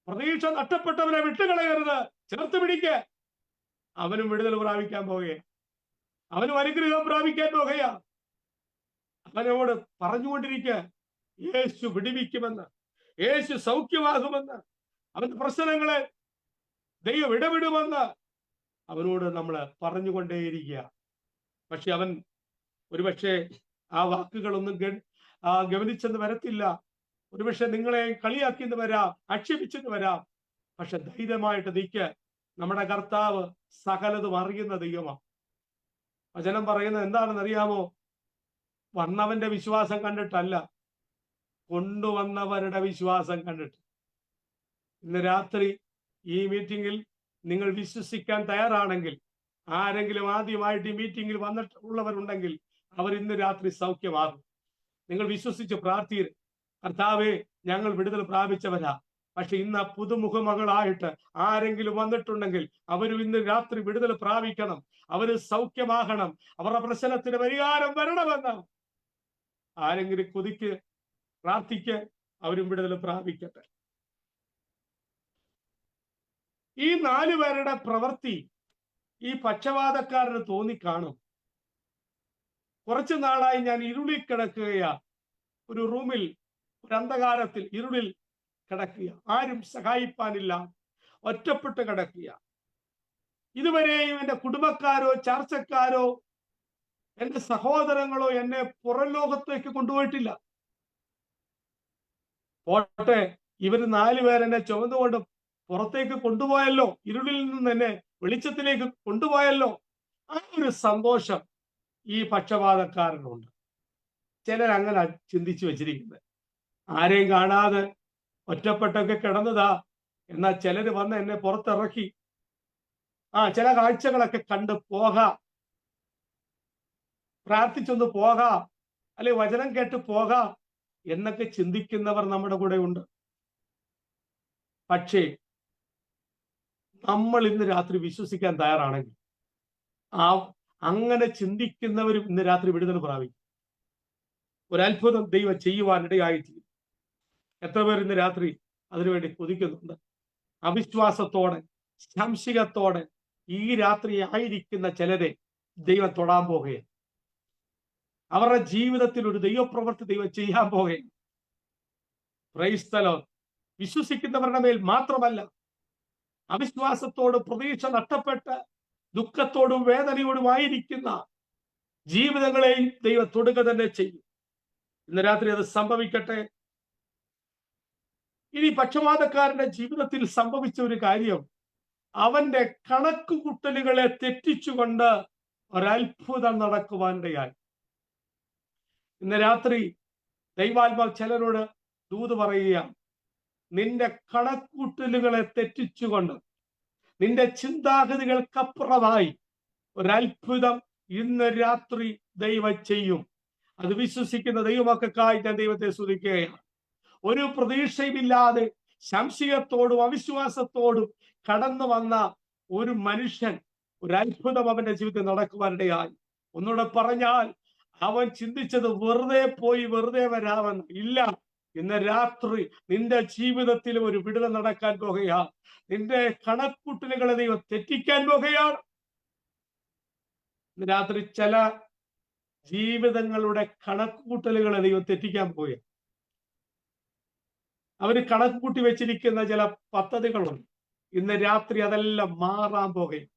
പ്രതീക്ഷ നഷ്ടപ്പെട്ടവനെ വിട്ടുകളയരുത്. ചേർത്ത് പിടിക്ക്. അവനും വിടുതൽ പ്രാപിക്കാൻ പോകുകയാ, അവനും അനുഗ്രഹം പ്രാപിക്കാൻ പോകുകയാ. അവനോട് പറഞ്ഞുകൊണ്ടിരിക്കുക, യേശു വിടുവിക്കുമെന്ന്, യേശു സൗഖ്യമാകുമെന്ന്, അവന്റെ പ്രശ്നങ്ങളെ ദൈവം ഇടപെടുമെന്ന് അവനോട് നമ്മൾ പറഞ്ഞുകൊണ്ടേയിരിക്കുക. പക്ഷെ അവൻ ഒരുപക്ഷെ ആ വാക്കുകളൊന്നും ഗവനിച്ചെന്ന് വരത്തില്ല. ഒരുപക്ഷെ നിങ്ങളെ കളിയാക്കിയെന്ന് വരാം, ആക്ഷേപിച്ചെന്ന് വരാം. പക്ഷെ ധൈര്യമായിട്ട് നിൽക്ക്. നമ്മുടെ കർത്താവ് സകലതും അറിയുന്ന ദൈവമാണ്. വചനം പറയുന്നത് എന്താണെന്ന് അറിയാമോ? വന്നവന്റെ വിശ്വാസം കണ്ടിട്ടല്ല, കൊണ്ടുവന്നവരുടെ വിശ്വാസം കണ്ടിട്ട്. ഇന്ന് രാത്രി ഈ മീറ്റിംഗിൽ നിങ്ങൾ വിശ്വസിക്കാൻ തയ്യാറാണെങ്കിൽ, ആരെങ്കിലും ആദ്യമായിട്ട് ഈ മീറ്റിംഗിൽ വന്നിട്ടുള്ളവരുണ്ടെങ്കിൽ അവർ ഇന്ന് രാത്രി സൗഖ്യമാകും. നിങ്ങൾ വിശ്വസിച്ച് പ്രാർത്ഥിക്കുക, കർത്താവേ ഞങ്ങൾ വിടുതൽ പ്രാപിച്ചവരാ. പക്ഷെ ഇന്ന് പുതുമുഖമകളായിട്ട് ആരെങ്കിലും വന്നിട്ടുണ്ടെങ്കിൽ അവരും ഇന്ന് രാത്രി വിടുതൽ പ്രാപിക്കണം, അവര് സൗഖ്യമാകണം, അവരുടെ പ്രശ്നത്തിന് പരിഹാരം വരണമെന്ന് ആരെങ്കിലും കൊതിക്ക് പ്രാർത്ഥിക്ക്, അവരും വിടുതൽ പ്രാപിക്കട്ടെ. ഈ 4 പേരുടെ പ്രവൃത്തി ഈ പക്ഷപാതക്കാരന് തോന്നിക്കാണും. കുറച്ചു നാളായി ഞാൻ ഇരുളിൽ കിടക്കുകയാ, ഒരു റൂമിൽ, ഒരു അന്ധകാരത്തിൽ ഇരുളിൽ കിടക്കുക, ആരും സഹായിപ്പാനില്ല, ഒറ്റപ്പെട്ട് കിടക്കുക. ഇതുവരെയും എന്റെ കുടുംബക്കാരോ ചർച്ചക്കാരോ എന്റെ സഹോദരങ്ങളോ എന്നെ പുറം ലോകത്തേക്ക് കൊണ്ടുപോയിട്ടില്ല. പോട്ടെ, ഇവര് 4 പേരെന്നെ ചുമന്നുകൊണ്ട് പുറത്തേക്ക് കൊണ്ടുപോയല്ലോ, ഇരുളിൽ നിന്ന് എന്നെ വെളിച്ചത്തിലേക്ക് കൊണ്ടുപോയല്ലോ. ആ ഒരു സന്തോഷം ഈ പക്ഷപാതക്കാരനുണ്ട്. ചിലരങ്ങനെ ചിന്തിച്ചു വെച്ചിരിക്കുന്നത്, ആരെയും കാണാതെ ഒറ്റപ്പെട്ടൊക്കെ കിടന്നതാ, എന്നാൽ ചിലര് വന്ന് എന്നെ പുറത്തിറക്കി, ചില കാഴ്ചകളൊക്കെ കണ്ട് പോകാം, പ്രാർത്ഥിച്ചൊന്ന് പോകാം, അല്ലെ വചനം കേട്ട് പോകാം എന്നൊക്കെ ചിന്തിക്കുന്നവർ നമ്മുടെ കൂടെ ഉണ്ട്. പക്ഷേ നമ്മൾ ഇന്ന് രാത്രി വിശ്വസിക്കാൻ തയ്യാറാണെങ്കിൽ അങ്ങനെ ചിന്തിക്കുന്നവരും ഇന്ന് രാത്രി വിടുതൽ പ്രാപിക്കും. ഒരത്ഭുതം ദൈവം ചെയ്യുവാനിടയായിത്തീരും. എത്ര പേർ ഇന്ന് രാത്രി അതിനുവേണ്ടി കൊതിക്കുന്നുണ്ട്? അവിശ്വാസത്തോടെ, സംശയത്തോടെ ഈ രാത്രി ആയിരിക്കുന്ന ചിലരെ ദൈവം തൊടാൻ പോകുകയാണ്. അവരുടെ ജീവിതത്തിൽ ഒരു ദൈവപ്രവൃത്തി ദൈവം ചെയ്യാൻ പോകുകയാണ്. Price the Lord. വിശ്വസിക്കുന്നവരുടെ മേൽ മാത്രമല്ല, അവിശ്വാസത്തോട് പ്രതീക്ഷ നഷ്ടപ്പെട്ട് ദുഃഖത്തോടും വേദനയോടും ആയിരിക്കുന്ന ജീവിതങ്ങളെയും ദൈവം തൊടുക തന്നെ ചെയ്യും. ഇന്ന് രാത്രി അത് സംഭവിക്കട്ടെ. ഇനി പക്ഷപാതക്കാരന്റെ ജീവിതത്തിൽ സംഭവിച്ച ഒരു കാര്യം, അവന്റെ കണക്കുകൂട്ടലുകളെ തെറ്റിച്ചുകൊണ്ട് ഒരത്ഭുതം നടക്കുവാനിടയായി. ഇന്ന് രാത്രി ദൈവാത്മാവ് ചിലരോട് ദൂത് പറയുകയാണ്. നിന്റെ കണക്കൂട്ടലുകളെ തെറ്റിച്ചുകൊണ്ട്, നിന്റെ ചിന്താഗതികൾക്കപ്പുറമായി ഒരത്ഭുതം ഇന്ന് രാത്രി ദൈവം ചെയ്യും. അത് വിശ്വസിക്കുന്ന ദൈവമക്കൾക്കായി ഞാൻ ദൈവത്തെ സ്തുതിക്കുകയാണ്. ഒരു പ്രതീക്ഷയുമില്ലാതെ സംശയത്തോടും അവിശ്വാസത്തോടും കടന്നു വന്ന ഒരു മനുഷ്യൻ, ഒരു അത്ഭുതം അവന്റെ ജീവിതത്തിൽ നടക്കുവാനിടയായി. ഒന്നുകൂടെ പറഞ്ഞാൽ, അവൻ ചിന്തിച്ചത് വെറുതെ പോയി വെറുതെ വരാമെന്ന് ഇല്ല. ഇന്ന് രാത്രി നിന്റെ ജീവിതത്തിൽ ഒരു വിടുതൽ നടക്കാൻ പോകുകയാണ്. നിന്റെ കണക്കൂട്ടലുകളെ ദൈവം തെറ്റിക്കാൻ പോകുകയാണ്. ഇന്ന് രാത്രി ചില ജീവിതങ്ങളുടെ കണക്കുകൂട്ടലുകളെ ദൈവം തെറ്റിക്കാൻ പോവുക. അവര് കണക്ക് കൂട്ടി വെച്ചിരിക്കുന്ന ചില പദ്ധതികളുണ്ട്. ഇന്ന് രാത്രി അതെല്ലാം മാറാൻ പോകുകയും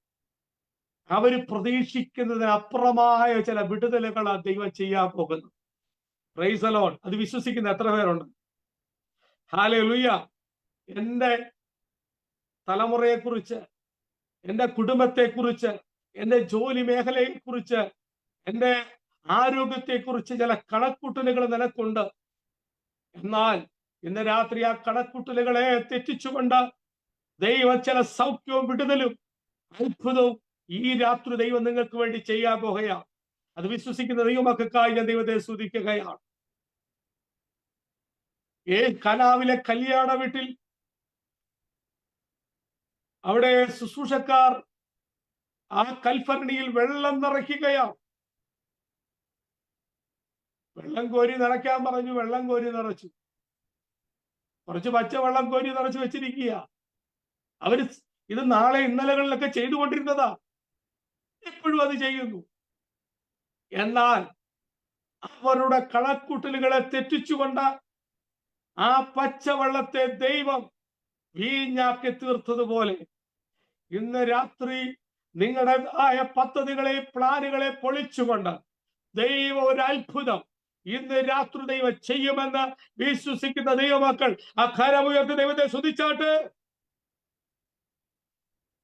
അവര് പ്രതീക്ഷിക്കുന്നതിന് അപ്പുറമായ ചില വിടുതലുകളാണ് ദൈവം ചെയ്യാൻ പോകുന്നത്. Price the Lord. അത് വിശ്വസിക്കുന്ന എത്ര പേരുണ്ട്? ഹല്ലേലൂയ. എന്റെ തലമുറയെക്കുറിച്ച്, എന്റെ കുടുംബത്തെക്കുറിച്ച്, എന്റെ ജോലി മേഖലയെക്കുറിച്ച്, എന്റെ ആരോഗ്യത്തെക്കുറിച്ച് ചില കണക്കൂട്ടലുകൾ നിനക്കുണ്ട്. എന്നാൽ ഇന്ന് രാത്രി ആ കണക്കൂട്ടലുകളെ തെറ്റിച്ചുകൊണ്ട് ദൈവം ചില സൗഖ്യവും വിടുതലും അത്ഭുതവും ഈ രാത്രി ദൈവം നിങ്ങൾക്ക് വേണ്ടി ചെയ്യാൻ പോകുകയാണ്. അത് വിശ്വസിക്കുന്ന ദൈവമക്കൾക്കായി ഞാൻ ദൈവത്തെ സ്തുതിക്കുകയാണ്. കനാവിലെ കല്യാണ വീട്ടിൽ അവിടെ ശുശ്രൂഷക്കാർ ആ കൽഭരണിയിൽ വെള്ളം നിറയ്ക്കുകയാണ്. വെള്ളം കോരി നിറയ്ക്കാൻ പറഞ്ഞു, വെള്ളം കോരി നിറച്ചു. കുറച്ച് പച്ചവെള്ളം കോരി നിറച്ച് വെച്ചിരിക്കുക. അവര് ഇത് നാളെ ഇന്നലകളിലൊക്കെ ചെയ്തുകൊണ്ടിരുന്നതാ, എപ്പോഴും അത് ചെയ്യുന്നു. എന്നാൽ അവരുടെ കണക്കൂട്ടലുകളെ തെറ്റിച്ചുകൊണ്ട് ആ പച്ചവെള്ളത്തെ ദൈവം വീഞ്ഞാക്കി തീർത്തതുപോലെ ഇന്ന് രാത്രി നിങ്ങളുടേതായ പദ്ധതികളെ, പ്ലാനുകളെ പൊളിച്ചുകൊണ്ട് ദൈവം ഒരു അത്ഭുതം ഇന്ന് രാത്രി ദൈവം ചെയ്യുമെന്ന് വിശ്വസിക്കുന്ന ദൈവമക്കൾ ആ കരമുയർത്തി ദൈവത്തെ സ്തുതിച്ചാട്ട്.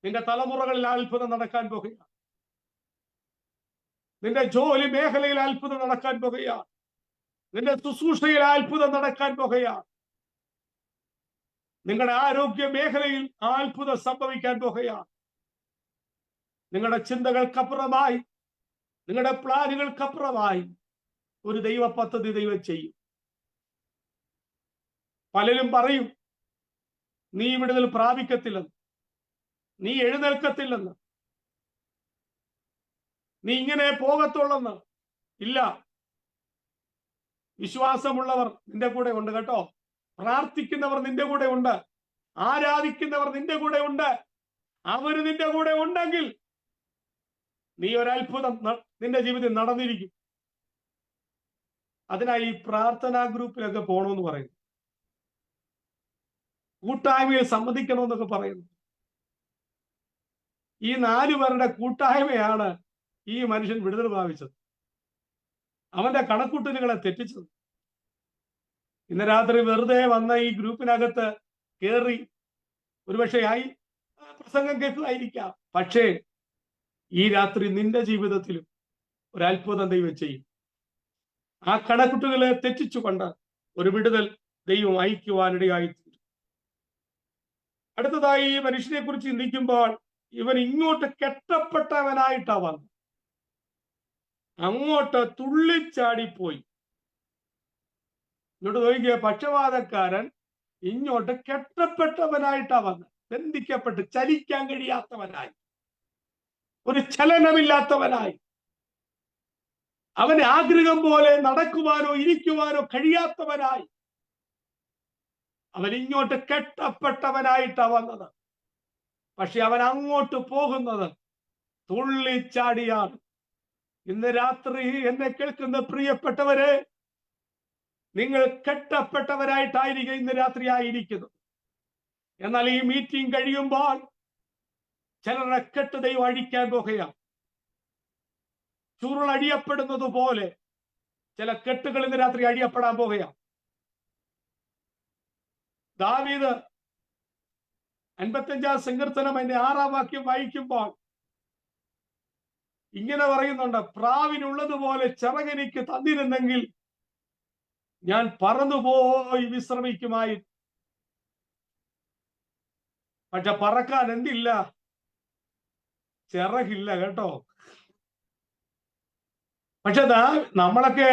നിന്റെ തലമുറകളിൽ അത്ഭുതം നടക്കാൻ പോകുകയാണ്. നിന്റെ ജോലി മേഖലയിൽ അത്ഭുതം നടക്കാൻ പോകുകയാണ്. നിന്റെ ശുശ്രൂഷയിൽ അത്ഭുതം നടക്കാൻ പോകുകയാണ്. നിങ്ങളുടെ ആരോഗ്യ മേഖലയിൽ അത്ഭുതം സംഭവിക്കാൻ പോകുകയാണ്. നിങ്ങളുടെ ചിന്തകൾക്കപ്പുറമായി, നിങ്ങളുടെ പ്ലാനുകൾക്കപ്പുറമായി ഒരു ദൈവ പദ്ധതി ദൈവം ചെയ്യും. പലരും പറയും, നീ വിടുതൽ പ്രാപിക്കത്തില്ലെന്ന്, നീ എഴുന്നേൽക്കത്തില്ലെന്ന്, നീ ഇങ്ങനെ പോകത്തുള്ളെന്ന്. ഇല്ല, വിശ്വാസമുള്ളവർ നിന്റെ കൂടെ ഉണ്ട് കേട്ടോ. പ്രാർത്ഥിക്കുന്നവർ നിന്റെ കൂടെ ഉണ്ട്, ആരാധിക്കുന്നവർ നിന്റെ കൂടെ ഉണ്ട്. അവര് നിന്റെ കൂടെ ഉണ്ടെങ്കിൽ നീ ഒരത്ഭുതം നിന്റെ ജീവിതത്തിൽ നടന്നിരിക്കും. അതിനായി ഈ പ്രാർത്ഥനാ ഗ്രൂപ്പിലൊക്കെ പോകണമെന്ന് പറയുന്നു, കൂട്ടായ്മയിൽ സംബന്ധിക്കണമെന്നൊക്കെ പറയുന്നു. ഈ 4 പേരുടെ കൂട്ടായ്മയാണ് ഈ മനുഷ്യൻ വിടുതൽ പ്രാപിച്ചത്, അവന്റെ കണക്കൂട്ടലുകളെ തെറ്റിച്ചത്. ഇന്ന് രാത്രി വെറുതെ വന്ന ഈ ഗ്രൂപ്പിനകത്ത് കയറി ഒരുപക്ഷെ പ്രസംഗം കേൾക്കുമായിരിക്കാം. പക്ഷേ ഈ രാത്രി നിന്റെ ജീവിതത്തിലും ഒരത്ഭുതം ദൈവം ചെയ്യും. ആ കണക്കുട്ടുകളെ തെറ്റിച്ചുകൊണ്ട് ഒരു വിടുതൽ ദൈവം അയക്കുവാനിടയായിത്തീരും. അടുത്തതായി ഈ മനുഷ്യനെ കുറിച്ച് ചിന്തിക്കുമ്പോൾ ഇവൻ ഇങ്ങോട്ട് കെട്ടപ്പെട്ടവനായിട്ടാ വന്നു, അങ്ങോട്ട് തുള്ളിച്ചാടിപ്പോയി. ഇങ്ങോട്ട് നോക്കിയ പക്ഷപാതക്കാരൻ ഇങ്ങോട്ട് കെട്ടപ്പെട്ടവനായിട്ടാ വന്ന്, ബന്ധിക്കപ്പെട്ട് ചലിക്കാൻ കഴിയാത്തവനായി, ഒരു ചലനമില്ലാത്തവനായി, അവന് ആഗ്രഹം പോലെ നടക്കുവാനോ ഇരിക്കുവാനോ കഴിയാത്തവനായി അവൻ ഇങ്ങോട്ട് കെട്ടപ്പെട്ടവനായിട്ടാ വന്നത്. പക്ഷെ അവൻ അങ്ങോട്ട് പോകുന്നത് തുള്ളിച്ചാടിയാണ്. ഇന്ന് രാത്രി എന്നെ കേൾക്കുന്ന പ്രിയപ്പെട്ടവരെ, നിങ്ങൾ കെട്ടപ്പെട്ടവരായിട്ടായിരിക്കും ഇന്ന് രാത്രി ആയിരിക്കുന്നത്. എന്നാൽ ഈ മീറ്റിംഗ് കഴിയുമ്പോൾ ചിലരുടെ കെട്ട് ദൈവം അഴിക്കാൻ പോകുകയാണ്. ചുരുളഴിയപ്പെടുന്നത് പോലെ ചില കെട്ടുകൾ ഇന്ന് രാത്രി അഴിയപ്പെടാൻ പോകുകയാണ്. ദാവീദ് 55 സങ്കീർത്തനം അതിന്റെ 6 വാക്യം വായിക്കുമ്പോൾ ഇങ്ങനെ പറയുന്നുണ്ട്, പ്രാവിനുള്ളതുപോലെ ചിറകെനിക്ക് തന്നിരുന്നെങ്കിൽ ഞാൻ പറന്നുപോയി വിശ്രമിക്കുമായി. പക്ഷെ പറക്കാൻ എന്തില്ല? ചിറകില്ല കേട്ടോ. പക്ഷെ നമ്മളൊക്കെ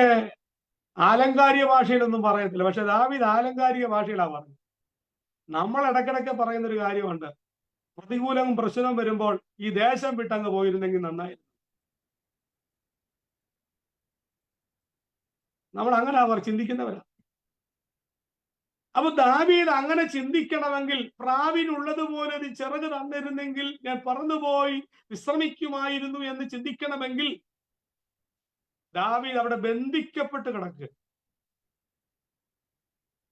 ആലങ്കാരിക ഭാഷയിലൊന്നും പറയത്തില്ല. പക്ഷെ ദാവീദ് ആലങ്കാരിക ഭാഷയിലാണ് പറഞ്ഞത്. നമ്മൾ ഇടയ്ക്കിടയ്ക്ക് പറയുന്നൊരു കാര്യമുണ്ട്, പ്രതികൂലവും പ്രശ്നവും വരുമ്പോൾ ഈ ദേശം വിട്ടങ്ങ് പോയിരുന്നെങ്കിൽ നന്നായിരുന്നു. നമ്മൾ അങ്ങനെ അവർ ചിന്തിക്കുന്നവരാ. അപ്പൊ ദാവീദ് അങ്ങനെ ചിന്തിക്കണമെങ്കിൽ പ്രാവിനുള്ളതുപോലെ ഒരു ചിറക് തന്നിരുന്നെങ്കിൽ ഞാൻ പറന്നുപോയി വിശ്രമിക്കുമായിരുന്നു എന്ന് ചിന്തിക്കണമെങ്കിൽ ദാവീദ് അവിടെ ബന്ധിക്കപ്പെട്ട് കിടക്കുക.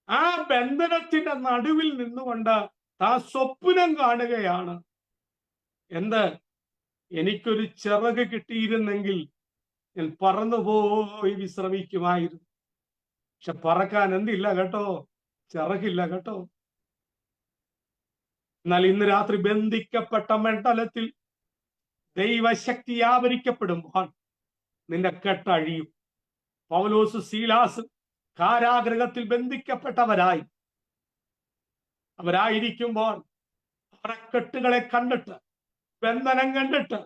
ആ ബന്ധനത്തിന്റെ നടുവിൽ നിന്നുകൊണ്ട് ആ സ്വപ്നം കാണുകയാണ്. എന്ത്? എനിക്കൊരു ചിറക് കിട്ടിയിരുന്നെങ്കിൽ ഞാൻ പറന്നുപോയി വിശ്രമിക്കുമായിരുന്നു. പക്ഷെ പറക്കാൻ എന്തില്ല കേട്ടോ? ചിറകില്ല കേട്ടോ. എന്നാൽ ഇന്ന് രാത്രി ബന്ധിക്കപ്പെട്ട മണ്ഡലത്തിൽ ദൈവശക്തി ആവരിക്കപ്പെടുമ്പോൾ നിന്റെ കെട്ടഴിയും. പൗലോസ് സീലാസ് കാരാഗൃഹത്തിൽ ബന്ധിക്കപ്പെട്ടവരായി അവരായിരിക്കുമ്പോൾ അവരെ കെട്ടുകളെ കണ്ടിട്ട്, ബന്ധനം കണ്ടിട്ട്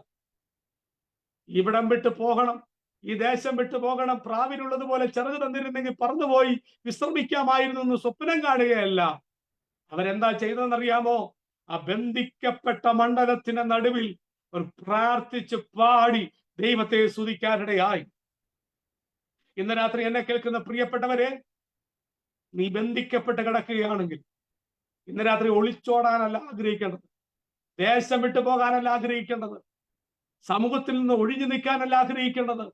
ഇവിടം വിട്ടു പോകണം, ഈ ദേശം വിട്ടു പോകണം, പ്രാവിനുള്ളതുപോലെ ചിറക് തന്നിരുന്നെങ്കിൽ പറന്നുപോയി വിശ്രമിക്കാമായിരുന്നു എന്ന് സ്വപ്നം കാണുകയല്ല. അവരെന്താ ചെയ്തതെന്നറിയാമോ? ആ ബന്ധിക്കപ്പെട്ട മണ്ഡലത്തിന്റെ നടുവിൽ ഒരു പ്രാർത്ഥിച്ച് പാടി ദൈവത്തെ സ്തുതിക്കാനിടയായി. ഇന്ന് രാത്രി എന്നെ കേൾക്കുന്ന പ്രിയപ്പെട്ടവരെ, നീ ബന്ധിക്കപ്പെട്ട് കിടക്കുകയാണെങ്കിൽ ഇന്ന് രാത്രി ഒളിച്ചോടാനല്ല ആഗ്രഹിക്കേണ്ടത്, ദേശം വിട്ടു പോകാനല്ല ആഗ്രഹിക്കേണ്ടത്, സമൂഹത്തിൽ നിന്ന് ഒഴിഞ്ഞു നിൽക്കാനല്ല ആഗ്രഹിക്കേണ്ടത്,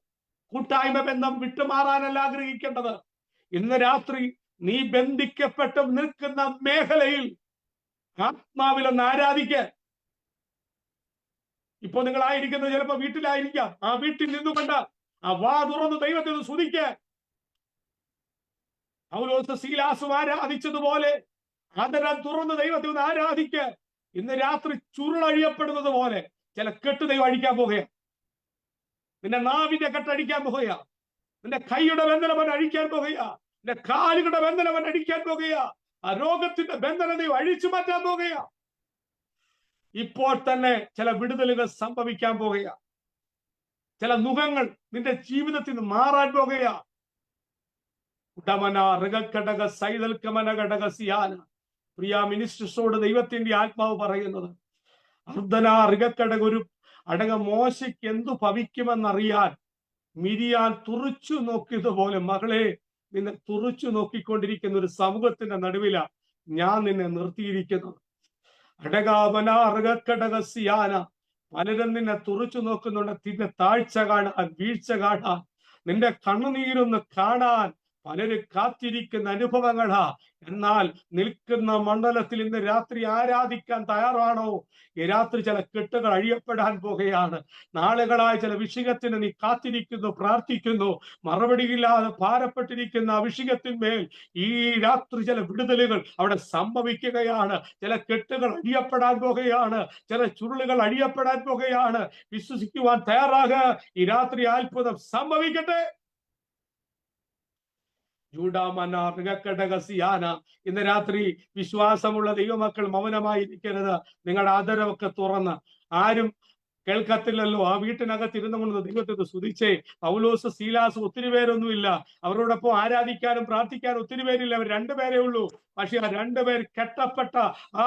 കൂട്ടായ്മ ബന്ധം വിട്ടുമാറാനല്ല ആഗ്രഹിക്കേണ്ടത്. ഇന്ന് രാത്രി നീ ബന്ധിക്കപ്പെട്ട് നിൽക്കുന്ന മേഖലയിൽ ആത്മാവിലൊന്ന് ആരാധിക്കുക. ഇപ്പൊ നിങ്ങളായിരിക്കുന്നത് ചിലപ്പോ വീട്ടിലായിരിക്കാം. ആ വീട്ടിൽ നിന്നുകൊണ്ട് ആ വാ തുറന്ന് ദൈവത്തെ സ്തുതിക്കുക. പൗലോസ് സീലാസും ആരാധിച്ചതുപോലെ ആദരം തുറന്ന് ദൈവത്തെ ഒന്ന് ആരാധിക്കുക. ഇന്ന് രാത്രി ചുരുളഴിയപ്പെടുന്നത് പോലെ ചില കെട്ട് ദൈവം അഴിക്കാൻ പോകുക. നിന്റെ നാവിന്റെ കെട്ടടിക്കാൻ പോകുക, നിന്റെ കൈയുടെ ബന്ധനം അവൻ അഴിക്കാൻ പോകുക, നിന്റെ കാലുകളുടെ ബന്ധനം അവൻ അടിക്കാൻ പോകുക, ആ രോഗത്തിന്റെ ബന്ധനം ദൈവം അഴിച്ചു മാറ്റാൻ പോകുക. ഇപ്പോൾ തന്നെ ചില വിടുതലുകൾ സംഭവിക്കാൻ പോകുക. ചില മുഖങ്ങൾ നിന്റെ ജീവിതത്തിൽ നിന്ന് മാറാൻ പോകുക. പ്രിയ മിനിസ്റ്റേഴ്സോട് ദൈവത്തിന്റെ ആത്മാവ് പറയുന്നത്, ഒരു അടക മോശയ്ക്ക് എന്തു ഭവിക്കുമെന്നറിയാൻ മിരിയാൻ തുറിച്ചു നോക്കിയതുപോലെ മകളെ, നിന്നെ തുറിച്ചു നോക്കിക്കൊണ്ടിരിക്കുന്ന ഒരു സമൂഹത്തിന്റെ നടുവില ഞാൻ നിന്നെ നിർത്തിയിരിക്കുന്നത്. പലരും നിന്നെ തുറിച്ചു നോക്കുന്നുണ്ട്. നിന്റെ താഴ്ച കാണാൻ, വീഴ്ച കാണാൻ, നിന്റെ കണ്ണുനീരൊന്ന് കാണാൻ പലരും കാത്തിരിക്കുന്ന അനുഭവങ്ങളാ. എന്നാൽ നിൽക്കുന്ന മണ്ഡലത്തിൽ ഇന്ന് രാത്രി ആരാധിക്കാൻ തയ്യാറാണോ? ഈ രാത്രി ചില കെട്ടുകൾ അഴിയപ്പെടാൻ പോകുകയാണ്. നാളുകളായി ചില വിഷയത്തിന് നീ കാത്തിരിക്കുന്നു, പ്രാർത്ഥിക്കുന്നു, മറുപടിയില്ലാതെ ഭാരപ്പെട്ടിരിക്കുന്ന ആ വിഷയത്തിന്മേൽ ഈ രാത്രി ചില വിടുതലുകൾ അവിടെ സംഭവിക്കുകയാണ്. ചില കെട്ടുകൾ അഴിയപ്പെടാൻ പോകുകയാണ്, ചില ചുരുളുകൾ അഴിയപ്പെടാൻ പോകുകയാണ്. വിശ്വസിക്കുവാൻ തയ്യാറാകുക. ഈ രാത്രി അത്ഭുതം സംഭവിക്കട്ടെ. ഇന്ന് രാത്രി വിശ്വാസമുള്ള ദൈവമക്കൾ മൗനമായിരിക്കരുത്. നിങ്ങളുടെ ആദരവൊക്കെ തുറന്ന്, ആരും കേൾക്കത്തില്ലല്ലോ, ആ വീട്ടിനകത്ത് ഇരുന്നു കൊണ്ട് ദൈവത്തെ സ്തുതിച്ചേ. പൗലോസ് സീലാസ് ഒത്തിരി പേരൊന്നുമില്ല, അവരോടൊപ്പം ആരാധിക്കാനും പ്രാർത്ഥിക്കാനും ഒത്തിരി പേരില്ല, അവർ രണ്ടുപേരേ ഉള്ളൂ. പക്ഷെ ആ രണ്ടുപേർ കെട്ടപ്പെട്ട ആ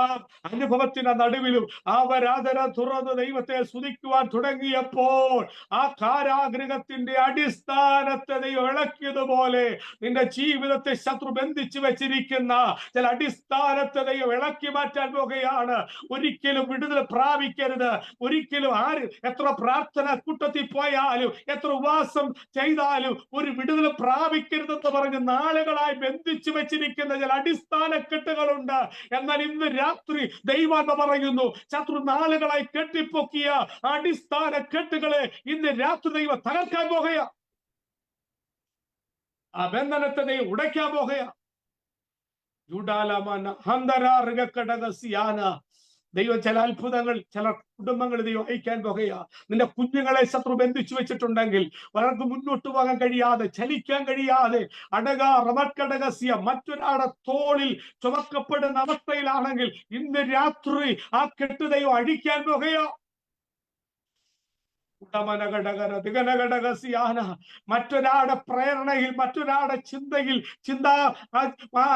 അനുഭവത്തിന്റെ നടുവിലും അവരാദര തുറന്ന് ദൈവത്തെ സ്തുതിക്കുവാൻ തുടങ്ങിയപ്പോൾ ആ കാരാഗൃഹത്തിന്റെ അടിസ്ഥാനത്തെ ദൈവം ഇളക്കിയതുപോലെ നിന്റെ ജീവിതത്തെ ശത്രു ബന്ധിച്ചു വെച്ചിരിക്കുന്ന ചില അടിസ്ഥാനത്തെ ദൈവം ഇളക്കി മാറ്റാൻ പോകുകയാണ്. ഒരിക്കലും വിടുതൽ പ്രാപിക്കരുത്. ഒരിക്കലും എത്ര പ്രാർത്ഥന കൂട്ടത്തിൽ പോയാലും, എത്ര ഉപവാസം ചെയ്താലും ഒരു വിടുതൽ പ്രാപിക്കരുതെന്ന് പറഞ്ഞ് നാളുകളായി ബന്ധിച്ചു വെച്ചിരിക്കുന്ന ചില അടിസ്ഥാന കെട്ടുകളുണ്ട്. എന്നാൽ ഇന്ന് രാത്രി ദൈവാത്മ പറയുന്നു, ശത്രു നാളുകളായി കെട്ടിപ്പൊക്കിയ അടിസ്ഥാന കെട്ടുകളെ ഇന്ന് രാത്രി ദൈവം തകർക്കാൻ പോകുക. ആ ബന്ധനത്തെ ദൈവം ഉടയ്ക്കാൻ പോകുക. ദൈവം ചില അത്ഭുതങ്ങൾ ചില കുടുംബങ്ങൾ ദൈവം അയക്കാൻ പോകുകയാ. നിന്റെ കുഞ്ഞുങ്ങളെ ശത്രു ബന്ധിച്ചു വെച്ചിട്ടുണ്ടെങ്കിൽ അവർക്ക് മുന്നോട്ട് പോകാൻ കഴിയാതെ, ചലിക്കാൻ കഴിയാതെ, മറ്റൊരാളുടെ തോളിൽ ചുമക്കപ്പെടുന്ന അവസ്ഥയിലാണെങ്കിൽ ഇന്ന് രാത്രി ആ കെട്ട് ദൈവം അഴിക്കാൻ പോകുകയാ. മറ്റൊരാളുടെ പ്രേരണയിൽ, മറ്റൊരാളുടെ ചിന്താ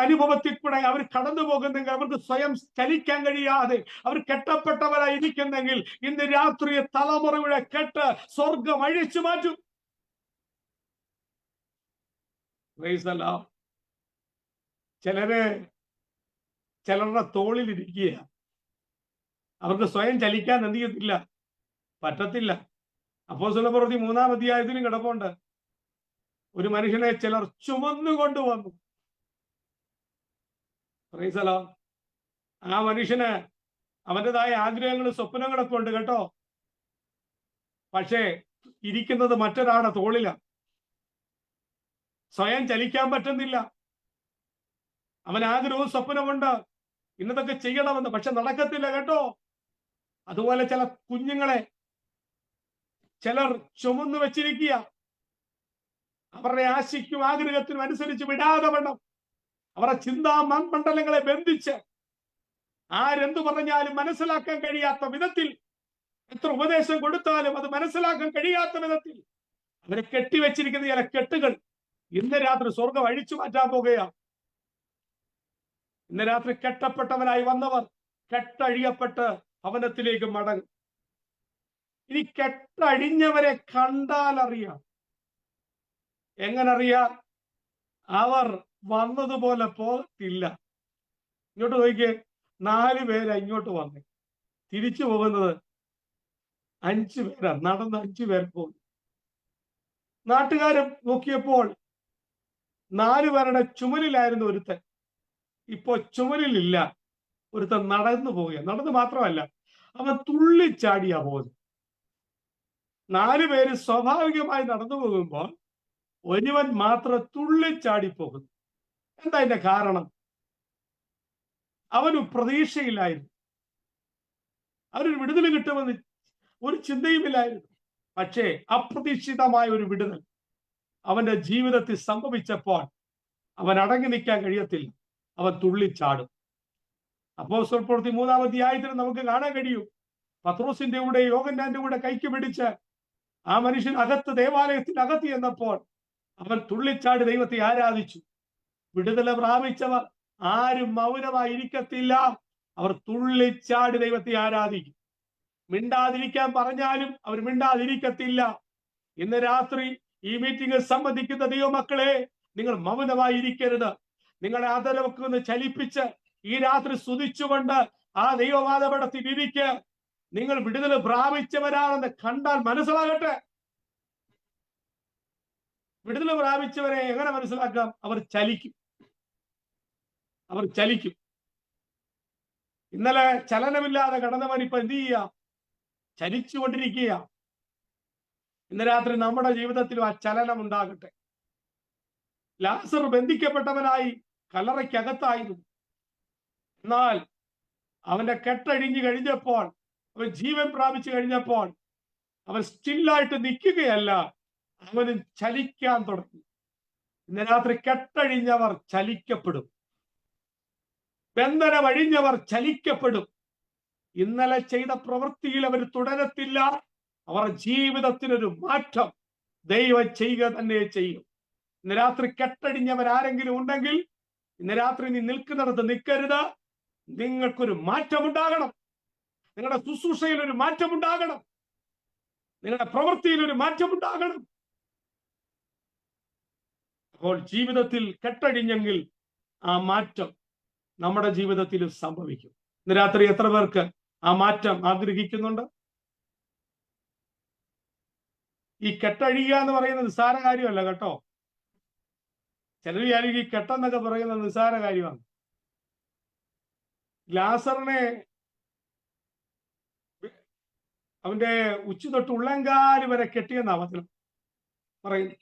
അനുഭവത്തിൽ കൂടെ അവർ കടന്നു പോകുന്നെങ്കിൽ, അവർക്ക് സ്വയം ചലിക്കാൻ കഴിയാതെ അവർ കെട്ടപ്പെട്ടവരായി ഇരിക്കുന്നെങ്കിൽ ഇന്ന് രാത്രി തലമുറയുടെ കെട്ട് സ്വർഗം അഴിച്ചു മാറ്റും. ചിലരുടെ തോളിലിരിക്കുക, അവർക്ക് സ്വയം ചലിക്കാൻ എന്ത് ചെയ്യത്തില്ല, പറ്റത്തില്ല. അപ്പോസ്തലപ്രവൃത്തി 3-ാം അധ്യായത്തിലും കിടപ്പുണ്ട്. ഒരു മനുഷ്യനെ ചിലർ ചുമന്നു കൊണ്ടുവന്നു. ആ മനുഷ്യന് അവൻ്റെതായ ആഗ്രഹങ്ങളും സ്വപ്നങ്ങളൊക്കെ ഉണ്ട് കേട്ടോ. പക്ഷേ ഇരിക്കുന്നത് മറ്റൊരാളുടെ തോളിലാണ്. സ്വയം ചലിക്കാൻ പറ്റുന്നില്ല. അവൻ ആഗ്രഹവും സ്വപ്നമുണ്ട്, ഇന്നതൊക്കെ ചെയ്യണമെന്ന്, പക്ഷെ നടക്കത്തില്ല കേട്ടോ. അതുപോലെ ചില കുഞ്ഞുങ്ങളെ ചിലർ ചുമന്നു വെച്ചിരിക്കുക. അവരുടെ ആശയ്ക്കും ആഗ്രഹത്തിനും അനുസരിച്ച് വിടാതെ വേണം അവരുടെ ചിന്താ മണ്ഡലങ്ങളെ ബന്ധിച്ച് ആരെന്തു പറഞ്ഞാലും മനസ്സിലാക്കാൻ കഴിയാത്ത വിധത്തിൽ, എത്ര ഉപദേശം കൊടുത്താലും അത് മനസ്സിലാക്കാൻ കഴിയാത്ത വിധത്തിൽ അവരെ കെട്ടിവെച്ചിരിക്കുന്ന ചില കെട്ടുകൾ ഇന്ന് രാത്രി സ്വർഗം അഴിച്ചു മാറ്റാൻ പോകുകയാണ്. ഇന്ന് രാത്രി കെട്ടപ്പെട്ടവനായി വന്നവർ കെട്ടഴിയപ്പെട്ട് ഭവനത്തിലേക്ക് മടങ്ങും. ഇനി കെട്ടഴിഞ്ഞവരെ കണ്ടാൽ അറിയാം. എങ്ങനെ അറിയാം? അവർ വന്നതുപോലെ പോകത്തില്ല. ഇങ്ങോട്ട് നോക്കിയേ, 4 പേരാ ഇങ്ങോട്ട് വന്നേ, തിരിച്ചു പോകുന്നത് 5 പേരാ. നടന്ന് 5 പേർ പോകും. നാട്ടുകാരെ നോക്കിയപ്പോൾ 4 പേരുടെ ചുമലിലായിരുന്നു ഒരുത്തൻ. ഇപ്പോ ചുമലിലില്ല, ഒരുത്തൻ നടന്നു പോവുക. നടന്നു മാത്രമല്ല, അവൻ തുള്ളിച്ചാടിയാ പോകുന്നത്. 4 പേര് സ്വാഭാവികമായി നടന്നു പോകുമ്പോൾ ഒരുവൻ മാത്രം തുള്ളിച്ചാടി പോകുന്നു. എന്താ അതിന്റെ കാരണം? അവന് പ്രതീക്ഷയില്ലായിരുന്നു, അവനൊരു വിടുതൽ കിട്ടുമെന്ന് ഒരു ചിന്തയുമില്ലായിരുന്നു. പക്ഷേ അപ്രതീക്ഷിതമായ ഒരു വിടുതൽ അവന്റെ ജീവിതത്തിൽ സംഭവിച്ചപ്പോൾ അവൻ അടങ്ങി നിൽക്കാൻ കഴിയത്തില്ല, അവൻ തുള്ളിച്ചാടും. അപ്പോസ്തലപ്രവൃത്തി 3-ാം അധ്യായത്തിൽ നമുക്ക് കാണാൻ കഴിയും, പത്രോസിന്റെ കൂടെ യോഹന്നാന്റെ കൂടെ കൈക്ക് പിടിച്ച് ആ മനുഷ്യൻ അകത്ത്, ദേവാലയത്തിനകത്ത് എന്നപ്പോൾ അവൻ തുള്ളിച്ചാടി ദൈവത്തെ ആരാധിച്ചു. വിടുതല പ്രാപിച്ചവർ ആരും മൗനമായിരിക്കത്തില്ല, അവർ തുള്ളിച്ചാടി ദൈവത്തെ ആരാധിക്കും. മിണ്ടാതിരിക്കാൻ പറഞ്ഞാലും അവർ മിണ്ടാതിരിക്കത്തില്ല. ഇന്ന് രാത്രി ഈ മീറ്റിംഗിൽ സംബന്ധിക്കുന്ന ദൈവമക്കളെ, നിങ്ങൾ മൗനമായിരിക്കരുത്. നിങ്ങളെ അതരമൊക്കെ ഒന്ന് ചലിപ്പിച്ച് ഈ രാത്രി സ്തുതിച്ചുകൊണ്ട് ആ ദൈവവാദപടത്തിൽ ഇരിക്ക്. നിങ്ങൾ വിടുതൽ പ്രാപിച്ചവരാണെന്ന് കണ്ടാൽ മനസ്സിലാകട്ടെ. വിടുതൽ പ്രാപിച്ചവരെ എങ്ങനെ മനസ്സിലാക്കാം? അവർ ചലിക്കും, അവർ ചലിക്കും. ഇന്നലെ ചലനമില്ലാതെ കടന്നവൻ ഇപ്പൊ എന്ത് ചെയ്യുക? ചലിച്ചുകൊണ്ടിരിക്കുക. ഇന്ന് രാത്രി നമ്മുടെ ജീവിതത്തിലും ആ ചലനം ഉണ്ടാകട്ടെ. ലാസർ ബന്ധിക്കപ്പെട്ടവനായി കല്ലറയ്ക്കകത്തായിരുന്നു. എന്നാൽ അവന്റെ കെട്ടഴിഞ്ഞു കഴിഞ്ഞപ്പോൾ, അവൻ ജീവൻ പ്രാപിച്ചു കഴിഞ്ഞപ്പോൾ അവൻ സ്റ്റില്ലായിട്ട് നിൽക്കുകയല്ല, അവന് ചലിക്കാൻ തുടങ്ങി. ഇന്ന് രാത്രി കെട്ടഴിഞ്ഞവർ ചലിക്കപ്പെടും, ബന്ധനമഴിഞ്ഞവർ ചലിക്കപ്പെടും. ഇന്നലെ ചെയ്ത പ്രവൃത്തിയിൽ അവർ തുടരത്തില്ല. അവർ ജീവിതത്തിനൊരു മാറ്റം ദൈവം ചെയ്യുക തന്നെ ചെയ്യും. ഇന്ന് രാത്രി കെട്ടഴിഞ്ഞവരാരെങ്കിലും ഉണ്ടെങ്കിൽ ഇന്ന് രാത്രി നീ നിൽക്കുന്നിടത്ത് നിൽക്കരുത്. നിങ്ങൾക്കൊരു മാറ്റമുണ്ടാകണം. നിങ്ങളുടെ ശുശ്രൂഷയിൽ ഒരു മാറ്റമുണ്ടാകണം. നിങ്ങളുടെ പ്രവൃത്തിയിൽ ഒരു മാറ്റമുണ്ടാകണം. അപ്പോൾ ജീവിതത്തിൽ കെട്ടഴിഞ്ഞെങ്കിൽ ആ മാറ്റം നമ്മുടെ ജീവിതത്തിലും സംഭവിക്കും. ഇന്ന് രാത്രി എത്ര പേർക്ക് ആ മാറ്റം ആഗ്രഹിക്കുന്നുണ്ട്? ഈ കെട്ടഴിയുക എന്ന് പറയുന്നത് നിസ്സാര കാര്യമല്ല കേട്ടോ. ചിലർ വിചാരിക്കും ഈ കെട്ടെന്നൊക്കെ പറയുന്നത് നിസ്സാര കാര്യമാണ്. ലാസറിനെ അവന്റെ ഉച്ച തൊട്ട് ഉള്ളങ്കാല് വരെ കെട്ടിയെന്നാ വചനം പറയുന്നു.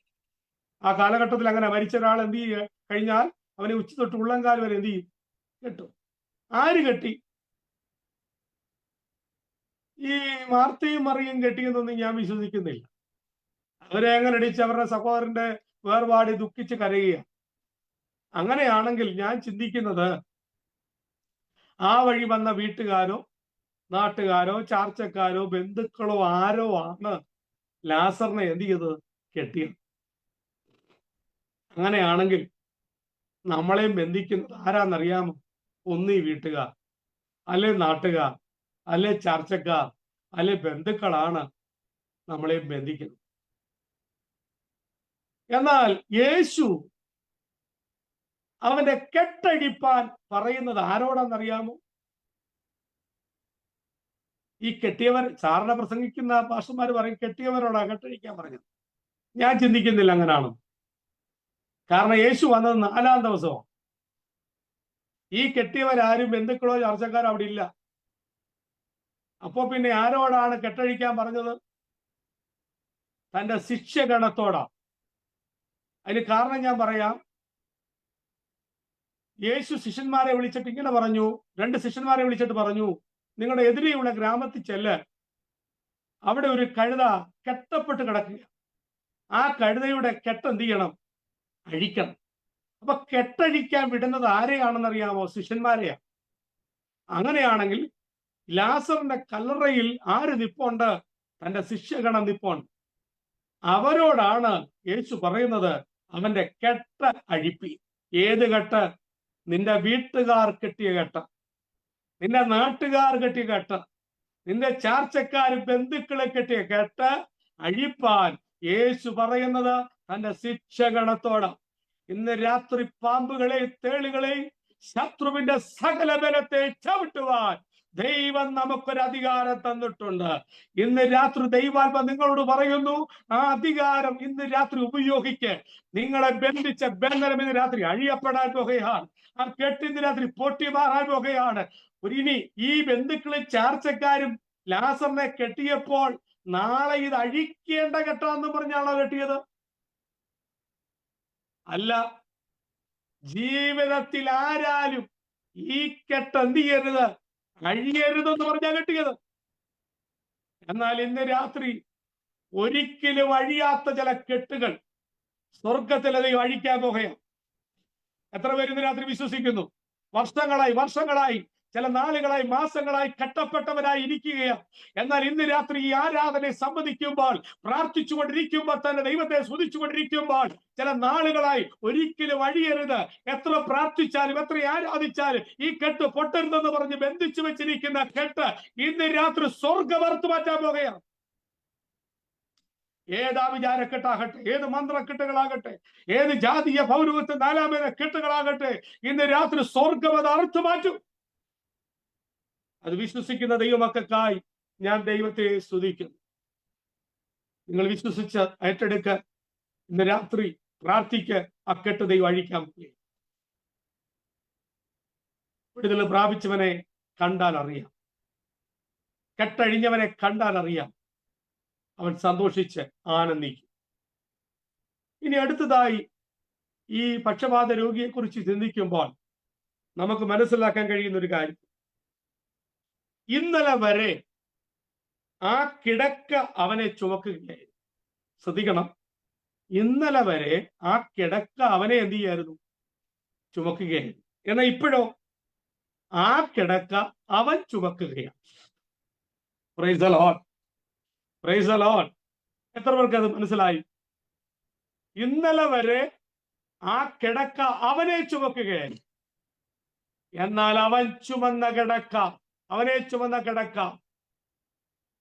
ആ കാലഘട്ടത്തിൽ അങ്ങനെ മരിച്ച ഒരാൾ എന്ത് ചെയ്യുക കഴിഞ്ഞാൽ അവനെ ഉച്ച തൊട്ട് ഉള്ളങ്കാല് വരെ എന്ത് ചെയ്യും? കെട്ടും. ആര് കെട്ടി? ഈ മാർത്തയും മറിയും കെട്ടിയെന്നൊന്നും ഞാൻ വിശ്വസിക്കുന്നില്ല. അവരെ അങ്ങനെ അടിച്ച് അവരുടെ സഹോദരന്റെ വേർപാട് ദുഃഖിച്ച് കരയുക. അങ്ങനെയാണെങ്കിൽ ഞാൻ ചിന്തിക്കുന്നത്, ആ വഴി വന്ന വീട്ടുകാരോ നാട്ടുകാരോ ചാർച്ചക്കാരോ ബന്ധുക്കളോ ആരോ ആണ് ലാസറിനെ എന്ത് ചെയ്തത്? കെട്ടിയത്. അങ്ങനെയാണെങ്കിൽ നമ്മളെയും ബന്ധിക്കുന്നത് ആരാന്നറിയാമോ? ഒന്നീ വീട്ടുകാർ, അല്ലെ നാട്ടുകാർ, അല്ലെ ചർച്ചക്കാർ, അല്ലെ ബന്ധുക്കളാണ് നമ്മളെയും ബന്ധിക്കുന്നത്. എന്നാൽ യേശു അവന്റെ കെട്ടഴിപ്പാൻ പറയുന്നത് ആരോടാന്നറിയാമോ? ഈ കെട്ടിയവർ, സാറിന പ്രസംഗിക്കുന്ന പാസ്റ്റർമാർ പറയും കെട്ടിയവരോടാ കെട്ടഴിക്കാൻ പറഞ്ഞത്. ഞാൻ ചിന്തിക്കുന്നില്ല അങ്ങനാണ്. കാരണം യേശു വന്നത് 4-ാം ദിവസമാണ്. ഈ കെട്ടിയവരാരും ബന്ധുക്കളോ ചർച്ചക്കാരോ അവിടെ ഇല്ല. അപ്പോ പിന്നെ ആരോടാണ് കെട്ടഴിക്കാൻ പറഞ്ഞത്? തന്റെ ശിഷ്യഗണത്തോടാ. അതിന് കാരണം ഞാൻ പറയാം. യേശു ശിഷ്യന്മാരെ വിളിച്ചിട്ട് ഇങ്ങനെ പറഞ്ഞു, 2 ശിഷ്യന്മാരെ വിളിച്ചിട്ട് പറഞ്ഞു, നിങ്ങളുടെ എതിരെയുള്ള ഗ്രാമത്തിൽ ചെല്ല്, അവിടെ ഒരു കഴുത കെട്ടപ്പെട്ട് കിടക്കുക. ആ കഴുതയുടെ കെട്ട് എന്ത് ചെയ്യണം? അഴിക്കണം. അപ്പൊ കെട്ടഴിക്കാൻ വിടുന്നത് ആരെയാണെന്നറിയാമോ? ശിഷ്യന്മാരെയാ. അങ്ങനെയാണെങ്കിൽ ലാസറിന്റെ കല്ലറയിൽ ആര് നിപ്പുണ്ട്? തന്റെ ശിഷ്യഗണം നിപ്പുണ്ട്. അവരോടാണ് യേശു പറയുന്നത് അവന്റെ കെട്ട് അഴിപ്പി. ഏത് കെട്ട്? നിന്റെ വീട്ടുകാർ കെട്ടിയ കെട്ട്, നിന്റെ നാട്ടുകാർ കെട്ടിയ കെട്ട്, നിന്റെ ചാർച്ചക്കാർ ബന്ധുക്കളെ കെട്ടിയ കെട്ട് അഴിപ്പാൻ യേശു പറയുന്നത് തന്റെ ശിക്ഷഗണത്തോട്. ഇന്ന് രാത്രി പാമ്പുകളെയും തേളുകളെയും ശത്രുവിന്റെ സകല ബലത്തെ ചവിട്ടുവാൻ ദൈവം നമുക്കൊരു അധികാരം തന്നിട്ടുണ്ട്. ഇന്ന് രാത്രി ദൈവാത്മ നിങ്ങളോട് പറയുന്നു, ആ അധികാരം ഇന്ന് രാത്രി ഉപയോഗിക്ക്. നിങ്ങളെ ബന്ധിച്ച ബന്ധനം ഇന്ന് രാത്രി അഴിയപ്പെടാൻ പോകുകയാണ്. ആ കെട്ട് ഇന്ന് രാത്രി പൊട്ടി മാറാൻ പോകുകയാണ്. ഇനി ഈ ബന്ധുക്കളും ചാർച്ചക്കാരും ലാസറിനെ കെട്ടിയപ്പോൾ നാളെ ഇത് അഴിക്കേണ്ട കെട്ടാന്ന് പറഞ്ഞാണോ കെട്ടിയത്? അല്ല. ജീവിതത്തിൽ ആരാലും ഈ കെട്ട് എന്ത് ചെയ്യരുത്? അഴിയരുതെന്ന് പറഞ്ഞാ കെട്ടിയത്. എന്നാൽ ഇന്ന് രാത്രി ഒരിക്കലും അഴിയാത്ത ചില കെട്ടുകൾ സ്വർഗത്തിൽ അത് അഴിക്കാൻ പോകുകയാണ്. എത്ര പേര് ഇന്ന് രാത്രി വിശ്വസിക്കുന്നു? വർഷങ്ങളായി ചില നാളുകളായി മാസങ്ങളായി കെട്ടപ്പെട്ടവരായി ഇരിക്കുകയാണ്. എന്നാൽ ഇന്ന് രാത്രി ഈ ആരാധനയെ സംബന്ധിക്കുമ്പോൾ, പ്രാർത്ഥിച്ചുകൊണ്ടിരിക്കുമ്പോൾ, തന്നെ ദൈവത്തെ സ്തുതിച്ചുകൊണ്ടിരിക്കുമ്പോൾ, ചില നാളുകളായി ഒരിക്കലും അഴിയരുത്. എത്ര പ്രാർത്ഥിച്ചാലും എത്ര ആരാധിച്ചാലും ഈ കെട്ട് പൊട്ടരുതെന്ന് പറഞ്ഞ് ബന്ധിച്ചു വെച്ചിരിക്കുന്ന കെട്ട് ഇന്ന് രാത്രി സ്വർഗമർത്ത് മാറ്റാൻ പോകുകയാണ്. ഏതാ വിചാരക്കെട്ടാകട്ടെ, ഏത് മന്ത്രക്കെട്ടുകളാകട്ടെ, ഏത് ജാതീയ പൗരത്വ 4-ാമത കെട്ടുകളാകട്ടെ, ഇന്ന് രാത്രി സ്വർഗം അത് അറുത്തു മാറ്റും. അത് വിശ്വസിക്കുന്ന ദൈവമക്കൾക്കായി ഞാൻ ദൈവത്തെ സ്തുതിക്കുന്നു. നിങ്ങൾ വിശ്വസിച്ച് ഏറ്റെടുക്ക. ഇന്ന് രാത്രി പ്രാർത്ഥിക്ക്. ആ കെട്ട് ദൈവം അഴിക്കാൻ പോയി. വിടുതൽ പ്രാപിച്ചവനെ കണ്ടാൽ അറിയാം, കെട്ടഴിഞ്ഞവനെ കണ്ടാൽ അറിയാം. അവൻ സന്തോഷിച്ച് ആനന്ദിക്കും. ഇനി അടുത്തതായി ഈ പക്ഷപാത രോഗിയെ കുറിച്ച് ചിന്തിക്കുമ്പോൾ നമുക്ക് മനസ്സിലാക്കാൻ കഴിയുന്ന ഒരു കാര്യം, ഇന്നലെ വരെ ആ കിടക്ക അവനെ ചുമക്കുകയായിരുന്നു. ശ്രദ്ധിക്കണം, ഇന്നലെ വരെ ആ കിടക്ക അവനെ എന്ത് ചെയ്യായിരുന്നു? ചുമക്കുകയായിരുന്നു. എന്നാൽ ഇപ്പോഴോ ആ കിടക്ക അവൻ ചുമക്കുകയാണ്. Praise the Lord, praise the Lord. എത്ര പേർക്ക് അത് മനസ്സിലായി? ഇന്നലെ വരെ ആ കിടക്ക അവനെ ചുമക്കുകയായിരുന്നു. എന്നാൽ അവൻ ചുമന്ന കിടക്ക, അവനെ ചുമന്ന കിടക്ക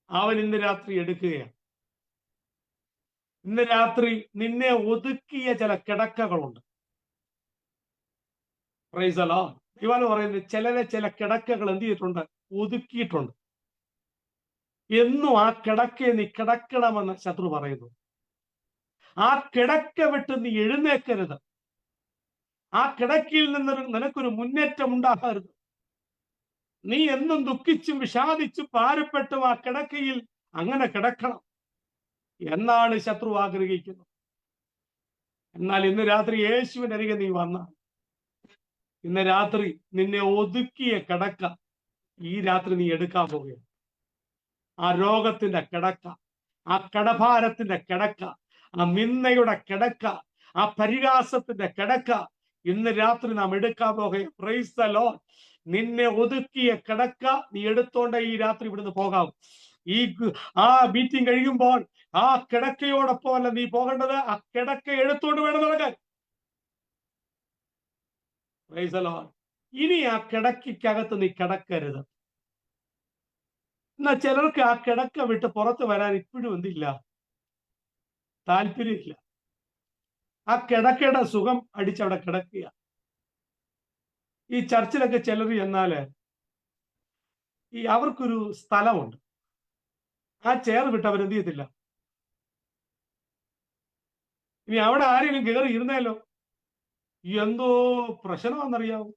അവൻ ഇന്ന് രാത്രി എടുക്കുകയാണ്. ഇന്ന് രാത്രി നിന്നെ ഒതുക്കിയ ചില കിടക്കകളുണ്ട്. Price the Lord. ദൈവം പറയുന്നത് ചില കിടക്കകൾ എന്ത് ചെയ്തിട്ടുണ്ട്? ഒതുക്കിയിട്ടുണ്ട്. എന്നും ആ കിടക്കയെ നീ കിടക്കണമെന്ന് ശത്രു പറയുന്നു. ആ കിടക്ക വിട്ട് നീ എഴുന്നേക്കരുത്. ആ കിടക്കയിൽ നിന്ന് നിനക്കൊരു മുന്നേറ്റം ഉണ്ടാകരുത്. നീ എന്നും ദുഃഖിച്ചും വിഷാദിച്ചും ഭാരപ്പെട്ടും ആ കിടക്കയിൽ അങ്ങനെ കിടക്കണം എന്നാണ് ശത്രു ആഗ്രഹിക്കുന്നത്. എന്നാൽ ഇന്ന് രാത്രി യേശുവിനരികെ നീ വന്നാൽ ഇന്ന് രാത്രി നിന്നെ ഒതുക്കിയ കിടക്ക ഈ രാത്രി നീ എടുക്കാൻ പോവുകയാണ്. ആ രോഗത്തിന്റെ കിടക്ക, ആ കടഭാരത്തിന്റെ കിടക്ക, ആ നിന്ദയുടെ കിടക്ക, ആ പരിഹാസത്തിന്റെ കിടക്ക ഇന്ന് രാത്രി നാം എടുക്കാൻ പോകുകയാണ്. Price the Lord. നിന്നെ ഒതുക്കിയ കിടക്ക നീ എടുത്തോണ്ട് ഈ രാത്രി ഇവിടുന്ന് പോകാം. ആ മീറ്റിംഗ് കഴിയുമ്പോൾ ആ കിടക്കയോടൊപ്പം അല്ല നീ പോകേണ്ടത്, ആ കിടക്ക എടുത്തോണ്ട് വേണം നടക്കാൻ. Price the Lord. ഇനി ആ കിടക്കകത്ത് നീ കിടക്കരുത്. എന്നാ ചിലർക്ക് ആ കിടക്ക വിട്ട് പുറത്ത് വരാൻ ഇപ്പോഴും എന്തില്ല, താല്പര്യമില്ല. ആ കിടക്കയുടെ സുഖം അടിച്ചവിടെ കിടക്കുക. ഈ ചർച്ചിലൊക്കെ ചിലർ ചെന്നാല് അവർക്കൊരു സ്ഥലമുണ്ട്, ആ ചെയർ വിട്ട് അവരെന്ത് ചെയ്യത്തില്ല. ഇനി അവിടെ ആരെങ്കിലും കയറി ഇരുന്നാലോ എന്തോ പ്രശ്നമാണെന്നറിയാവോ,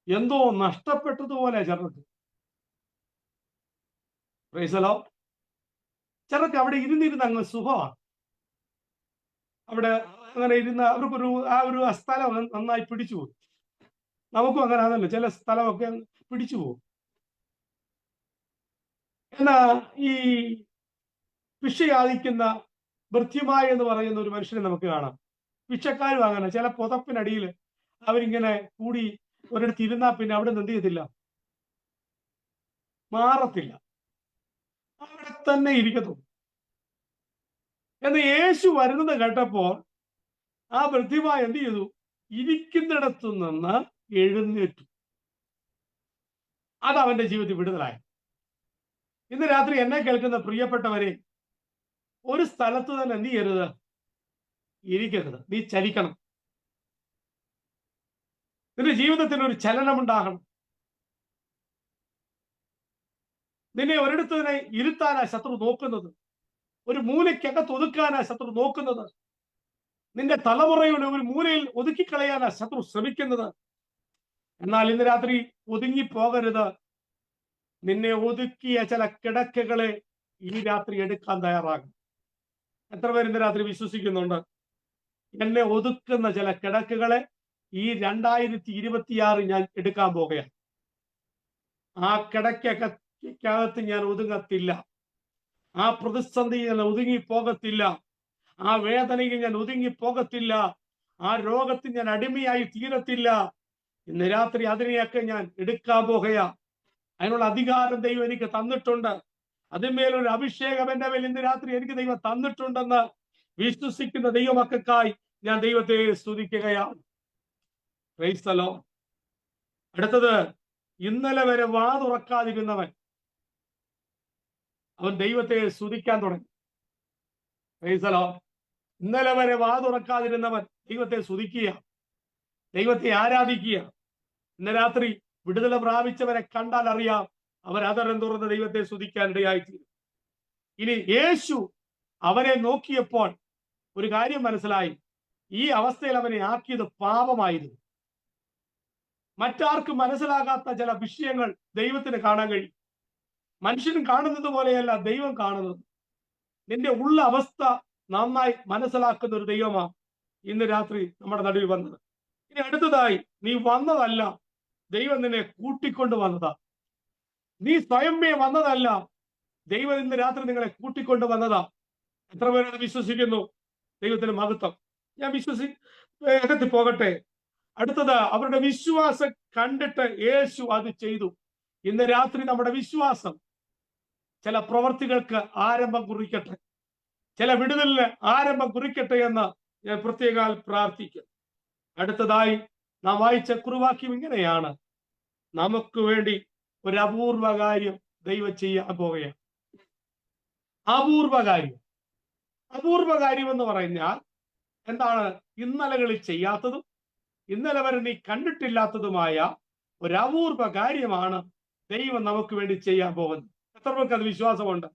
എന്തോ നഷ്ടപ്പെട്ടതുപോലെ ചിലർക്ക്. പ്രൈസലോ. ചിലർക്ക് അവിടെ ഇരുന്നിരുന്ന് അങ്ങ് സുഖമാണ്. അവിടെ അങ്ങനെ ഇരുന്ന് അവർക്കൊരു ആ ഒരു സ്ഥലം നന്നായി പിടിച്ചു പോകും. നമുക്കും അങ്ങനെ ആണല്ലോ, ചില സ്ഥലമൊക്കെ പിടിച്ചു പോകും. എന്നാ ഈ ഭിക്ഷയാദിക്കുന്ന ഭൃത്യമായി എന്ന് പറയുന്ന ഒരു മനുഷ്യനെ നമുക്ക് കാണാം. ഭിക്ഷക്കാരും അങ്ങനെ ചില പുതപ്പിനടിയിൽ അവരിങ്ങനെ കൂടി ഒരിടത്ത് ഇരുന്നാ പിന്നെ അവിടെ നിന്ന് എന്ത് ചെയ്യത്തില്ല, മാറത്തില്ല, അവിടെ തന്നെ ഇരിക്കത്തു. എന്ന് യേശു വരുന്നത് കേട്ടപ്പോൾ ആ ഭൃത്യമായി എന്ത് ചെയ്തു, ഇരിക്കുന്നിടത്തു നിന്ന് എഴുന്നേറ്റു. അത് അവന്റെ ജീവിതത്തിൽ വിടുതലായി. ഇന്ന് രാത്രി എന്നെ കേൾക്കുന്ന പ്രിയപ്പെട്ടവരെ, ഒരു സ്ഥലത്ത് തന്നെ എന്ത് ചെയ്യരുത്, ഇരിക്കരുത്. നീ ചലിക്കണം. നിന്റെ ജീവിതത്തിന് ഒരു ചലനമുണ്ടാകണം. നിന്നെ ഒരിടത്ത് തന്നെ ഇരുത്താനാ ശത്രു നോക്കുന്നത്, ഒരു മൂലയ്ക്കകത്ത് ഒതുക്കാനാ ശത്രു നോക്കുന്നത്, നിന്റെ തലമുറയുടെ ഒരു മൂലയിൽ ഒതുക്കിക്കളയാനാ ശത്രു ശ്രമിക്കുന്നത്. എന്നാൽ ഇന്ന് രാത്രി ഒതുങ്ങിപ്പോകരുത്. നിന്നെ ഒതുക്കിയ ചില കിടക്കകളെ ഈ രാത്രി എടുക്കാൻ തയ്യാറാകും. എത്ര പേര് ഇന്ന് രാത്രി വിശ്വസിക്കുന്നുണ്ട്? എന്നെ ഒതുക്കുന്ന ചില കിടക്കുകളെ ഈ 2026 ഞാൻ എടുക്കാൻ പോകുകയാണ്. ആ കിടക്കകത്ത് ഞാൻ ഒതുങ്ങത്തില്ല, ആ പ്രതിസന്ധിയിൽ ഞാൻ ഒതുങ്ങിപ്പോകത്തില്ല, ആ വേദനയിൽ ഞാൻ ഒതുങ്ങിപ്പോകത്തില്ല, ആ രോഗത്തിൽ ഞാൻ അടിമയായി തീരത്തില്ല. ഇന്ന് രാത്രി അതിനെയൊക്കെ ഞാൻ എടുക്കാൻ പോകുകയാ. അതിനുള്ള അധികാരം ദൈവം എനിക്ക് തന്നിട്ടുണ്ട്. അതിന്മേലൊരു അഭിഷേകം എന്റെ മേൽ ഇന്ന് രാത്രി എനിക്ക് ദൈവം തന്നിട്ടുണ്ടെന്ന് വിശ്വസിക്കുന്ന ദൈവമക്കൾക്കായി ഞാൻ ദൈവത്തെ സ്തുതിക്കുകയാണ്. Price the Lord. അടുത്തത്, ഇന്നലെ വരെ വാതുറക്കാതിരുന്നവൻ അവൻ ദൈവത്തെ സ്തുതിക്കാൻ തുടങ്ങി. Price the Lord. ഇന്നലെ വരെ വാതുറക്കാതിരുന്നവൻ ദൈവത്തെ സ്തുതിക്കുക, ദൈവത്തെ ആരാധിക്കുക. ഇന്ന് രാത്രി വിടുതല പ്രാപിച്ചവരെ കണ്ടാൽ അറിയാം, അവർ അതരം തുറന്ന് ദൈവത്തെ സ്തുതിക്കാൻ ഇടയായിത്തീരും. ഇനി യേശു അവനെ നോക്കിയപ്പോൾ ഒരു കാര്യം മനസ്സിലായി, ഈ അവസ്ഥയിൽ അവനെ ആക്കിയത് പാപമായിരുന്നു. മറ്റാർക്കും മനസ്സിലാകാത്ത ചില വിഷയങ്ങൾ ദൈവത്തിന് കാണാൻ കഴിയും. മനുഷ്യനും കാണുന്നത് പോലെയല്ല ദൈവം കാണുന്നത്. നിന്റെ ഉള്ള അവസ്ഥ നന്നായി മനസ്സിലാക്കുന്ന ഒരു ദൈവമാണ് ഇന്ന് രാത്രി നമ്മുടെ നടുവിൽ വന്നത്. ഇനി അടുത്തതായി, നീ വന്നതല്ല, ദൈവം നിന്നെ കൂട്ടിക്കൊണ്ട് വന്നതാ. നീ സ്വയമേ വന്നതല്ല, ദൈവം ഇന്ന് രാത്രി നിങ്ങളെ കൂട്ടിക്കൊണ്ട് വന്നതാ. എത്ര പേരത് വിശ്വസിക്കുന്നു? ദൈവത്തിന് മഹത്വം. ഞാൻ അകത്ത് പോകട്ടെ. അടുത്തത്, അവരുടെ വിശ്വാസം കണ്ടിട്ട് യേശു അത് ചെയ്തു. ഇന്ന് രാത്രി നമ്മുടെ വിശ്വാസം ചില പ്രവർത്തികൾക്ക് ആരംഭം കുറിക്കട്ടെ, ചില വിടുതലിന് ആരംഭം കുറിക്കട്ടെ എന്ന് ഞാൻ പ്രത്യേകം പ്രാർത്ഥിക്കും. അടുത്തതായി നാം വായിച്ച കുറുവാക്യം ഇങ്ങനെയാണ്, നമുക്ക് വേണ്ടി ഒരു അപൂർവ കാര്യം ദൈവം ചെയ്യാൻ പോകുകയാണ്. അപൂർവ കാര്യം എന്ന് പറഞ്ഞാൽ എന്താണ്? ഇന്നലകളിൽ ചെയ്യാത്തതും ഇന്നലെ വരെ നീ കണ്ടിട്ടില്ലാത്തതുമായ ഒരു അപൂർവ കാര്യമാണ് ദൈവം നമുക്ക് വേണ്ടി ചെയ്യാൻ പോകുന്നത്. എത്ര പേർക്ക് അത് വിശ്വാസമുണ്ട്?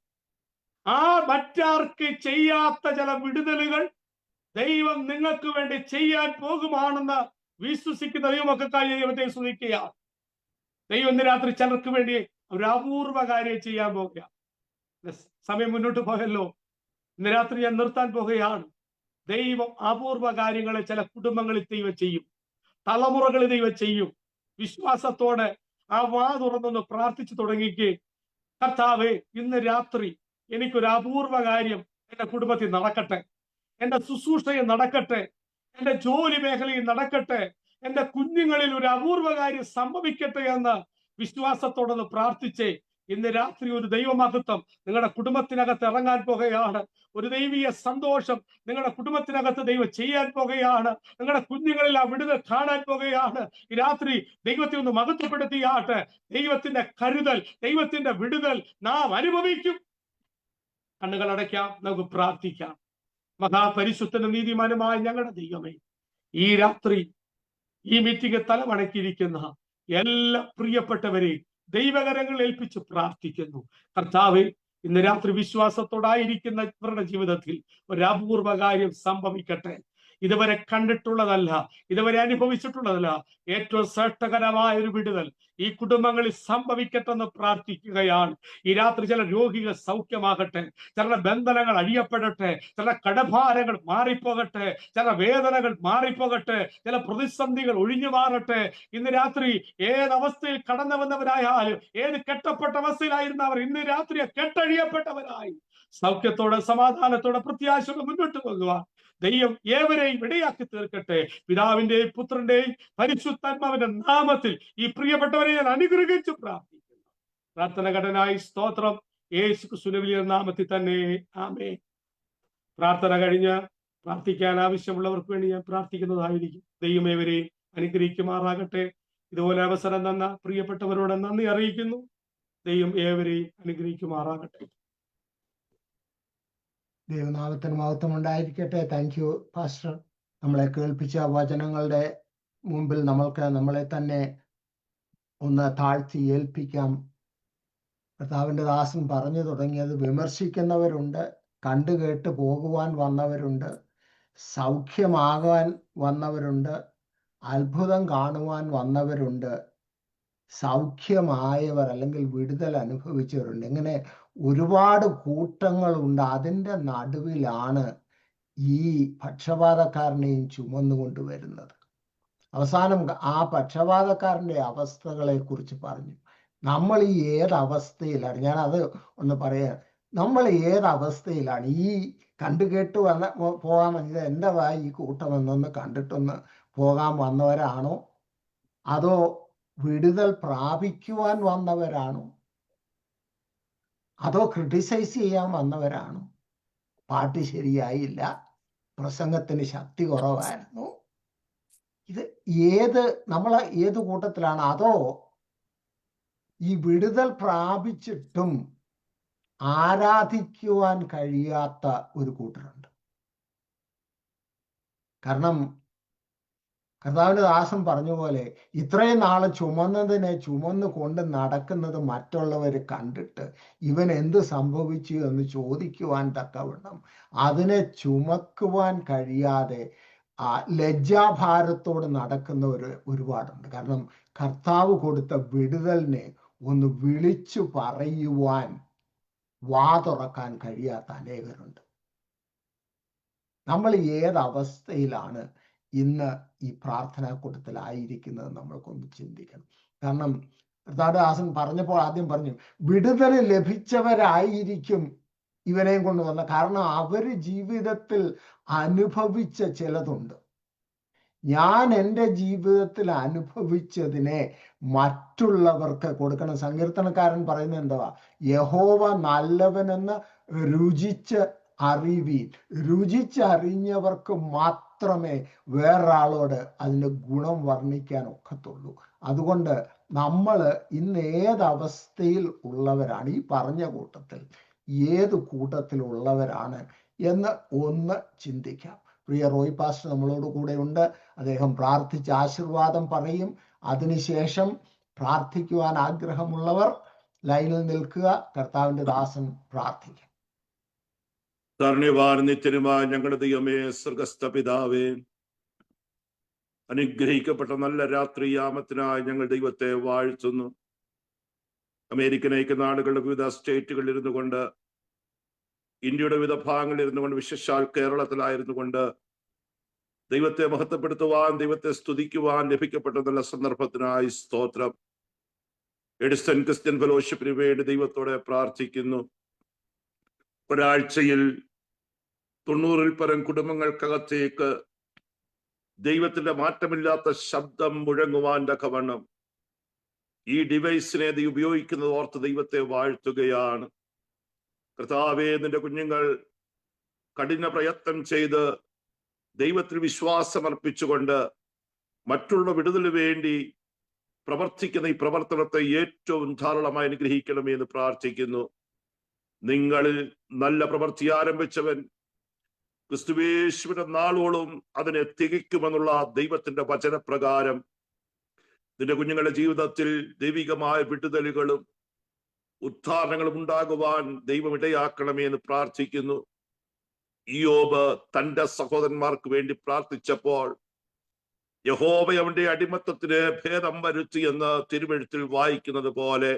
ആ മറ്റാർക്ക് ചെയ്യാത്ത ചില വിടുതലുകൾ ദൈവം നിങ്ങൾക്ക് വേണ്ടി ചെയ്യാൻ പോകുമാണെന്ന് വിശ്വസിക്കുന്ന ദൈവമക്കൾക്കായി ദൈവത്തെ സ്തുതിക്കുക. ദൈവം ഇന്ന് രാത്രി ചിലർക്ക് വേണ്ടി ഒരു അപൂർവ കാര്യം ചെയ്യാൻ പോകുക. സമയം മുന്നോട്ട് പോയല്ലോ, ഇന്ന് രാത്രി ഞാൻ നിർത്താൻ പോകുകയാണ്. ദൈവം അപൂർവ കാര്യങ്ങളെ ചില കുടുംബങ്ങളിൽ ദൈവം ചെയ്യും, തലമുറകൾ ദൈവം ചെയ്യും. വിശ്വാസത്തോടെ ആ വാ തുറന്നൊന്ന് പ്രാർത്ഥിച്ചു തുടങ്ങിക്ക്. കർത്താവേ, ഇന്ന് രാത്രി എനിക്കൊരു അപൂർവ കാര്യം എന്റെ കുടുംബത്തിൽ നടക്കട്ടെ, എന്റെ ശുശ്രൂഷയിൽ നടക്കട്ടെ, എന്റെ ജോലി മേഖലയിൽ നടക്കട്ടെ, എന്റെ കുഞ്ഞുങ്ങളിൽ ഒരു അപൂർവ കാര്യം സംഭവിക്കട്ടെ എന്ന് വിശ്വാസത്തോടൊന്ന് പ്രാർത്ഥിച്ചേ. ഇന്ന് രാത്രി ഒരു ദൈവമഹത്വം നിങ്ങളുടെ കുടുംബത്തിനകത്ത് ഇറങ്ങാൻ പോകുകയാണ്. ഒരു ദൈവീയ സന്തോഷം നിങ്ങളുടെ കുടുംബത്തിനകത്ത് ദൈവം ചെയ്യാൻ പോകുകയാണ്. നിങ്ങളുടെ കുഞ്ഞുങ്ങളിൽ ആ വിടുതൽ കാണാൻ പോകുകയാണ്. ഈ രാത്രി ദൈവത്തെ ഒന്ന് മഹത്വപ്പെടുത്തിയാട്ടെ. ദൈവത്തിന്റെ കരുതൽ, ദൈവത്തിന്റെ വിടുതൽ നാം അനുഭവിക്കും. കണ്ണുകൾ അടയ്ക്കാം, നമുക്ക് പ്രാർത്ഥിക്കാം. മഹാപരിശുദ്ധനും നീതിമാനുമായ ഞങ്ങളുടെ ദൈവമേ, ഈ രാത്രി ഈ മീറ്റിംഗ് തലമടക്കിയിരിക്കുന്ന എല്ലാ പ്രിയപ്പെട്ടവരെയും ദൈവകരങ്ങളിൽ ഏൽപ്പിച്ച് പ്രാർത്ഥിക്കുന്നു. കർത്താവേ, ഇന്ന് രാത്രി വിശ്വാസത്തോടായിരിക്കുന്ന ഇവരുടെ ജീവിതത്തിൽ ഒരു അപൂർവ കാര്യം സംഭവിക്കട്ടെ. ഇതുവരെ കണ്ടിട്ടുള്ളതല്ല, ഇതുവരെ അനുഭവിച്ചിട്ടുള്ളതല്ല, ഏറ്റവും ശ്രേഷ്ഠകരമായ ഒരു വിടുതൽ ഈ കുടുംബങ്ങളിൽ സംഭവിക്കട്ടെന്ന് പ്രാർത്ഥിക്കുകയാണ്. ഈ രാത്രി ചില രോഗികൾ സൗഖ്യമാകട്ടെ, ചില ബന്ധനങ്ങൾ അഴിയപ്പെടട്ടെ, ചില കടഭാരങ്ങൾ മാറിപ്പോകട്ടെ, ചില വേദനകൾ മാറിപ്പോകട്ടെ, ചില പ്രതിസന്ധികൾ ഒഴിഞ്ഞു മാറട്ടെ. ഇന്ന് രാത്രി ഏതവസ്ഥയിൽ കടന്നു വന്നവരായാലും, ഏത് കെട്ടപ്പെട്ട അവസ്ഥയിലായിരുന്നവർ ഇന്ന് രാത്രി കെട്ടഴിയപ്പെട്ടവരായി സൗഖ്യത്തോടെ, സമാധാനത്തോടെ, പ്രത്യാശയോടെ മുന്നോട്ട് പോകുവാൻ ദൈവം ഏവരെയും ഇടയാക്കി തീർക്കട്ടെ. പിതാവിന്റെയും പുത്രന്റെയും പരിശുദ്ധാത്മാവിന്റെ നാമത്തിൽ ഈ പ്രിയപ്പെട്ടവരെ ഞാൻ അനുഗ്രഹിച്ചു പ്രാർത്ഥിക്കുന്നു. പ്രാർത്ഥന ഘടനായി സ്തോത്രം. യേശു ക്രിസ്തുവിന്റെ വലിയ നാമത്തിൽ തന്നെ, ആമേൻ. പ്രാർത്ഥന കഴിഞ്ഞ് പ്രാർത്ഥിക്കാൻ ആവശ്യമുള്ളവർക്ക് വേണ്ടി ഞാൻ പ്രാർത്ഥിക്കുന്നതായിരിക്കും. ദൈവം ഏവരെയും അനുഗ്രഹിക്കുമാറാകട്ടെ. ഇതുപോലെ അവസരം തന്ന പ്രിയപ്പെട്ടവരോട് നന്ദി അറിയിക്കുന്നു. ദൈവം ഏവരെയും അനുഗ്രഹിക്കുമാറാകട്ടെ. ദൈവനാമത്തിന് മഹത്വം ഉണ്ടായിരിക്കട്ടെ. Thank you pastor. നമ്മളെ കേൾപ്പിച്ച വചനങ്ങളുടെ മുമ്പിൽ നമ്മൾക്ക് നമ്മളെ തന്നെ ഒന്ന് താഴ്ത്തി ഏൽപ്പിക്കാം. കർത്താവിൻ്റെ ദാസൻ പറഞ്ഞു തുടങ്ങിയത്, വിമർശിക്കുന്നവരുണ്ട്, കണ്ടുകേട്ട് പോകുവാൻ വന്നവരുണ്ട്, സൗഖ്യമാകാൻ വന്നവരുണ്ട്, അത്ഭുതം കാണുവാൻ വന്നവരുണ്ട്, സൗഖ്യമായവർ അല്ലെങ്കിൽ വിടുതൽ അനുഭവിച്ചവരുണ്ട്. ഇങ്ങനെ ഒരുപാട് കൂട്ടങ്ങളുണ്ട്. അതിൻ്റെ നടുവിലാണ് ഈ പക്ഷപാതക്കാരനെയും ചുമന്നുകൊണ്ടുവരുന്നത്. അവസാനം ആ പക്ഷപാതക്കാരൻ്റെ അവസ്ഥകളെ കുറിച്ച് പറഞ്ഞു. നമ്മൾ ഈ ഏതവസ്ഥയിലാണ്, ഞാൻ അത് ഒന്ന് പറയാം, നമ്മൾ ഏതവസ്ഥയിലാണ്? ഈ കണ്ടുകേട്ട് പോകാൻ ഇത് എൻ്റെതാ ഈ കൂട്ടം എന്നൊന്ന് കണ്ടിട്ടൊന്ന് പോകാൻ വന്നവരാണോ, അതോ വിടുതൽ പ്രാപിക്കുവാൻ വന്നവരാണോ, അതോ ക്രിട്ടിസൈസ് ചെയ്യാൻ വന്നവരാണോ? പാട്ട് ശരിയായില്ല, പ്രസംഗത്തിന് ശക്തി കുറവായിരുന്നു, ഇത് നമ്മൾ ഏത് കൂട്ടത്തിലാണ്? അതോ ഈ വിടുതൽ പ്രാപിച്ചിട്ടും ആരാധിക്കുവാൻ കഴിയാത്ത ഒരു കൂട്ടരുണ്ട്. കാരണം കർത്താവിൻ്റെ ദാസൻ പറഞ്ഞ പോലെ, ഇത്രയും നാളെ ചുമന്നു കൊണ്ട് നടക്കുന്നത് മറ്റുള്ളവർ കണ്ടിട്ട് ഇവൻ എന്ത് സംഭവിച്ചു എന്ന് ചോദിക്കുവാൻ തക്കവണ്ണം അതിനെ ചുമക്കുവാൻ കഴിയാതെ ലജ്ജാഭാരത്തോട് നടക്കുന്നവർ ഒരുപാടുണ്ട്. കാരണം കർത്താവ് കൊടുത്ത വിടുതലിനെ ഒന്ന് വിളിച്ചു പറയുവാൻ വാ തുറക്കാൻ കഴിയാത്ത അനേകരുണ്ട്. നമ്മൾ ഏതവസ്ഥയിലാണ് ഇന്ന് ഈ പ്രാർത്ഥനാ കൂട്ടത്തിലായിരിക്കുന്നത് നമ്മൾക്കൊന്ന് ചിന്തിക്കണം. കാരണം കർത്താദാസൻ പറഞ്ഞപ്പോൾ ആദ്യം പറഞ്ഞു, വിടുതൽ ലഭിച്ചവരായിരിക്കും ഇവനെയും കൊണ്ടുവന്ന. കാരണം അവർ ജീവിതത്തിൽ അനുഭവിച്ച ചിലതുണ്ട്. ഞാൻ എൻ്റെ ജീവിതത്തിൽ അനുഭവിച്ചതിനെ മറ്റുള്ളവർക്ക് കൊടുക്കണം. സങ്കീർത്തനക്കാരൻ പറയുന്നത് എന്തുവാ? യഹോവ നല്ലവനെന്ന് രുചിച്ച് അറിവീൻ. രുചിച്ചറിഞ്ഞവർക്ക് മാത്രമേ വേറൊരാളോട് അതിൻ്റെ ഗുണം വർണ്ണിക്കാൻ ഒക്കത്തുള്ളൂ. അതുകൊണ്ട് നമ്മൾ ഇന്ന് ഏതവസ്ഥയിൽ ഉള്ളവരാണ്, ഈ പറഞ്ഞ കൂട്ടത്തിൽ ഏത് കൂട്ടത്തിലുള്ളവരാണ് എന്ന് ഒന്ന് ചിന്തിക്കാം. പ്രിയ റോയ് പാസ്റ്റർ നമ്മളോട് കൂടെ ഉണ്ട്. അദ്ദേഹം പ്രാർത്ഥിച്ച് ആശീർവാദം പറയും. അതിനുശേഷം പ്രാർത്ഥിക്കുവാൻ ആഗ്രഹമുള്ളവർ ലൈനിൽ നിൽക്കുക. കർത്താവിൻ്റെ ദാസൻ പ്രാർത്ഥിക്കും. കാരുണ്യവാൻ നിത്യനുമായ ഞങ്ങളുടെ ദൈവമേ, സ്വർഗസ്ഥ പിതാവേ, അനുഗ്രഹിക്കപ്പെട്ട നല്ല രാത്രി യാമത്തിനായി ഞങ്ങൾ ദൈവത്തെ വാഴ്ത്തുന്നു. അമേരിക്കൻ ഐക്യനാടുകളുടെ വിവിധ സ്റ്റേറ്റുകളിൽ ഇരുന്നു കൊണ്ട്, ഇന്ത്യയുടെ വിവിധ ഭാഗങ്ങളിൽ ഇരുന്നു കൊണ്ട്, വിശേഷാൽ കേരളത്തിലായിരുന്നു കൊണ്ട് ദൈവത്തെ മഹത്വപ്പെടുത്തുവാൻ, ദൈവത്തെ സ്തുതിക്കുവാൻ ലഭിക്കപ്പെട്ട നല്ല സന്ദർഭത്തിനായി സ്തോത്രം. എഡിസൺ ക്രിസ്ത്യൻ ഫെലോഷിപ്പിന് വേണ്ടി ദൈവത്തോടെ പ്രാർത്ഥിക്കുന്നു. ഒരാഴ്ചയിൽ 90-ൽ പരം കുടുംബങ്ങൾക്കകത്തേക്ക് ദൈവത്തിന്റെ മാറ്റമില്ലാത്ത ശബ്ദം മുഴങ്ങുവാൻ തക്കവണ്ണം ഈ ഡിവൈസിനെ നീ ഉപയോഗിക്കുന്നത് ഓർത്ത് ദൈവത്തെ വാഴ്ത്തുകയാണ്. കർത്താവേ, നിന്റെ കുഞ്ഞുങ്ങൾ കഠിന പ്രയത്നം ചെയ്ത് ദൈവത്തിൽ വിശ്വാസമർപ്പിച്ചുകൊണ്ട് മറ്റുള്ള വിടുതലിന് വേണ്ടി പ്രവർത്തിക്കുന്ന ഈ പ്രവർത്തനത്തെ ഏറ്റവും ധാരാളമായി അനുഗ്രഹിക്കണമേ എന്ന് പ്രാർത്ഥിക്കുന്നു. നിങ്ങളിൽ നല്ല പ്രവൃത്തി ആരംഭിച്ചവൻ ക്രിസ്തുവേശുവിന്റെ നാളോളം അതിനെ തികയ്ക്കുമെന്നുള്ള ദൈവത്തിന്റെ വചനപ്രകാരം നിന്റെ കുഞ്ഞുങ്ങളുടെ ജീവിതത്തിൽ ദൈവികമായ വിടുതലുകളും ഉദ്ധാരണങ്ങളും ഉണ്ടാകുവാൻ ദൈവം ഇടയാക്കണമേ എന്ന് പ്രാർത്ഥിക്കുന്നു. ഇയ്യോബ് തന്റെ സഹോദരന്മാർക്ക് വേണ്ടി പ്രാർത്ഥിച്ചപ്പോൾ യഹോവ അവന്റെ അടിമത്തത്തിന് ഭേദം വരുത്തി എന്ന് തിരുവെഴുത്തിൽ വായിക്കുന്നത് പോലെ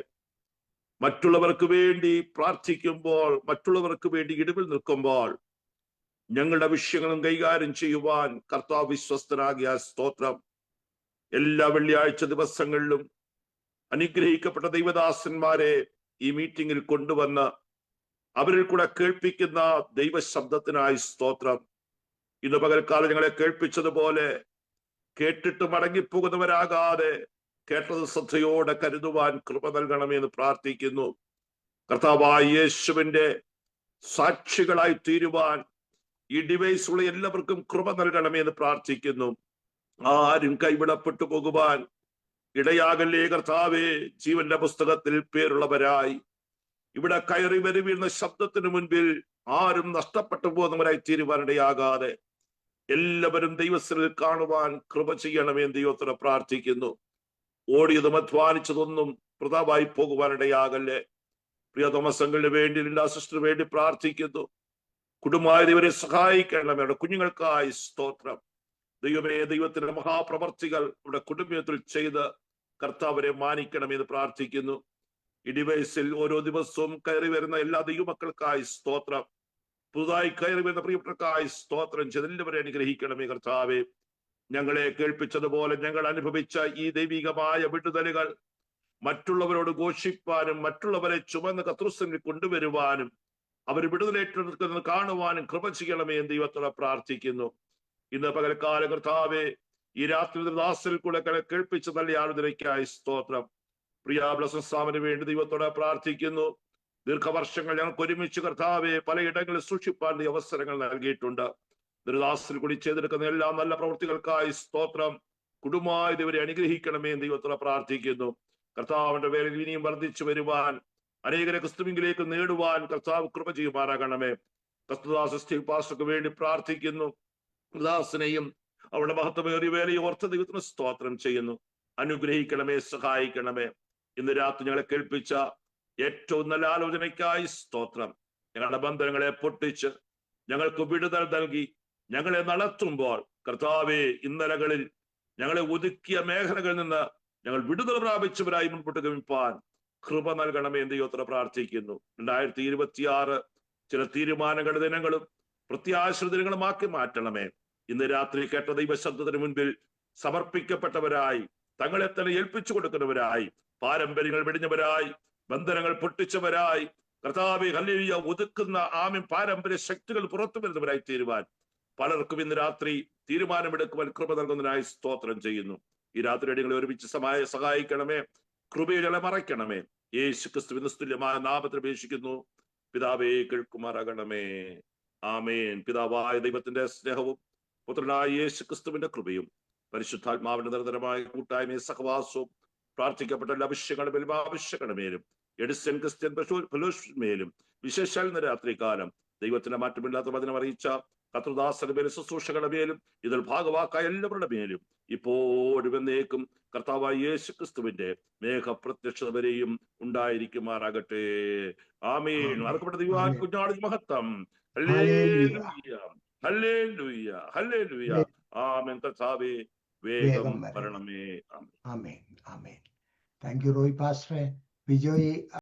മറ്റുള്ളവർക്ക് വേണ്ടി പ്രാർത്ഥിക്കുമ്പോൾ, മറ്റുള്ളവർക്ക് വേണ്ടി ഇടിവിൽ നിൽക്കുമ്പോൾ ഞങ്ങളുടെ വിഷയങ്ങളും കൈകാര്യം ചെയ്യുവാൻ കർത്താവ് വിശ്വസ്തനാകിയ സ്തോത്രം. എല്ലാ വെള്ളിയാഴ്ച ദിവസങ്ങളിലും അനുഗ്രഹിക്കപ്പെട്ട ദൈവദാസന്മാരെ ഈ മീറ്റിംഗിൽ കൊണ്ടുവന്ന് അവരിൽ കൂടെ കേൾപ്പിക്കുന്ന ദൈവശബ്ദത്തിനായി സ്തോത്രം. ഇന്ന് പകൽക്കാലം ഞങ്ങളെ കേൾപ്പിച്ചതുപോലെ കേട്ടിട്ട് മടങ്ങിപ്പോകുന്നവരാകാതെ കേട്ടത് ശ്രദ്ധയോടെ കരുതുവാൻ കൃപ നൽകണമെന്ന് പ്രാർത്ഥിക്കുന്നു. കർത്താവായ യേശുവിന്റെ സാക്ഷികളായി തീരുവാൻ ഈ ഡിവൈസുള്ള എല്ലാവർക്കും കൃപ നൽകണമെന്ന് പ്രാർത്ഥിക്കുന്നു. ആരും കൈവിടപ്പെട്ടു പോകുവാൻ ഇടയാകല്ലേ കർത്താവേ. ജീവന്റെ പുസ്തകത്തിൽ പേരുള്ളവരായി ഇവിടെ കയറി വരുവീഴുന്ന ശബ്ദത്തിന് മുൻപിൽ ആരും നഷ്ടപ്പെട്ടു പോകുന്നവരായി തീരുവാനിടയാകാതെ എല്ലാവരും ദൈവസ്ഥലിൽ കാണുവാൻ കൃപ ചെയ്യണമെന്ന് ദൈവത്തോട് പ്രാർത്ഥിക്കുന്നു. ഓടിയതും അധ്വാനിച്ചതൊന്നും വൃഥാവായി പോകുവാനിടയാകല്ലേ. പ്രിയ തോമസങ്ങൾക്ക് വേണ്ടി, എല്ലാ സിസ്റ്ററിന് വേണ്ടി പ്രാർത്ഥിക്കുന്നു. കുടുംബമായി ഇവരെ സഹായിക്കണമേ. അവരുടെ കുഞ്ഞുങ്ങൾക്കായി സ്തോത്രം. ദൈവമേ, ദൈവത്തിന്റെ മഹാപ്രവർത്തികൾ ഇവിടെ കുടുംബത്തിൽ ചെയ്ത് കർത്താവരെ മാനിക്കണമെന്ന് പ്രാർത്ഥിക്കുന്നു. ഈ ഡിവൈസിൽ ഓരോ ദിവസവും കയറി വരുന്ന എല്ലാ ദൈവമക്കൾക്കായി സ്തോത്രം. പുതുതായി കയറി വരുന്ന പ്രിയപ്പെട്ടവർക്കായി സ്തോത്രം ചെയ്ത് എല്ലാവരെ അനുഗ്രഹിക്കണമേ കർത്താവേ. ഞങ്ങളെ കേൾപ്പിച്ചതുപോലെ ഞങ്ങൾ അനുഭവിച്ച ഈ ദൈവികമായ വിടുതലുകൾ മറ്റുള്ളവരോട് ഘോഷിപ്പാനും മറ്റുള്ളവരെ ചുമന്ന് കർത്തൃസന്നിധിയിൽ കൊണ്ടുവരുവാനും അവർ വിടുതലേറ്റെടുക്കുന്നത് കാണുവാനും കൃപ ചെയ്യണമേ എന്ന് ദൈവത്തോടെ പ്രാർത്ഥിക്കുന്നു. ഇന്ന് പകൽക്കാലം കർത്താവേ, ഈ രാത്രി ദാസിൽ കൂടെ കേൾപ്പിച്ച നല്ല ആലോചനയ്ക്കായി സ്തോത്രം. പ്രിയ ബ്ലസ്സാമിന് വേണ്ടി ദൈവത്തോടെ പ്രാർത്ഥിക്കുന്നു. ദീർഘവർഷങ്ങൾ ഞങ്ങൾക്ക് ഒരുമിച്ച് കർത്താവെ പലയിടങ്ങളിൽ സൂക്ഷിപ്പാൻ അവസരങ്ങൾ നൽകിയിട്ടുണ്ട്. ദുരിതാസിൽ കൂടി ചെയ്തെടുക്കുന്ന എല്ലാ നല്ല പ്രവൃത്തികൾക്കായി സ്തോത്രം. കുടുംബമായി ഇവരെ അനുഗ്രഹിക്കണമേ എന്ന് ദൈവത്തോടെ പ്രാർത്ഥിക്കുന്നു. കർത്താവിന്റെ പേരിൽ ഇനിയും വർദ്ധിച്ചു വരുവാൻ, അനേകരെ ക്രിസ്തുവിലേക്ക് നേടുവാൻ കർത്താവ് കൃപ ചെയ്യുമാറാകണമേ. ക്രിസ്തുദാസ് സ്റ്റീവ് പാസ്റ്റർക്ക് വേണ്ടി പ്രാർത്ഥിക്കുന്നു. ദാസിനെയും അവരുടെ മഹത്വമേറിയ വേലയെ ഓർത്ത ദൈവത്തിന് സ്തോത്രം ചെയ്യുന്നു. അനുഗ്രഹിക്കണമേ, സഹായിക്കണമേ. ഇന്ന് രാത്രി ഞങ്ങളെ കേൾപ്പിച്ച ഏറ്റവും നല്ല ആലോചനയ്ക്കായി സ്തോത്രം. ഞങ്ങളുടെ ബന്ധനങ്ങളെ പൊട്ടിച്ച് ഞങ്ങൾക്ക് വിടുതൽ നൽകി ഞങ്ങളെ നടത്തുമ്പോൾ കർത്താവെ, ഇന്നലകളിൽ ഞങ്ങളെ ഒതുക്കിയ മേഖലകളിൽ നിന്ന് ഞങ്ങൾ വിടുതൽ പ്രാപിച്ചവരായി മുൻപോട്ട് ഗമിപ്പാൻ കൃപ നൽകണമേ എന്ന് ദൈവത്തോട് പ്രാർത്ഥിക്കുന്നു. 2026 ചില തീരുമാനങ്ങളുടെ ദിനങ്ങളും പ്രത്യാശ ദിനങ്ങളുമാക്കി മാറ്റണമേ. ഇന്ന് രാത്രി കേട്ട ദൈവശബ്ദത്തിന് മുൻപിൽ സമർപ്പിക്കപ്പെട്ടവരായി, തങ്ങളെ തന്നെ ഏൽപ്പിച്ചു കൊടുക്കുന്നവരായി, പാരമ്പര്യങ്ങൾ വെടിഞ്ഞവരായി, ബന്ധനങ്ങൾ പൊട്ടിച്ചവരായി, കർത്താവെ ഹല്ലേലൂയ ഒതുക്കുന്ന ആമേൻ പാരമ്പര്യ ശക്തികൾ പുറത്തു വരുന്നവരായി തീരുവാൻ പലർക്കും ഇന്ന് രാത്രി തീരുമാനമെടുക്കുവാൻ കൃപ നൽകുന്നതിനായി സ്തോത്രം ചെയ്യുന്നു. ഈ രാത്രി അടികളെ ഒരുമിച്ച് സഹായിക്കണമേ, കൃപയെ മറയ്ക്കണമേ. യേശു ക്രിസ്തുവിന്റെ തുല്യമായ നാമത്തിൽ അപേക്ഷിക്കുന്നു പിതാവേ, കേൾക്കുമാറാകണമേ. ആമേൻ. പിതാവായ ദൈവത്തിന്റെ സ്നേഹവും പുത്രനായ യേശു ക്രിസ്തുവിന്റെ കൃപയും പരിശുദ്ധാത്മാവിന്റെ നിരന്തരമായ കൂട്ടായ്മയും സഹവാസവും പ്രാർത്ഥിക്കപ്പെട്ട എല്ലാ അഭിഷേകങ്ങളുമേലും ആവശ്യകണമേലും എഡിസൺ ക്രിസ്ത്യൻ ഫെലോഷിപ്പിന്മേലും വിശേഷാൽ ഇന്ന് രാത്രികാലം ദൈവത്തിന്റെ മാറ്റമില്ലാത്ത വചനം അറിയിച്ച കർത്തൃദാസന്റെ മേലും ശുശ്രൂഷകളുടെ മേലും ഇതിൽ ഭാഗവാക്കായ എല്ലാവരുടെ മേലും ഇപ്പോഴും എന്നേക്കും കർത്താവായ യേശു ക്രിസ്തുവിന്റെ മേഘപ്രത്യക്ഷത വരെയും ഉണ്ടായിരിക്കുമാറാകട്ടെ. ആമേൻ. അർക്കപ്പെട്ട ദൈവ കുഞ്ഞാടി മഹത്വം. Hallelujah, hallelujah, hallelujah. ആമേൻ. കർത്താവേ, വേഗം വരണമേ. Amen, amen. Thank you Roy പാസ്റ്ററെ. ബിജോയി